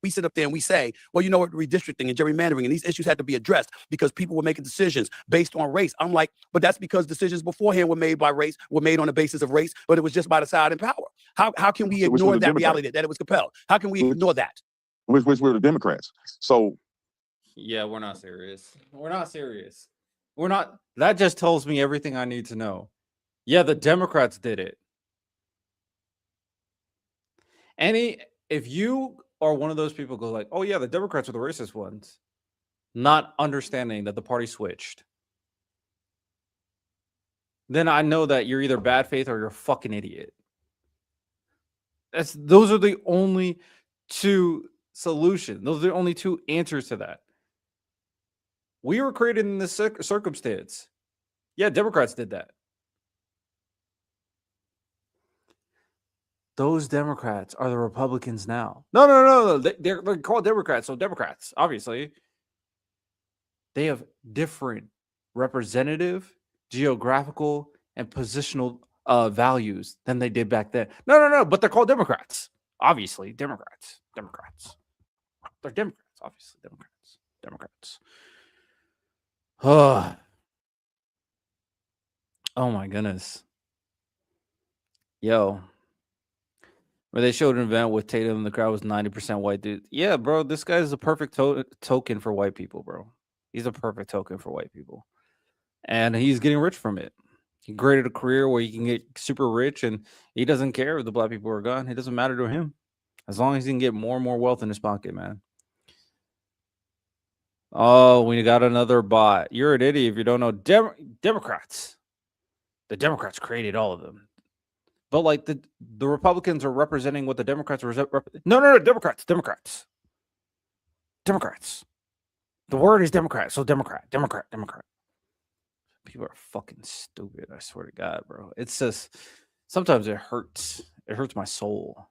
we sit up there and we say, well, you know what, redistricting and gerrymandering and these issues had to be addressed because people were making decisions based on race. I'm like, but that's because decisions beforehand were made by race, were made on the basis of race, but it was just by the side in power. How can we ignore that reality that it was compelled? How can we ignore that? Which were the Democrats. So yeah, we're not serious. We're not serious. We're not. That just tells me everything I need to know. Yeah, the Democrats did it. If you are one of those people who go like, oh yeah, the Democrats are the racist ones, not understanding that the party switched, then I know that you're either bad faith or you're a fucking idiot. Those are the only two solutions. Those are the only two answers to that. We were created in this circumstance. Yeah, Democrats did that. Those Democrats are the Republicans now. No. They're called Democrats. So Democrats, obviously, they have different representative, geographical, and positional values than they did back then. No. But they're called Democrats. Obviously, Democrats. They're Democrats. Obviously, Democrats. Oh my goodness. Yo. Where they showed an event with Tatum and the crowd was 90% white dude. Yeah, bro, this guy is a perfect token for white people, bro. He's a perfect token for white people. And he's getting rich from it. He created a career where he can get super rich, and he doesn't care if the Black people are gone. It doesn't matter to him. As long as he can get more and more wealth in his pocket, man. Oh, we got another bot. You're an idiot if you don't know. Democrats. The Democrats created all of them. But like the Republicans are representing what the Democrats are. No, Democrats. The word is Democrat, so Democrat. People are fucking stupid. I swear to God, bro. It's just sometimes it hurts. It hurts my soul.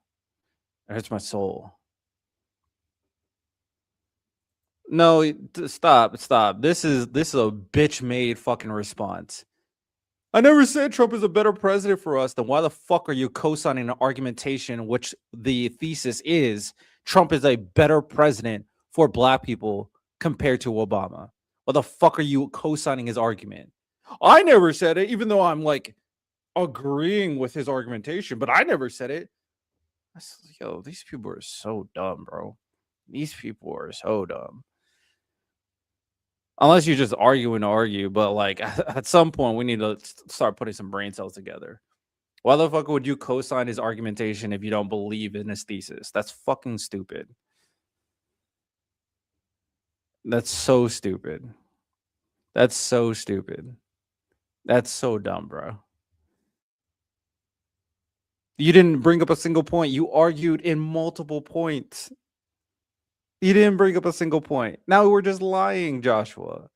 No, stop. This is a bitch-made fucking response. I never said Trump is a better president for us. Then why the fuck are you co-signing an argumentation which the thesis is Trump is a better president for Black people compared to Obama? Why the fuck are you co-signing his argument? I never said it, even though I'm like agreeing with his argumentation, but I never said it. Yo, these people are so dumb, bro. These people are so dumb. Unless you just argue, but like at some point we need to start putting some brain cells together. Why the fuck would you co-sign his argumentation if you don't believe in his thesis? That's fucking stupid. That's so stupid. That's so dumb, bro. You didn't bring up a single point. You argued in multiple points. You didn't bring up a single point. Now we're just lying, Joshua.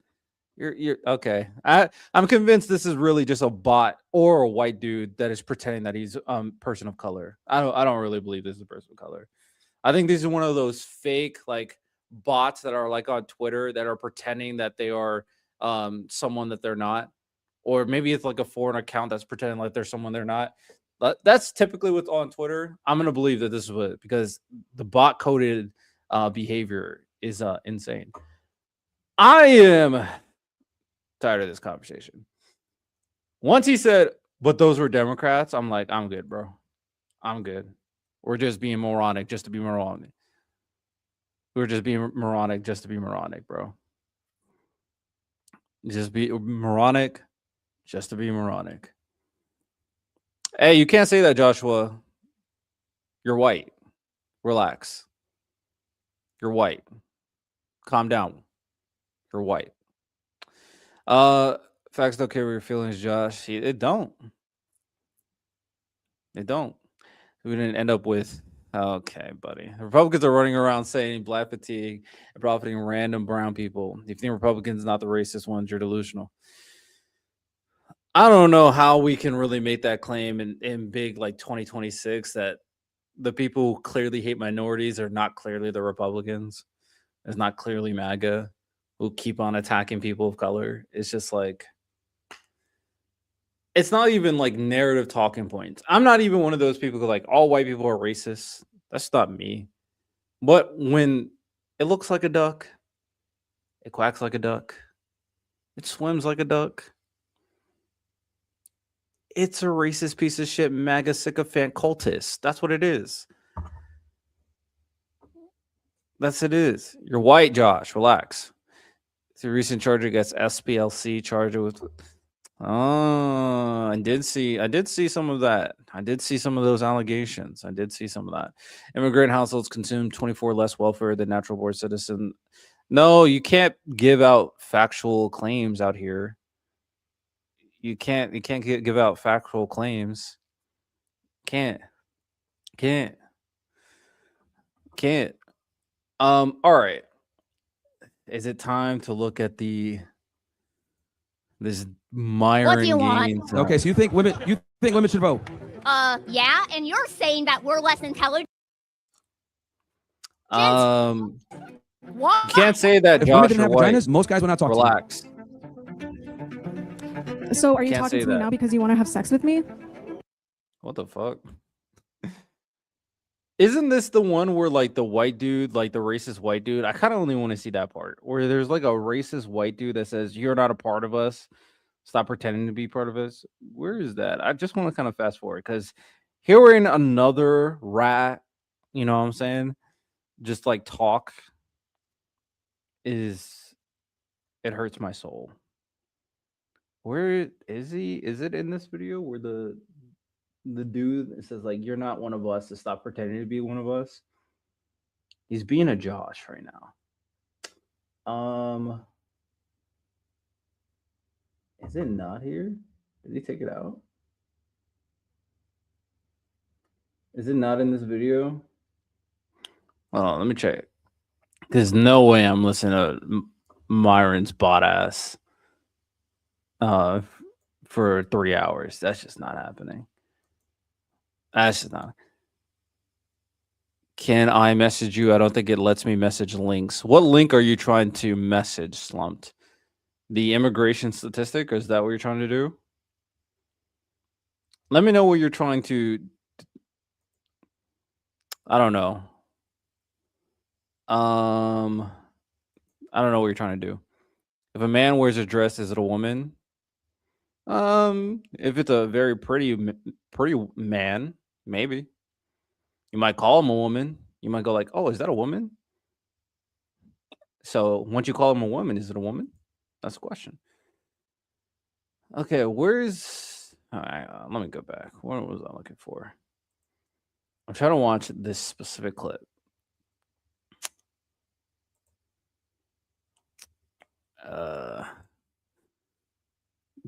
You're okay. I'm convinced this is really just a bot or a white dude that is pretending that he's person of color. I don't really believe this is a person of color. I think this is one of those fake like bots that are like on Twitter that are pretending that they are someone that they're not, or maybe it's like a foreign account that's pretending like they're someone they're not. But that's typically what's on Twitter. I'm gonna believe that this is what, because the bot coded behavior is insane. I am tired of this conversation. Once he said, but those were Democrats, I'm like, I'm good, bro. I'm good. We're just being moronic just to be moronic. We're just being moronic just to be moronic, bro. Just be moronic just to be moronic. Hey, you can't say that, Joshua. You're white. Relax. You're white. Calm down. You're white. Facts don't carry your feelings, Josh. It don't. It don't. We didn't end up with. Okay, buddy. Republicans are running around saying black fatigue and profiting random brown people. If you think Republicans not the racist ones, you're delusional. I don't know how we can really make that claim in big like 2026 that the people who clearly hate minorities are not clearly the Republicans. It's not clearly MAGA who keep on attacking people of color. It's just like, it's not even like narrative talking points. I'm not even one of those people who like all white people are racist. That's not me. But when it looks like a duck, it quacks like a duck, it swims like a duck, it's a racist piece of shit, MAGA sycophant cultist. That's what it is. That's it is. You're white, Josh. Relax. It's a recent charge against SPLC charged with. Oh, I did see some of that. I did see some of those allegations. I did see some of that. Immigrant households consume 24 less welfare than natural born citizen. No, you can't give out factual claims out here. You can't give out factual claims. Can't. All right. Is it time to look at this Myron Gaines? Okay, so you think women should vote? Yeah, and you're saying that we're less intelligent. You What? can't say that, If women Josh. didn't have vaginas, most guys would not talk Relax. So are you Can't talking say to me that. now because you want to have sex with me? What the fuck? Isn't this the one where like the white dude, like the racist white dude? I kind of only want to see that part where there's like a racist white dude that says, "You're not a part of us. Stop pretending to be part of us." Where is that? I just want to kind of fast forward because hearing another rat, you know what I'm saying, just like talk it hurts my soul. Where is he? Is it in this video where the dude says like, "You're not one of us, to stop pretending to be one of us"? He's being a Josh right now. Is it not here? Did he take it out? Is it not in this video? Oh, let me check. There's no way I'm listening to Myron's bot ass for 3 hours. That's just not happening. That's just not. Can I message you? I don't think it lets me message links. What link are you trying to message, Slumped? The immigration statistic? Or is that what you're trying to do? Let me know what you're trying to. I don't know. I don't know what you're trying to do. If a man wears a dress, is it a woman? If it's a very pretty man, maybe. You might call him a woman. You might go like, "Oh, is that a woman?" So once you call him a woman, is it a woman? That's the question. Okay, where's... All right, let me go back. What was I looking for? I'm trying to watch this specific clip.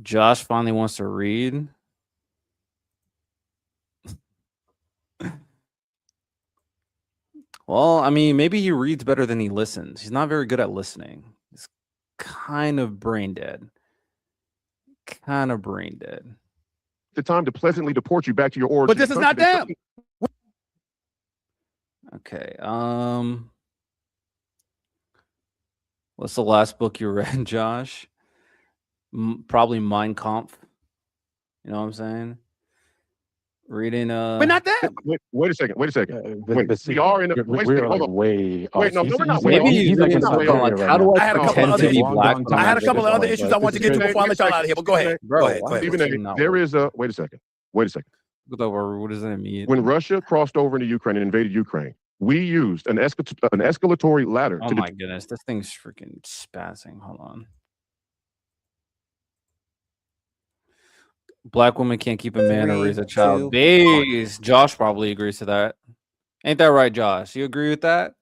Josh finally wants to read. Well, I mean, maybe he reads better than he listens. He's not very good at listening. He's kind of brain dead. The time to pleasantly deport you back to your origin. But this is not them. Okay. What's the last book you read, Josh? Probably Mein Kampf. You know what I'm saying? Reading. But not them. Wait a second. Wait, we are in. Wait a second. Hold on. Way off. Wait, no, we're not. Maybe he's like reading in something Siberia like, right how do now. I I had a couple pretend of to other be long black? time when I I'm had a couple of other British? issues I wanted to get to before I let y'all out of here, but go ahead. Bro, Go ahead. why? Stephen A, there is a. Wait a second. What does that mean? When Russia crossed over into Ukraine and invaded Ukraine, we used an escalatory ladder. Oh my goodness, this thing's freaking spazzing. Hold on. Black woman can't keep a man or raise a child. Base. Josh probably agrees to that. Ain't that right, Josh? You agree with that?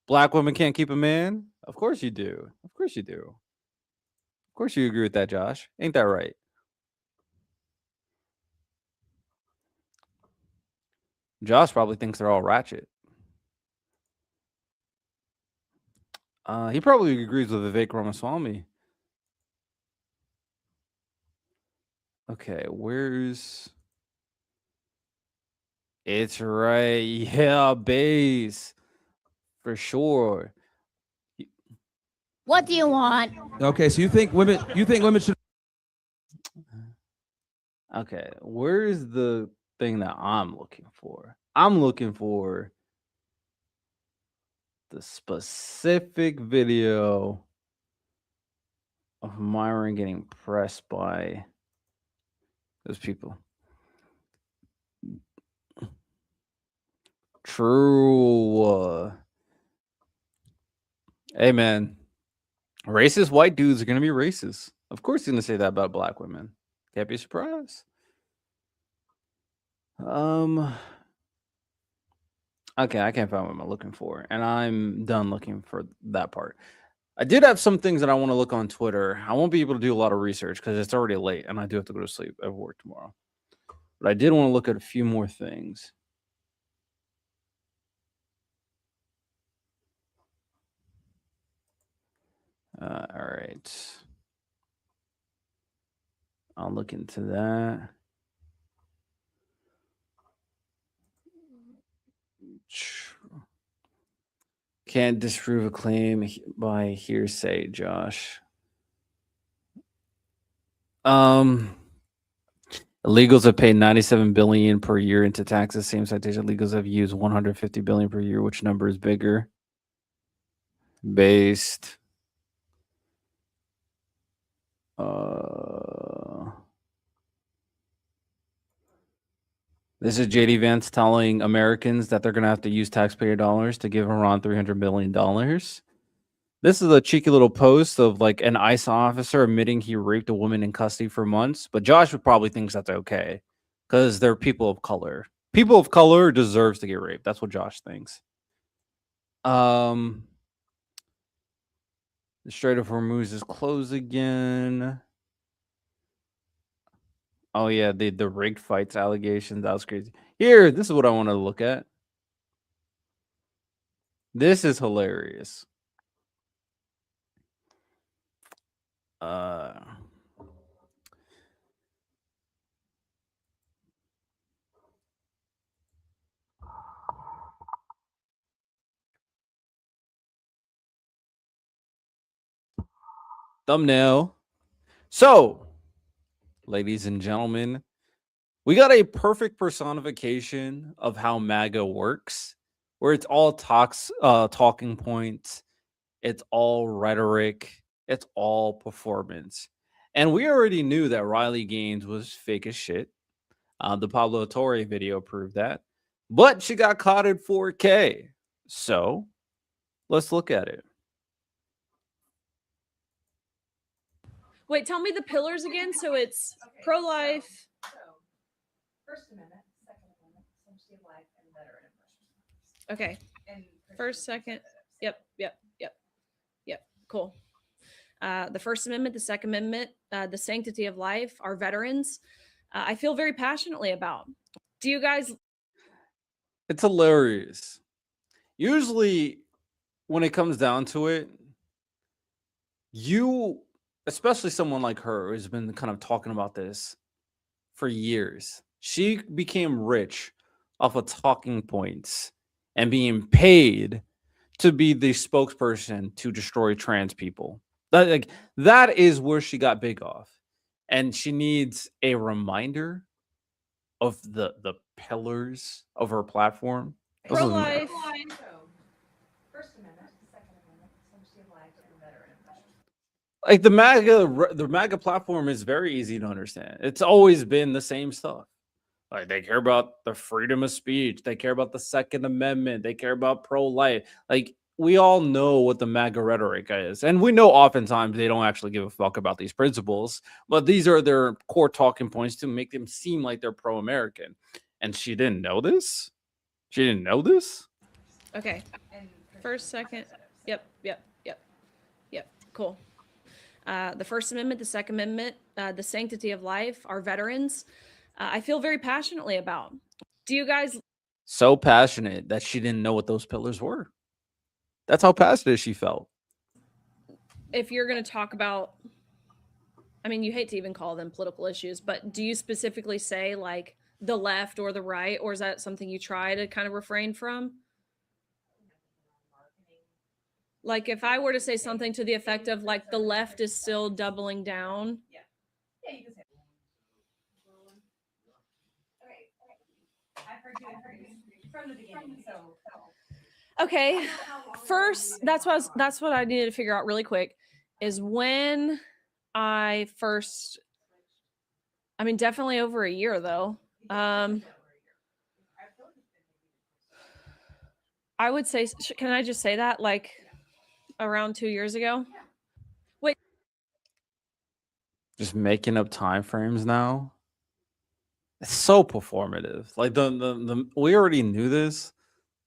Black women can't keep a man? Of course you do. Of course you do. Of course you agree with that, Josh. Ain't that right? Josh probably thinks they're all ratchet. He probably agrees with Vivek Ramaswamy. Okay, where's... It's right. Yeah, base. For sure. What do you want? Okay, so you think women should... Okay, where's the thing that I'm looking for? I'm looking for the specific video of Myron getting pressed by those people. True. Hey, man. Racist white dudes are going to be racist. Of course, he's going to say that about black women. Can't be surprised. Okay, I can't find what I'm looking for, and I'm done looking for that part. I did have some things that I want to look on Twitter. I won't be able to do a lot of research because it's already late, and I do have to go to sleep at work tomorrow. But I did want to look at a few more things. All right. I'll look into that. Can't disprove a claim by hearsay, Josh. Illegals have paid $97 billion per year into taxes. Same citation. Illegals have used $150 billion per year. Which number is bigger? Based. This is JD Vance telling Americans that they're going to have to use taxpayer dollars to give Iran $300 billion. This is a cheeky little post of like an ICE officer admitting he raped a woman in custody for months. But Josh would probably thinks that's okay because they're people of color. People of color deserves to get raped. That's what Josh thinks. The Strait of Hormuz is closed again. Oh yeah, the rigged fights allegations. That was crazy. Here, this is what I want to look at. This is hilarious. Thumbnail. So, ladies and gentlemen, we got a perfect personification of how MAGA works, where it's all talking points, it's all rhetoric, it's all performance. And we already knew that Riley Gaines was fake as shit. The Pablo Torre video proved that. But she got caught in 4K. So, let's look at it. Wait, tell me the pillars again. So it's pro-life. First Amendment, Second Amendment, sanctity of life, and veteran and first. Okay. First, second. Yep. Cool. The First Amendment, the Second Amendment, the sanctity of life, our veterans. I feel very passionately about. Do you guys? It's hilarious. Usually, when it comes down to it, especially someone like her who's been kind of talking about this for years, she became rich off of talking points and being paid to be the spokesperson to destroy trans people. That is where she got big off. And she needs a reminder of the pillars of her platform. Pro-life. First Amendment, Second Amendment, sanctity of life, and veteran and first. Like the MAGA platform is very easy to understand. It's always been the same stuff. Like they care about the freedom of speech. They care about the Second Amendment. They care about pro-life. Like we all know what the MAGA rhetoric is. And we know oftentimes they don't actually give a fuck about these principles, but these are their core talking points to make them seem like they're pro-American. And she didn't know this. She didn't know this? Okay. First, second. Yep. Cool. The First Amendment, the Second Amendment, the sanctity of life, our veterans, I feel very passionately about. Do you guys? So passionate that she didn't know what those pillars were. That's how passionate she felt. If you're going to talk about, I mean, you hate to even call them political issues, but do you specifically say like the left or the right, or is that something you try to kind of refrain from? Like if I were to say something to the effect of like the left is still doubling down. Yeah, you can say. Okay. I've heard you from the beginning, so. Okay. First, that's what I needed to figure out really quick is when I first, I mean, definitely over a year though. I would say, can I just say that like around 2 years ago? Wait. Just making up time frames now. It's so performative. Like the we already knew this.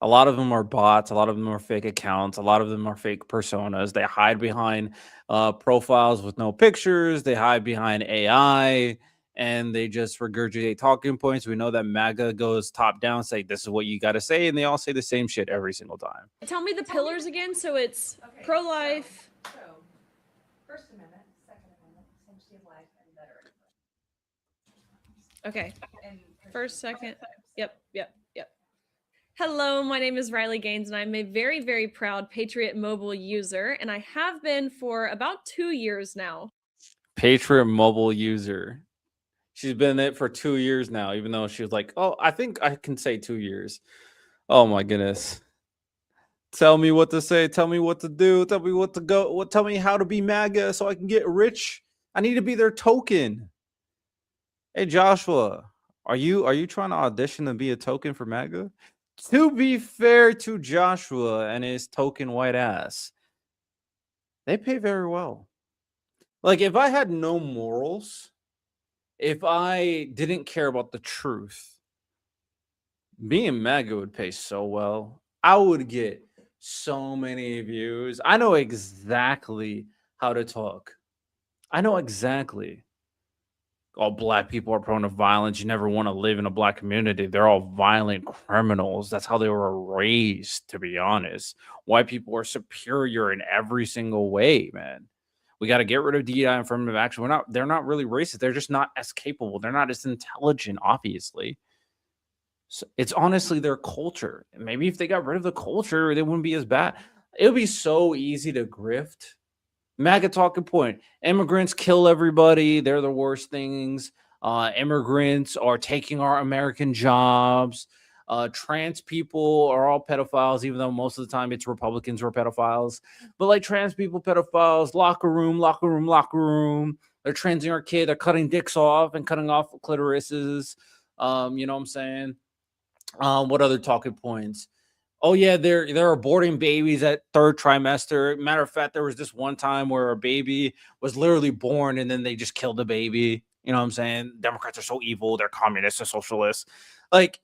A lot of them are bots. A lot of them are fake accounts. A lot of them are fake personas. They hide behind profiles with no pictures. They hide behind AI, and they just regurgitate talking points. We know that MAGA goes top down, say this is what you got to say, and they all say the same shit every single time. Tell me the pillars again. So it's pro-life. So, First Amendment, Second Amendment, sanctity of life, and veteran. Okay. And First, second. Yep. Hello, my name is Riley Gaines, and I'm a very, very proud Patriot Mobile user, and I have been for about 2 years now. Patriot Mobile user. She's been in it for 2 years now, even though she was like, oh, I think I can say 2 years. Oh my goodness. Tell me what to say. Tell me what to do. Tell me what to go. Tell me how to be MAGA so I can get rich. I need to be their token. Hey, Joshua, are you trying to audition to be a token for MAGA? To be fair to Joshua and his token white ass, they pay very well. Like, if I had no morals, if I didn't care about the truth, being MAGA would pay so well. I would get so many views. I know exactly how to talk. I know exactly. All black people are prone to violence. You never want to live in a black community. They're all violent criminals. That's how they were raised, to be honest. White people are superior in every single way, man. We got to get rid of DEI and affirmative action. They're not really racist. They're just not as capable. They're not as intelligent, obviously. So it's honestly their culture. And maybe if they got rid of the culture, they wouldn't be as bad. It would be so easy to grift. MAGA talking point. Immigrants kill everybody. They're the worst things. Immigrants are taking our American jobs. Trans people are all pedophiles, even though most of the time it's Republicans who are pedophiles. But like trans people, pedophiles, locker room. They're transing our kid. They're cutting dicks off and cutting off clitorises. You know what I'm saying? What other talking points? Oh yeah, they're aborting babies at third trimester. Matter of fact, there was this one time where a baby was literally born and then they just killed the baby. You know what I'm saying? Democrats are so evil. They're communists and socialists. Like,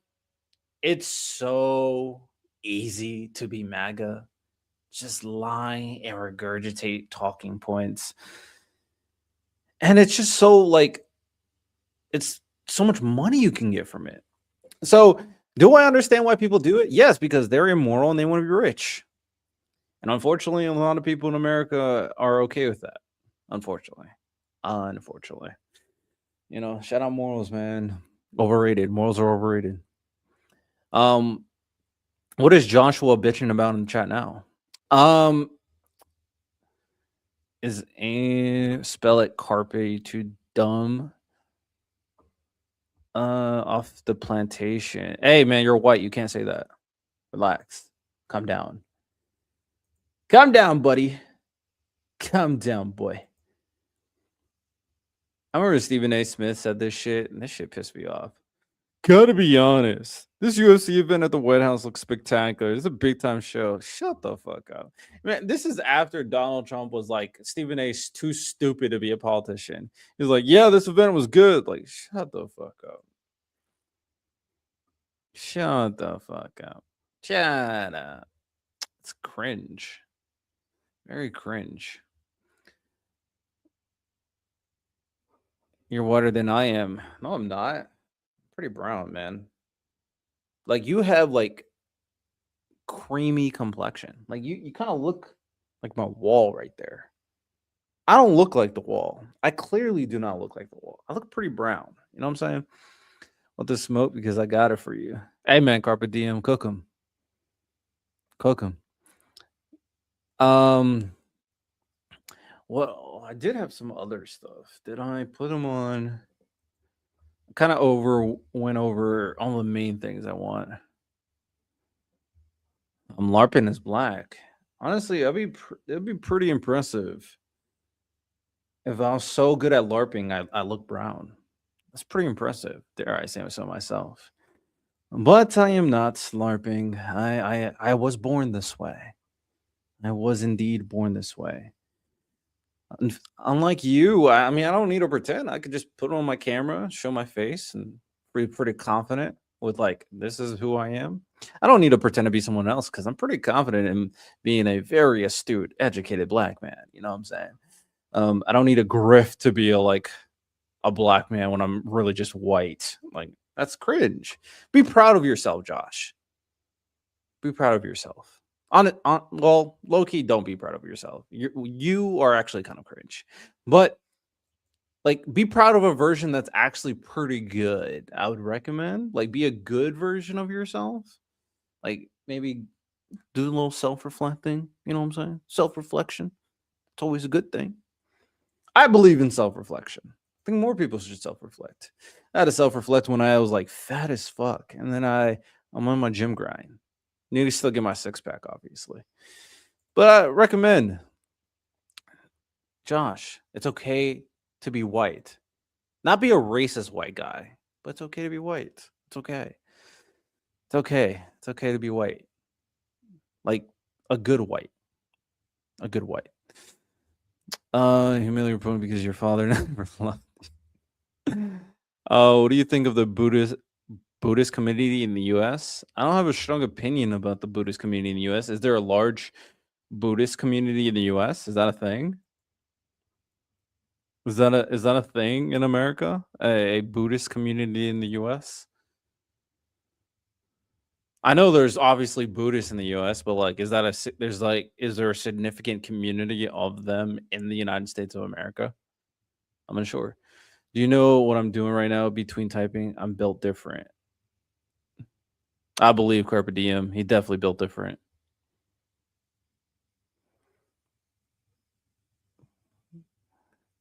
it's so easy to be MAGA. Just lie and regurgitate talking points. And it's just so like, it's so much money you can get from it. So do I understand why people do it? Yes, because they're immoral and they want to be rich. And unfortunately, a lot of people in America are okay with that. Unfortunately. You know, shout out morals, man. Overrated. Morals are overrated. What is Joshua bitching about in the chat now? Is spell it carpe too dumb? Off the plantation. Hey man, you're white. You can't say that. Relax. Calm down. Calm down, buddy. Calm down, boy. I remember Stephen A. Smith said this shit, and this shit pissed me off. Gotta be honest. This UFC event at the White House looks spectacular. It's a big time show. Shut the fuck up. Man, this is after Donald Trump was like, Stephen A.'s too stupid to be a politician. He's like, yeah, this event was good. Like, shut the fuck up. Shut the fuck up. Shut up. It's cringe. Very cringe. You're whiter than I am. No, I'm not. Pretty brown, man. Like you have like creamy complexion. Like you kind of look like my wall right there. I don't look like the wall. I clearly do not look like the wall. I look pretty brown. You know what I'm saying? Want the smoke because I got it for you. Hey man, Carpe Diem, cook 'em. Cook 'em. Well, I did have some other stuff. Did I put them on? Kind of went over all the main things I want. LARPing is black. Honestly, it'd be pretty impressive if I was so good at LARPing. I look brown. That's pretty impressive. Dare I say so myself? But I am not LARPing. I was born this way. I was indeed born this way. Unlike you, I mean, I don't need to pretend. I could just put on my camera, show my face, and be pretty confident with like, this is who I am. I don't need to pretend to be someone else because I'm pretty confident in being a very astute, educated black man. You know what I'm saying? I don't need a grift to be a black man when I'm really just white. Like, that's cringe. Be proud of yourself, Josh. Be proud of yourself. Well, low key, don't be proud of yourself. You are actually kind of cringe, but like, be proud of a version that's actually pretty good. I would recommend be a good version of yourself. Like maybe do a little self-reflecting. You know what I'm saying? Self-reflection. It's always a good thing. I believe in self-reflection. I think more people should self-reflect. I had to self-reflect when I was like fat as fuck, and then I'm on my gym grind. Need to still get my six-pack, obviously. But I recommend, Josh, it's okay to be white. Not be a racist white guy, but it's okay to be white. It's okay. It's okay. It's okay to be white. Like a good white. A good white. Humiliating point because your father never loved you. What do you think of the Buddhist community in the US? I don't have a strong opinion about the Buddhist community in the US. Is there a large Buddhist community in the US? Is that a thing? Is that a thing in America? A Buddhist community in the US? I know there's obviously Buddhists in the US, but is there a significant community of them in the United States of America? I'm unsure. Do you know what I'm doing right now between typing? I'm built different. I believe Carpe Diem. He definitely built different.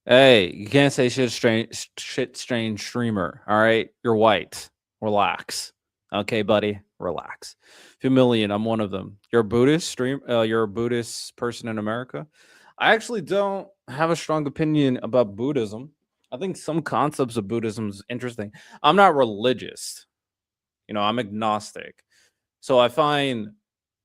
Hey, you can't say shit strange streamer. All right, you're white. Relax. Okay, buddy, relax. Few million. I'm one of them. You're a Buddhist you're a Buddhist person in America. I actually don't have a strong opinion about Buddhism. I think some concepts of Buddhism is interesting. I'm not religious. I'm agnostic. So I find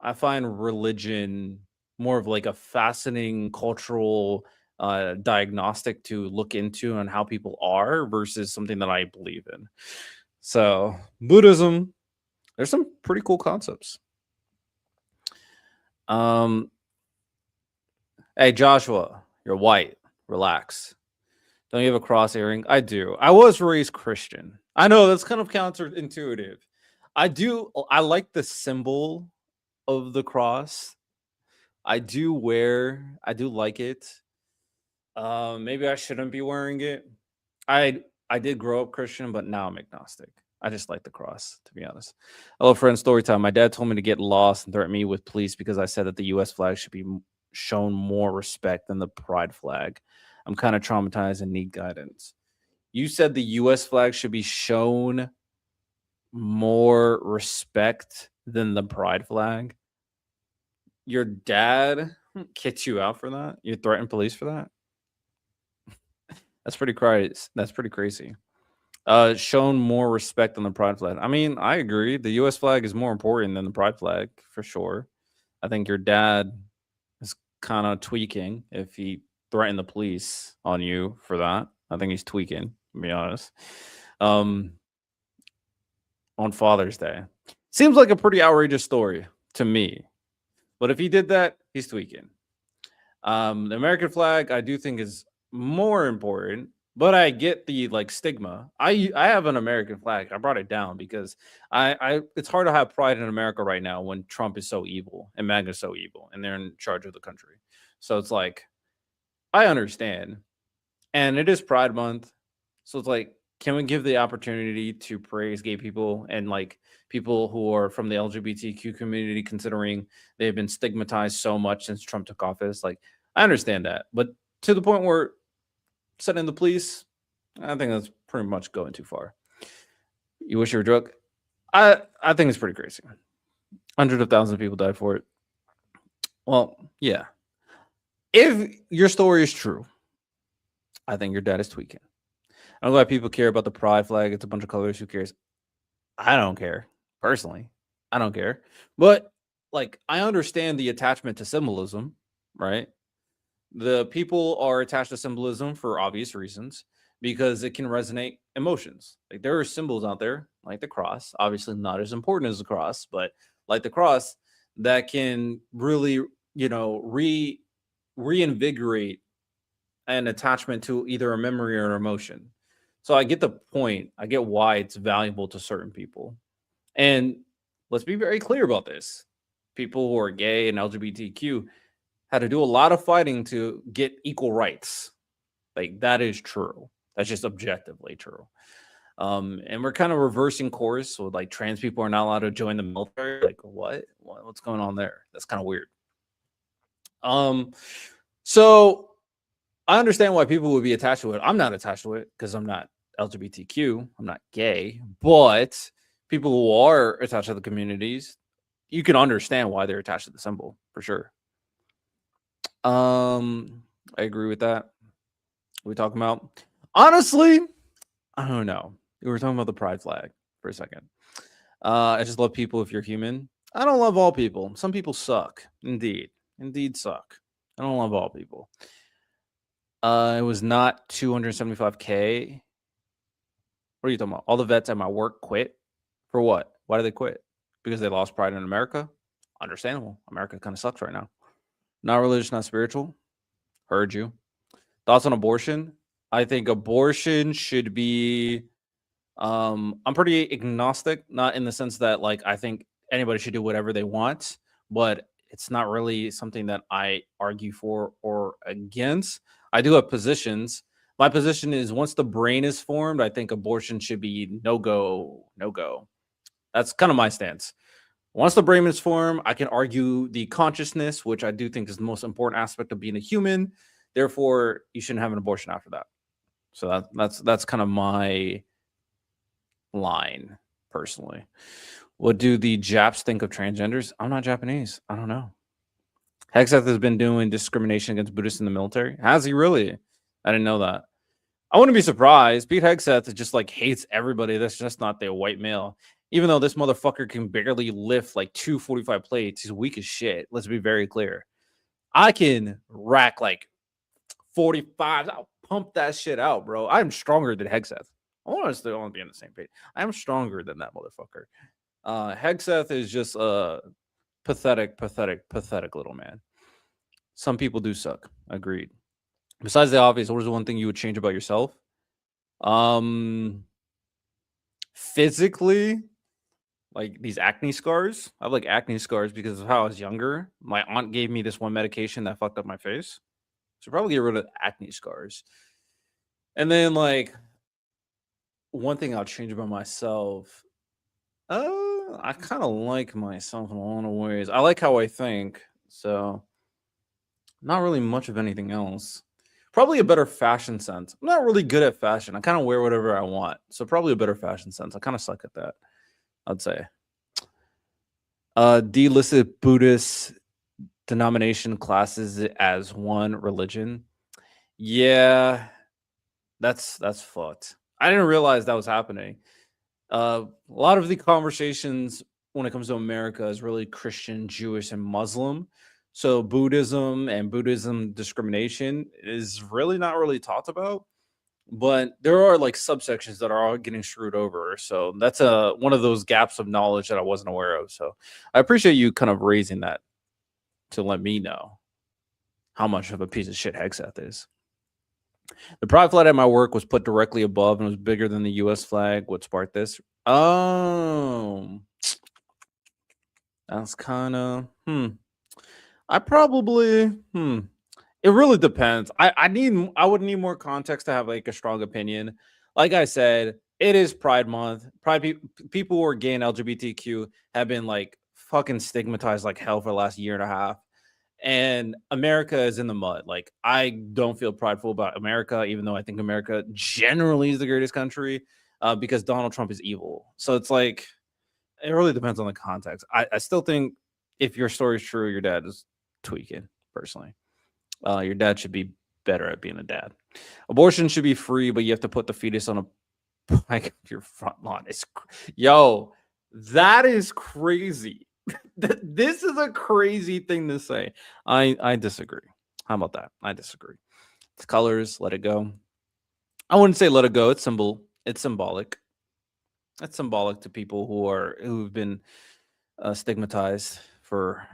religion more of a fascinating cultural diagnostic to look into on how people are versus something that I believe in. So Buddhism, there's some pretty cool concepts. Hey Joshua, you're white. Relax. Don't you have a cross earring? I do. I was raised Christian. I know that's kind of counterintuitive. I like the symbol of the cross. I do like it. Maybe I shouldn't be wearing it. I did grow up Christian, but now I'm agnostic. I just like the cross, to be honest. Hello, friend. Story time. My dad told me to get lost and threaten me with police because I said that the U.S. flag should be shown more respect than the pride flag. I'm kind of traumatized and need guidance. You said the U.S. flag should be shown more respect than the pride flag. Your dad kicked you out for that? You threatened police for that? That's pretty crazy. That's pretty crazy. Shown more respect than the pride flag. I mean, I agree. The U.S. flag is more important than the pride flag for sure. I think your dad is kind of tweaking if he threatened the police on you for that. I think he's tweaking, to be honest. On Father's Day, Seems like a pretty outrageous story to me. But if he did that, he's tweaking. The American flag, I do think, is more important, but I get the like stigma. I have an American flag. I brought it down because I it's hard to have pride in America right now when Trump is so evil and MAGA is so evil and they're in charge of the country. So it's like I understand, and it is Pride Month, so it's like, can we give the opportunity to praise gay people and like people who are from the LGBTQ community, considering they've been stigmatized so much since Trump took office? Like, I understand that, but to the point where sending the police, I think that's pretty much going too far. You wish you were drunk? I think it's pretty crazy. Hundreds of thousands of people died for it. Well, yeah. If your story is true, I think your dad is tweaking. I'm glad people care about the pride flag. It's a bunch of colors. Who cares? I don't care. Personally, I don't care. But like, I understand the attachment to symbolism, right? The people are attached to symbolism for obvious reasons because it can resonate emotions. Like, there are symbols out there, like the cross, obviously not as important as the cross, but like the cross, that can really, reinvigorate an attachment to either a memory or an emotion. So I get the point. I get why it's valuable to certain people. And let's be very clear about this. People who are gay and LGBTQ had to do a lot of fighting to get equal rights. Like, that is true. That's just objectively true. And we're kind of reversing course with like trans people are not allowed to join the military. Like, what's going on there? That's kind of weird. So I understand why people would be attached to it. I'm not attached to it because I'm not LGBTQ. I'm not gay. But people who are attached to the communities, you can understand why they're attached to the symbol for sure. I agree with that. What are we talking about? Honestly, I don't know. We were talking about the pride flag for a second. I just love people if you're human. I don't love all people. Some people suck. Indeed suck. I don't love all people. It was not 275K. What are you talking about? All the vets at my work quit. For what? Why did they quit? Because they lost pride in America? Understandable. America kind of sucks right now. Not religious, not spiritual. Heard you. Thoughts on abortion? I think abortion should be... I'm pretty agnostic, not in the sense that like I think anybody should do whatever they want, but it's not really something that I argue for or against. I do have positions. My position is once the brain is formed, I think abortion should be no go. That's kind of my stance. Once the brain is formed, I can argue the consciousness, which I do think is the most important aspect of being a human. Therefore, you shouldn't have an abortion after that. So that's kind of my line, personally. What do the Japs think of transgenders? I'm not Japanese. I don't know. Hexeth has been doing discrimination against Buddhists in the military. Has he really? I didn't know that. I wouldn't be surprised. Pete Hegseth just like hates everybody that's just not the white male. Even though this motherfucker can barely lift like 245 plates, he's weak as shit. Let's be very clear. I can rack like 45. I'll pump that shit out, bro. I'm stronger than Hegseth. I want us to all be on the same page. I'm stronger than that motherfucker. Hegseth is just a pathetic little man. Some people do suck. Agreed. Besides the obvious, what is the one thing you would change about yourself? Physically, like these acne scars. I have like acne scars because of how I was younger. My aunt gave me this one medication that fucked up my face. So probably get rid of acne scars. And then like one thing I'll change about myself. I kind of like myself in a lot of ways. I like how I think. So not really much of anything else. Probably a better fashion sense. I'm not really good at fashion. I kind of wear whatever I want. So probably a better fashion sense. I kind of suck at that, I'd say. Delisted Buddhist denomination classes as one religion. Yeah, that's fucked. I didn't realize that was happening. A lot of the conversations when it comes to America is really Christian, Jewish, and Muslim. So Buddhism and Buddhism discrimination is really not really talked about. but there are like subsections that are all getting screwed over. So that's one of those gaps of knowledge that I wasn't aware of. So I appreciate you kind of raising that to let me know how much of a piece of shit Hexeth is. The pride flag at my work was put directly above and was bigger than the U.S. flag. What sparked this? Oh, that's kind of I probably It really depends. I would need more context to have like a strong opinion. Like I said, it is Pride Month. People who are gay and LGBTQ have been like fucking stigmatized like hell for the last year and a half. And America is in the mud. Like, I don't feel prideful about America, even though I think America generally is the greatest country, because Donald Trump is evil. So it's like, it really depends on the context. I still think if your story is true, your dad is tweaking, personally. Your dad should be better at being a dad. Abortion should be free, but you have to put the fetus on a plank of your front lawn. Yo, that is crazy. This is a crazy thing to say. I disagree. How about that? I disagree. It's colors, let it go. I wouldn't say let it go. It's symbolic. It's symbolic to people who've been stigmatized for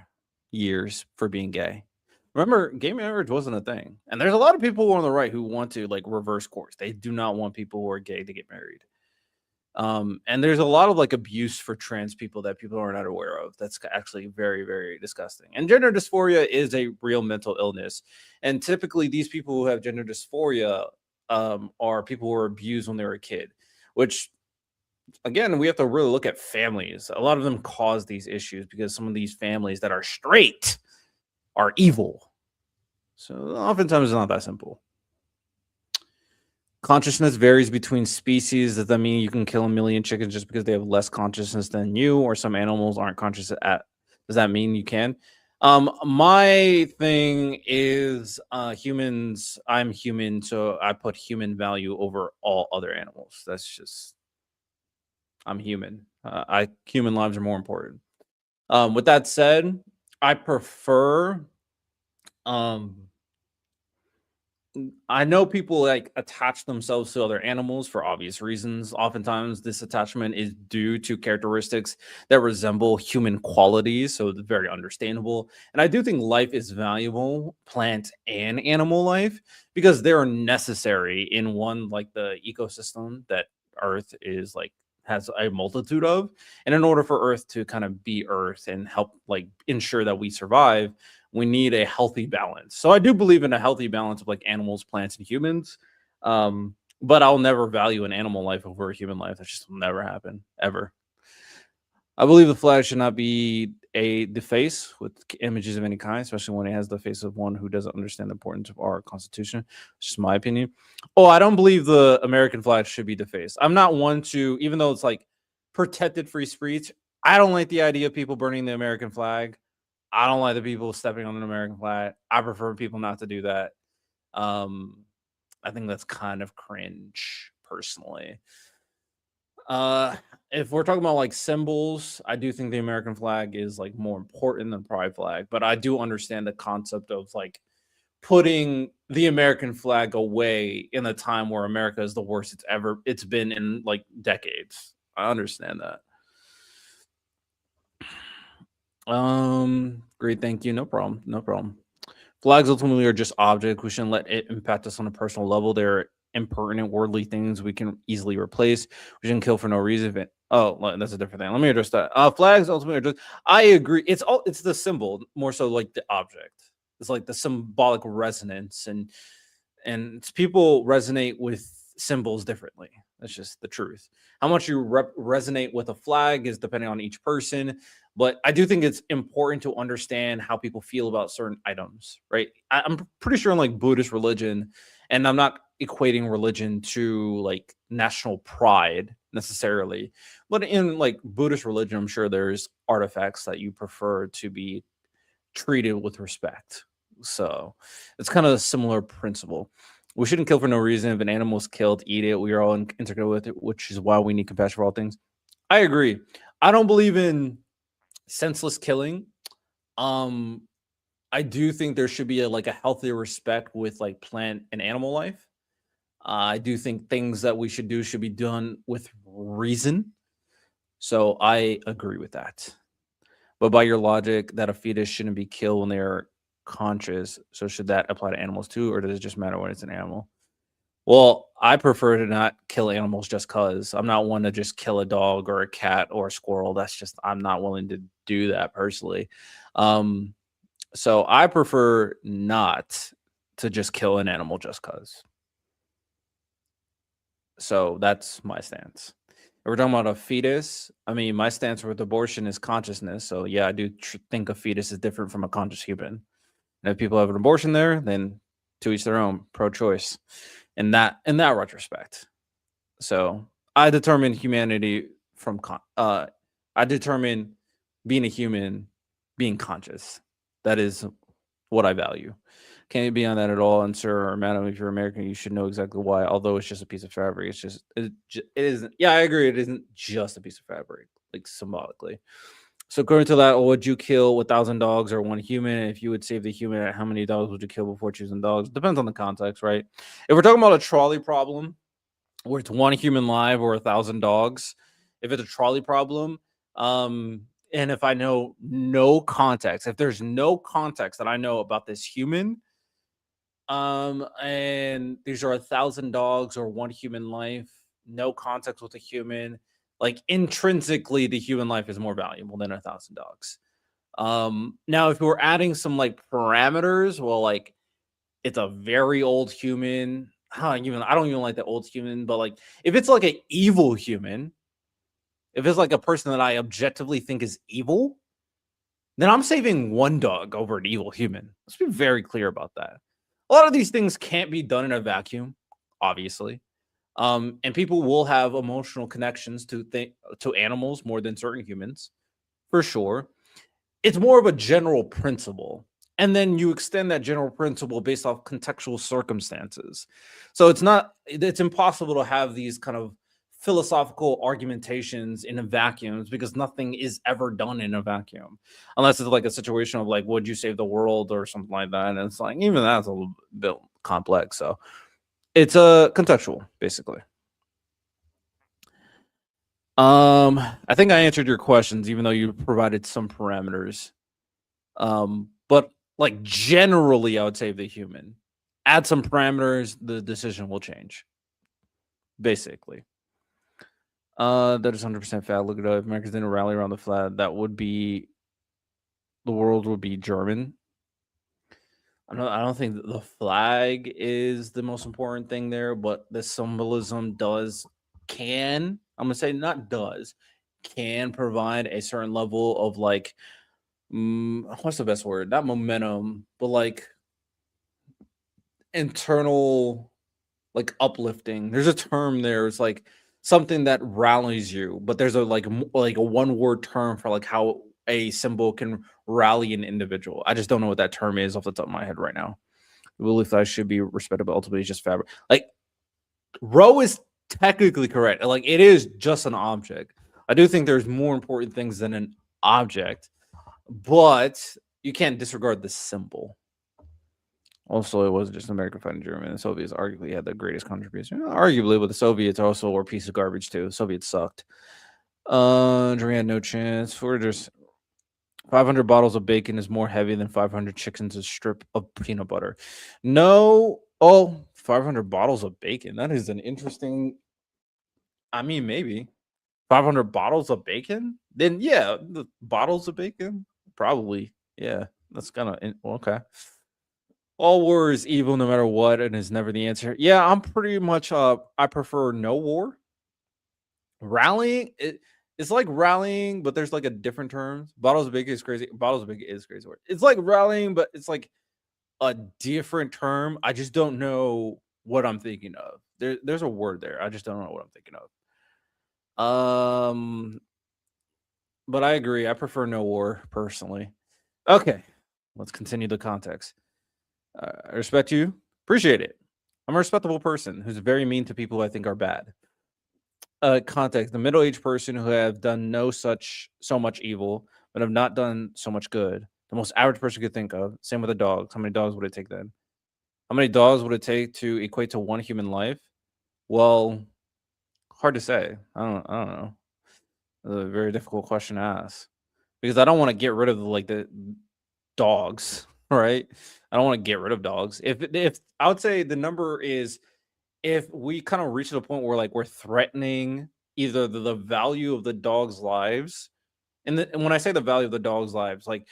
years for being gay. Remember, gay marriage wasn't a thing, and there's a lot of people on the right who want to like reverse course. They do not want people who are gay to get married. And there's a lot of like abuse for trans people that people are not aware of. That's actually very, very disgusting. And gender dysphoria is a real mental illness. And typically, these people who have gender dysphoria are people who were abused when they were a kid, which again, we have to really look at families. A lot of them cause these issues because some of these families that are straight are evil. So oftentimes it's not that simple. Consciousness varies between species. Does that mean you can kill 1 million chickens just because they have less consciousness than you, or some animals aren't conscious at? Does that mean you can? My thing is humans. I'm human, so I put human value over all other animals. That's just, I'm human. Human lives are more important. With that said, I prefer I know people like attach themselves to other animals for obvious reasons. Oftentimes, this attachment is due to characteristics that resemble human qualities, so it's very understandable. And I do think life is valuable, plant and animal life, because they're necessary in one, like the ecosystem that Earth is like has a multitude of. And in order for Earth to kind of be Earth and help like ensure that we survive, we need a healthy balance. So I do believe in a healthy balance of like animals, plants, and humans. But I'll never value an animal life over a human life. That just will never happen, ever. I believe the flag should not be the face with images of any kind, especially when it has the face of one who doesn't understand the importance of our Constitution. It's just my opinion. Oh, I don't believe the American flag should be defaced. I'm not one to, even though it's like protected free speech, I don't like the idea of people burning the American flag. I don't like the people stepping on an American flag. I prefer people not to do that. I think that's kind of cringe, personally. If we're talking about like symbols, I do think the American flag is like more important than pride flag, but I do understand the concept of like putting the American flag away in a time where America is the worst it's been in like decades. I understand that. Great, thank you. No problem. No problem. Flags ultimately are just objects. We shouldn't let it impact us on a personal level. They're impertinent, worldly things we can easily replace. We shouldn't kill for no reason. That's a different thing. Let me address that. Flags ultimately are just. I agree. It's the symbol more so like the object. It's like the symbolic resonance, and people resonate with symbols differently. That's just the truth. How much you resonate with a flag is depending on each person. But I do think it's important to understand how people feel about certain items, right? I'm pretty sure in like Buddhist religion, and I'm not equating religion to like national pride necessarily, but in like Buddhist religion, I'm sure there's artifacts that you prefer to be treated with respect. So it's kind of a similar principle. We shouldn't kill for no reason. If an animal is killed, eat it. We are all integrated with it, which is why we need compassion for all things. I agree. I don't believe in senseless killing. I do think there should be a healthy respect with like plant and animal life. I do think things that we should do should be done with reason. So I agree with that. But by your logic, that a fetus shouldn't be killed when they are conscious. So should that apply to animals too, or does it just matter when it's an animal? Well, I prefer to not kill animals just cause. I'm not one to just kill a dog or a cat or a squirrel. That's just I'm not willing to do that personally. So I prefer not to just kill an animal just cause. So that's my stance. If we're talking about a fetus, I mean, my stance with abortion is consciousness. So yeah, I do think a fetus is different from a conscious human. And if people have an abortion there, then to each their own, pro-choice. In that retrospect. So I determine humanity from I determine being a human, being conscious. That is what I value. Can't be on that at all. And sir or madam, if you're American, you should know exactly why. Although it's just a piece of fabric, it's just it isn't. Yeah, I agree. It isn't just a piece of fabric, like symbolically. So according to that, would you kill 1,000 dogs or one human? If you would save the human, how many dogs would you kill before choosing dogs? Depends on the context, right? If we're talking about a trolley problem, where it's one human live or 1,000 dogs, if it's a trolley problem, and if I know no context, if there's no context that I know about this human, and these are 1,000 dogs or one human life, no context with a human, like intrinsically the human life is more valuable than 1,000 dogs. Now if we're adding some like parameters, well, like it's a very old human. I don't even like the old human, but like if it's like an evil human, if it's like a person that I objectively think is evil, then I'm saving one dog over an evil human. Let's be very clear about that. A lot of these things can't be done in a vacuum, obviously. And people will have emotional connections to animals more than certain humans, for sure. It's more of a general principle. And then you extend that general principle based off contextual circumstances. So it's impossible to have these kind of philosophical argumentations in a vacuum because nothing is ever done in a vacuum. Unless it's like a situation of like, would you save the world or something like that? And it's like, even that's a little bit complex. So it's contextual, basically. I think I answered your questions, even though you provided some parameters. But like generally, I would save the human. Add some parameters, the decision will change. Basically. That is 100% fact. Look it up. If Americans didn't rally around the flag, the world would be German. I don't think the flag is the most important thing there, but the symbolism can provide a certain level of like, what's the best word? Not momentum, but like internal, like uplifting. There's a term there. It's like something that rallies you, but there's a like a one word term for like how a symbol can rally an individual. I just don't know what that term is off the top of my head right now. The belief that I should be respected, but ultimately it's just fabric. Like Roe is technically correct. Like it is just an object. I do think there's more important things than an object, but you can't disregard the symbol. Also, it wasn't just America fighting Germany. The Soviets arguably had the greatest contribution. Arguably, but the Soviets also were a piece of garbage too. The Soviets sucked. Germany had no chance. We're just 500 bottles of bacon is more heavy than 500 chickens a strip of peanut butter. No. Oh, 500 bottles of bacon. That is an interesting. I mean, maybe 500 bottles of bacon. Then yeah, the bottles of bacon probably. Yeah, that's kind of okay. All war is evil no matter what, and is never the answer. Yeah, I'm pretty much I prefer no war. Rallying it's like rallying, but there's like a different terms. Bottles of bacon is crazy. Bottles of bacon is crazy word. It's like rallying, but it's like a different term. I just don't know what I'm thinking of. There's a word there. I just don't know what I'm thinking of. But I agree. I prefer no war personally. Okay, let's continue the context. I respect you. Appreciate it. I'm a respectable person who's very mean to people who I think are bad. Context: the middle-aged person who have done so much evil, but have not done so much good. The most average person could think of. Same with the dogs. How many dogs would it take then? How many dogs would it take to equate to one human life? Well, hard to say. I don't know. It's a very difficult question to ask because I don't want to get rid of the dogs, right? I don't want to get rid of dogs. If I would say the number is if we kind of reach to the point where like we're threatening either the value of the dogs' lives, and when I say the value of the dogs' lives, like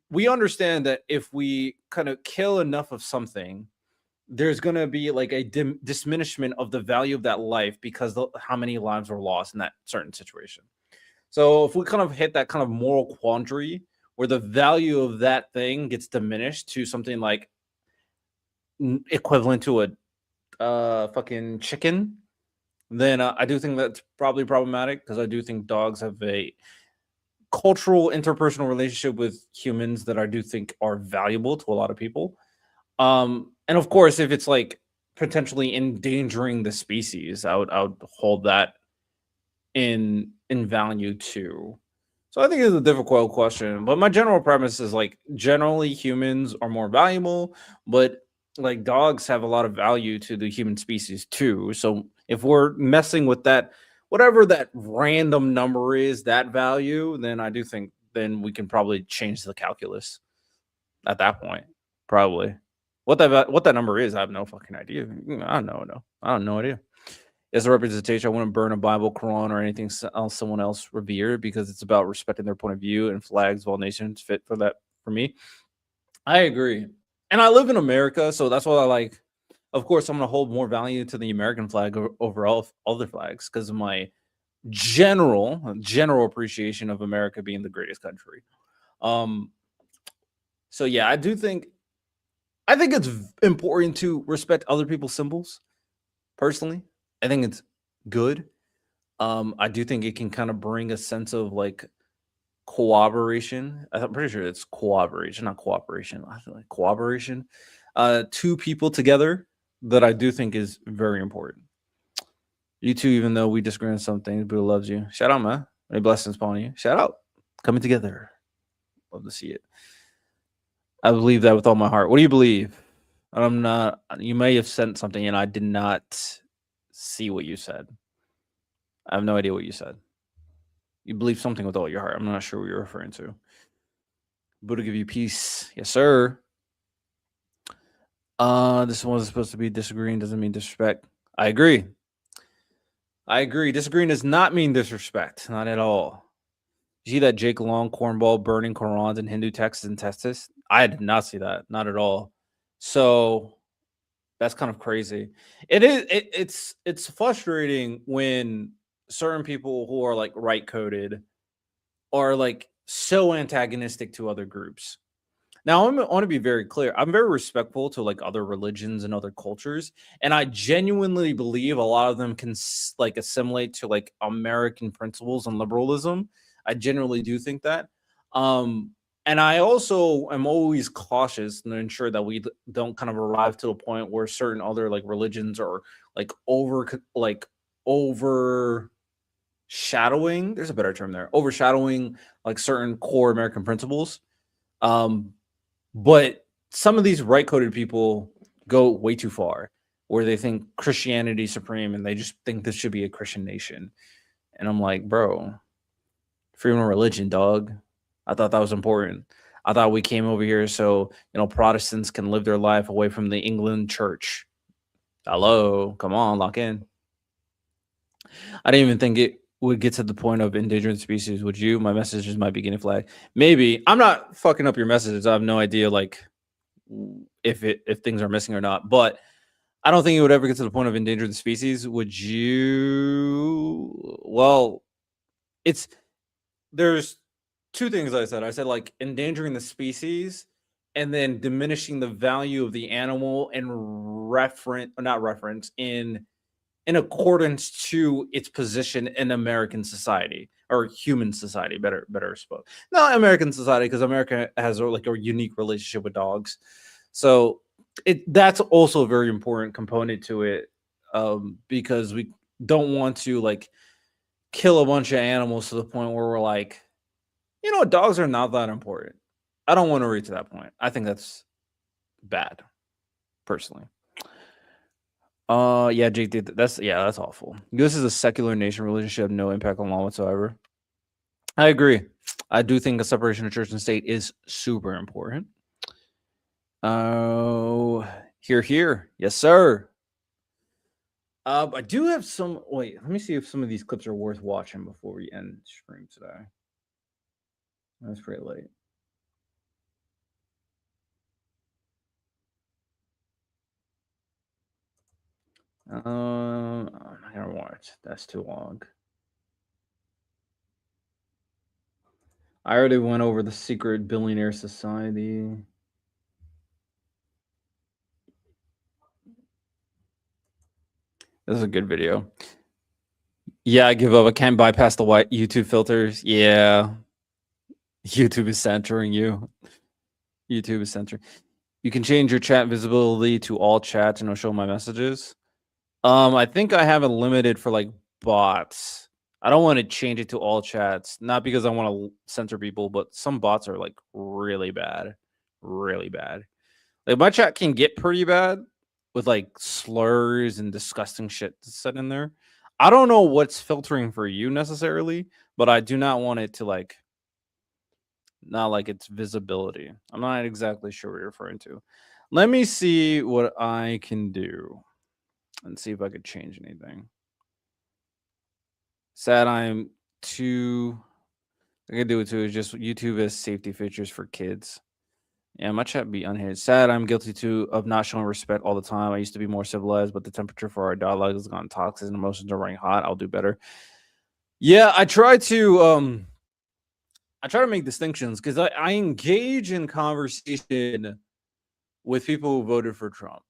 we understand that if we kind of kill enough of something, there's going to be like a diminishment of the value of that life because how many lives were lost in that certain situation. So if we kind of hit that kind of moral quandary where the value of that thing gets diminished to something like equivalent to a fucking chicken, then I do think that's probably problematic because I do think dogs have a cultural interpersonal relationship with humans that I do think are valuable to a lot of people. And of course, if it's like potentially endangering the species, I would hold that in value too. So I think it's a difficult question, but my general premise is like generally humans are more valuable, but like dogs have a lot of value to the human species too. So if we're messing with that, whatever that random number is, that value, then I do think then we can probably change the calculus at that point. Probably. What that number is, I have no fucking idea. I don't know. I have no idea. As a representation, I wouldn't burn a Bible, Quran, or anything else someone else revered because it's about respecting their point of view and flags of all nations fit for that. For me, I agree, and I live in America, so that's what I like. Of course, I'm going to hold more value to the American flag over all other flags because of my general appreciation of America being the greatest country. Um, so yeah, I think it's important to respect other people's symbols. Personally, I think it's good. I do think it can kind of bring a sense of like cooperation. I'm pretty sure it's cooperation, not cooperation. I feel like cooperation. Two people together that I do think is very important. You two, even though we disagree on some things, Buddha loves you. Shout out, man. May blessings upon you. Shout out. Coming together. Love to see it. I believe that with all my heart. What do you believe? I'm not. You may have sent something, and I did not see what you said. I have no idea what you said. You believe something with all your heart. I'm not sure what you're referring to. Buddha give you peace. Yes, sir. This wasn't supposed to be disagreeing, doesn't mean disrespect. I agree. Disagreeing does not mean disrespect. Not at all. You see that Jake Long cornball burning Qurans in Hindu texts in Texas? I did not see that. Not at all. So that's kind of crazy. It's frustrating when certain people who are like right coded are like so antagonistic to other groups. Now, I want to be very clear. I'm very respectful to like other religions and other cultures, and I genuinely believe a lot of them can like assimilate to like American principles and liberalism. I genuinely do think that. And I also am always cautious to ensure that we don't kind of arrive to a point where certain other like religions are like overshadowing. There's a better term there. Overshadowing like certain core American principles. But some of these right-coded people go way too far, where they think Christianity is supreme and they just think this should be a Christian nation. And I'm like, bro, freedom of religion, dog. I thought that was important. I thought we came over here so Protestants can live their life away from the England church. Hello, come on, lock in. I didn't even think it would get to the point of endangered species. Would you? My messages might be getting flagged. Maybe. I'm not fucking up your messages. I have no idea like if things are missing or not. But I don't think it would ever get to the point of endangered species. Would you? Well, there's two things I said. I said like endangering the species and then diminishing the value of the animal and in accordance to its position in American society or human society, better spoke. Not American society, because America has like a unique relationship with dogs. So that's also a very important component to it, because we don't want to like kill a bunch of animals to the point where we're like, dogs are not that important. I don't want to reach to that point. I think that's bad, personally. Yeah, Jake did. That's awful. U.S. is a secular nation. Religion should have no impact on law whatsoever. I agree. I do think a separation of church and state is super important. Oh, here. Yes, sir. I do have some. Wait, let me see if some of these clips are worth watching before we end stream today. That's pretty late. I'm not gonna watch. That's too long. I already went over the secret billionaire society. This is a good video. Yeah, I give up. I can't bypass the white YouTube filters. Yeah. YouTube is censoring you. YouTube is censoring. You can change your chat visibility to all chats and it'll show my messages. I think I have it limited for like bots. I don't want to change it to all chats, not because I want to censor people, but some bots are like really bad. Really bad. Like my chat can get pretty bad with like slurs and disgusting shit set in there. I don't know what's filtering for you necessarily, but I do not want it to like not like its visibility. I'm not exactly sure what you're referring to. Let me see what I can do and see if I could change anything. Sad I'm too. I can do it too. It's just YouTube has safety features for kids. Yeah, my chat be unhinged. Sad I'm guilty too of not showing respect all the time. I used to be more civilized, but the temperature for our dialogue has gone toxic and emotions are running hot. I'll do better. Yeah, I try to make distinctions because I engage in conversation with people who voted for Trump.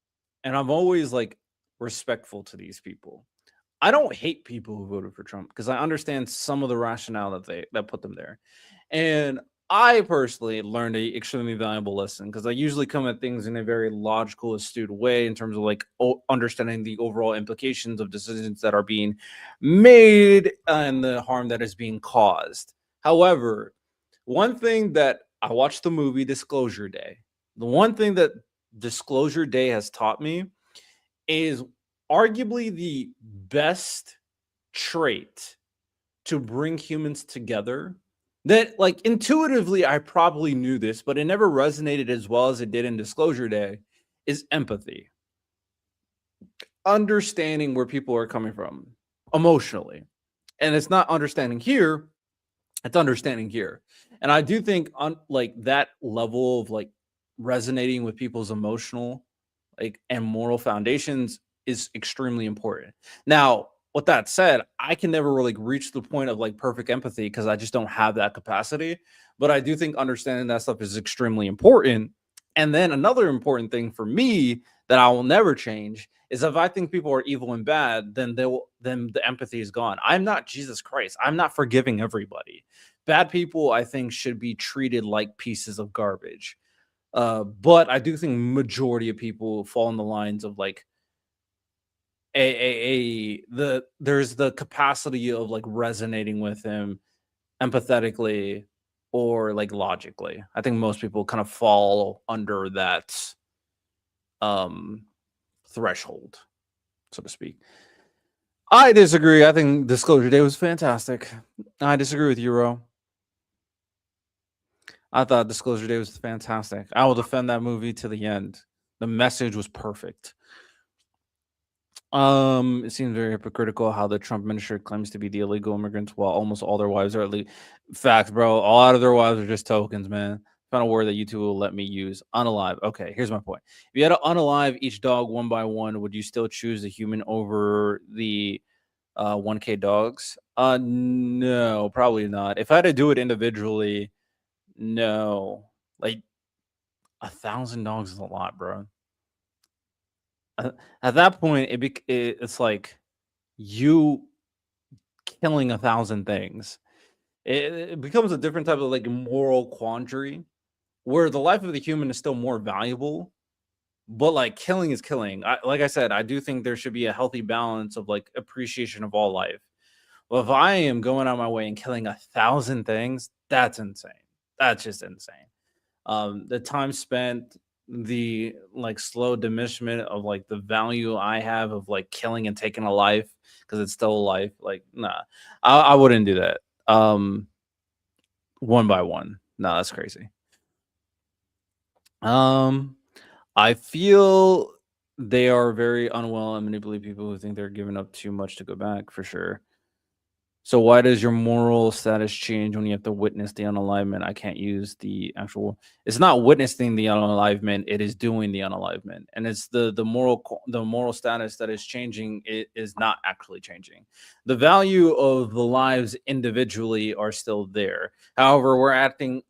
And I'm always like respectful to these people. I don't hate people who voted for Trump because I understand some of the rationale that put them there. And I personally learned a extremely valuable lesson because I usually come at things in a very logical, astute way in terms of like understanding the overall implications of decisions that are being made and the harm that is being caused. However, one thing that I watched the movie Disclosure Day. The one thing that Disclosure Day has taught me is arguably the best trait to bring humans together that like intuitively I probably knew this, but it never resonated as well as it did in Disclosure Day is empathy. Understanding where people are coming from emotionally. And it's not understanding here, it's understanding here. And I do think on like that level of like resonating with people's emotional like and moral foundations is extremely important. Now, with that said, I can never really reach the point of like perfect empathy because I just don't have that capacity. But I do think understanding that stuff is extremely important. And then another important thing for me that I will never change is if I think people are evil and bad, then the empathy is gone. I'm not Jesus Christ. I'm not forgiving everybody. Bad people, I think, should be treated like pieces of garbage. But I do think majority of people fall in the lines of like there's the capacity of like resonating with him empathetically or like logically. I think most people kind of fall under that threshold, so to speak. I disagree. I think Disclosure Day was fantastic. I disagree with you, Ro. I thought Disclosure Day was fantastic. I will defend that movie to the end. The message was perfect. It seems very hypocritical how the Trump administration claims to be the illegal immigrants while almost all their wives are illegal. Facts, bro. A lot of their wives are just tokens, man. Found a word that YouTube will let me use. Unalive. Okay, here's my point. If you had to unalive each dog one by one, would you still choose the human over the 1K dogs? No, probably not. If I had to do it individually, no. Like 1,000 dogs is a lot, bro. At that point, it's like you killing 1,000 things. It becomes a different type of like moral quandary where the life of the human is still more valuable, but like killing is killing. Like I said, I do think there should be a healthy balance of like appreciation of all life. Well, if I am going out my way and killing 1,000 things, that's insane. That's just insane. The time spent the like slow diminishment of like the value I have of like killing and taking a life because it's still a life. Like, nah, I wouldn't do that. One by one. No, that's crazy. I feel they are very unwell and manipulate people who think they're giving up too much to go back for sure. So why does your moral status change when you have to witness the unalivement? I can't use the actual. It's not witnessing the unalivement; it is doing the unalivement, and it's the moral status that is changing. It is not actually changing. The value of the lives individually are still there. However, we're adding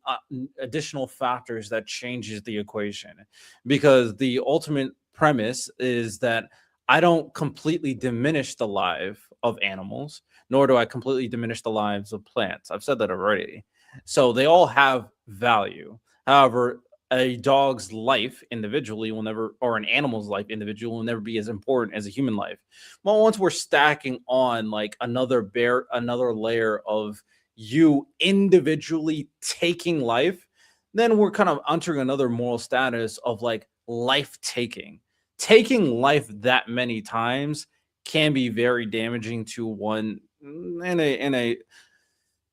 additional factors that changes the equation, because the ultimate premise is that I don't completely diminish the life of animals, nor do I completely diminish the lives of plants. I've said that already. So they all have value. However, a dog's life individually will never, or an animal's life individually will never be as important as a human life. Well, once we're stacking on like another layer of you individually taking life, then we're kind of entering another moral status of like life taking. Taking life that many times can be very damaging to one in a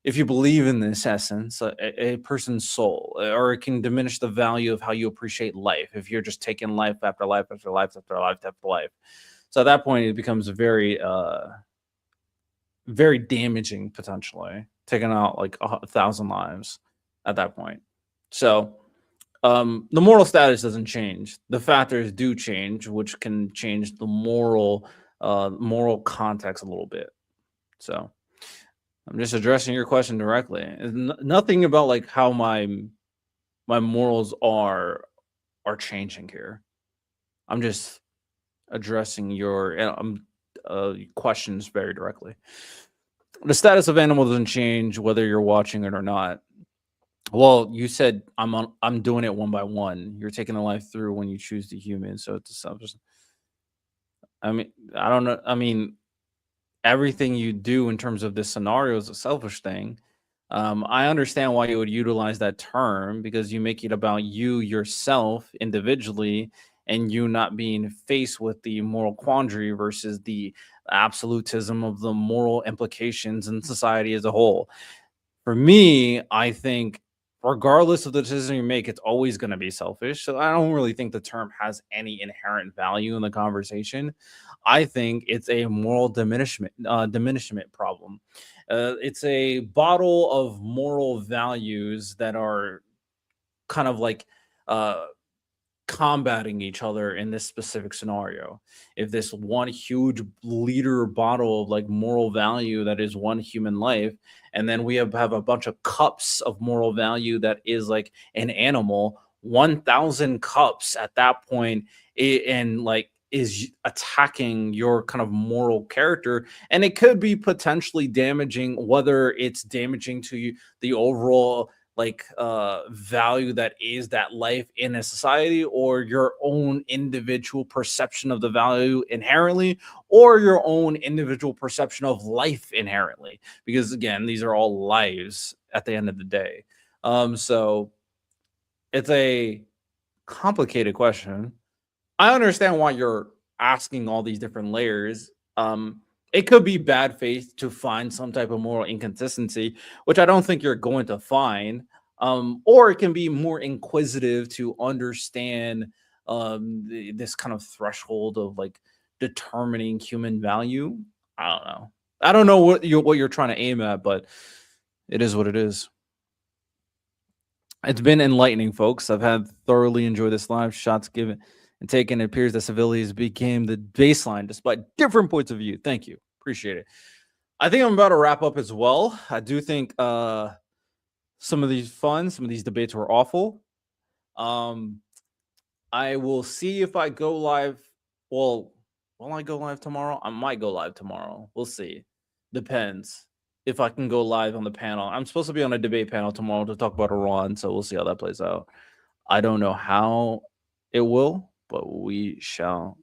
if you believe in this essence, a person's soul, or it can diminish the value of how you appreciate life if you're just taking life after life after life after life after life. So at that point, it becomes very damaging potentially, taking out like 1,000 lives at that point. So the moral status doesn't change. The factors do change, which can change the moral context a little bit. So I'm just addressing your question directly. Nothing about like how my morals are changing here. I'm just addressing your questions very directly. The status of animal doesn't change whether you're watching it or not. Well, you said I'm doing it one by one. You're taking the life through when you choose the human, so it's a selfish. I mean, I don't know. I mean, everything you do in terms of this scenario is a selfish thing. I understand why you would utilize that term because you make it about you yourself individually and you not being faced with the moral quandary versus the absolutism of the moral implications in society as a whole. For me, I think regardless of the decision you make, it's always going to be selfish. So I don't really think the term has any inherent value in the conversation. I think it's a moral diminishment problem. It's a bottle of moral values that are kind of like uh, combating each other in this specific scenario. If this one huge liter bottle of like moral value that is one human life, and then we have a bunch of cups of moral value that is like an animal, 1,000 cups at that point, and like is attacking your kind of moral character, and it could be potentially damaging, whether it's damaging to you the overall like value that is that life in a society, or your own individual perception of the value inherently, or your own individual perception of life inherently, because again, these are all lives at the end of the day. So it's a complicated question. I understand why you're asking all these different layers. It could be bad faith to find some type of moral inconsistency, which I don't think you're going to find. Or it can be more inquisitive to understand this kind of threshold of like determining human value. I don't know. I don't know what you're trying to aim at, but it is what it is. It's been enlightening, folks. I've had thoroughly enjoyed this live. Shots given and taken. It appears that civilians became the baseline despite different points of view. Thank you. Appreciate it. I think I'm about to wrap up as well. I do think some of these debates were awful. I will see if I go live. Well, will I go live tomorrow? I might go live tomorrow. We'll see. Depends if I can go live on the panel. I'm supposed to be on a debate panel tomorrow to talk about Iran, so we'll see how that plays out. I don't know how it will, but we shall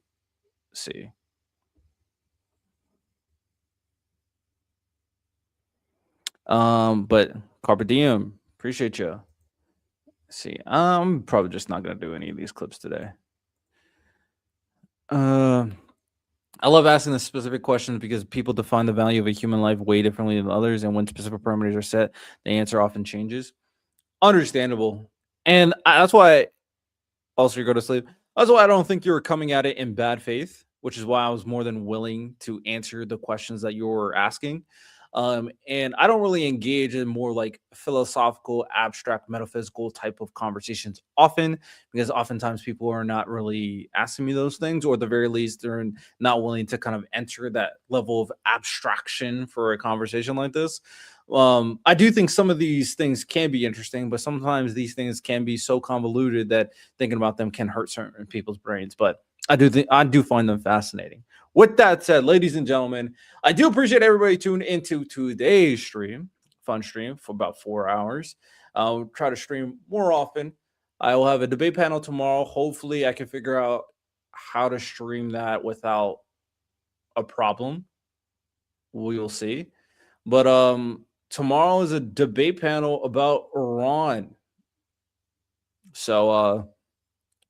see. But Carpe Diem, appreciate you. see, I'm probably just not gonna do any of these clips today. I love asking the specific questions because people define the value of a human life way differently than others, and when specific parameters are set, the answer often changes. Understandable, and that's why. Also, you go to sleep. That's why I don't think you were coming at it in bad faith, which is why I was more than willing to answer the questions that you were asking. And I don't really engage in more like philosophical, abstract, metaphysical type of conversations often, because oftentimes people are not really asking me those things, or at the very least, they're not willing to kind of enter that level of abstraction for a conversation like this. I do think some of these things can be interesting, but sometimes these things can be so convoluted that thinking about them can hurt certain people's brains. But I do find them fascinating. With that said, ladies and gentlemen, I do appreciate everybody tuning into today's stream, fun stream for about 4 hours. I'll try to stream more often. I will have a debate panel tomorrow. Hopefully, I can figure out how to stream that without a problem. We will see. But tomorrow is a debate panel about Iran. So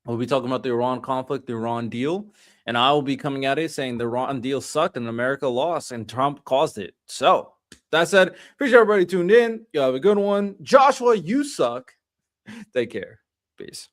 we'll be talking about the Iran conflict, the Iran deal, and I will be coming at it saying the Iran deal sucked and America lost and Trump caused it. So that said, appreciate everybody tuned in. You have a good one. Joshua, you suck. Take care. Peace.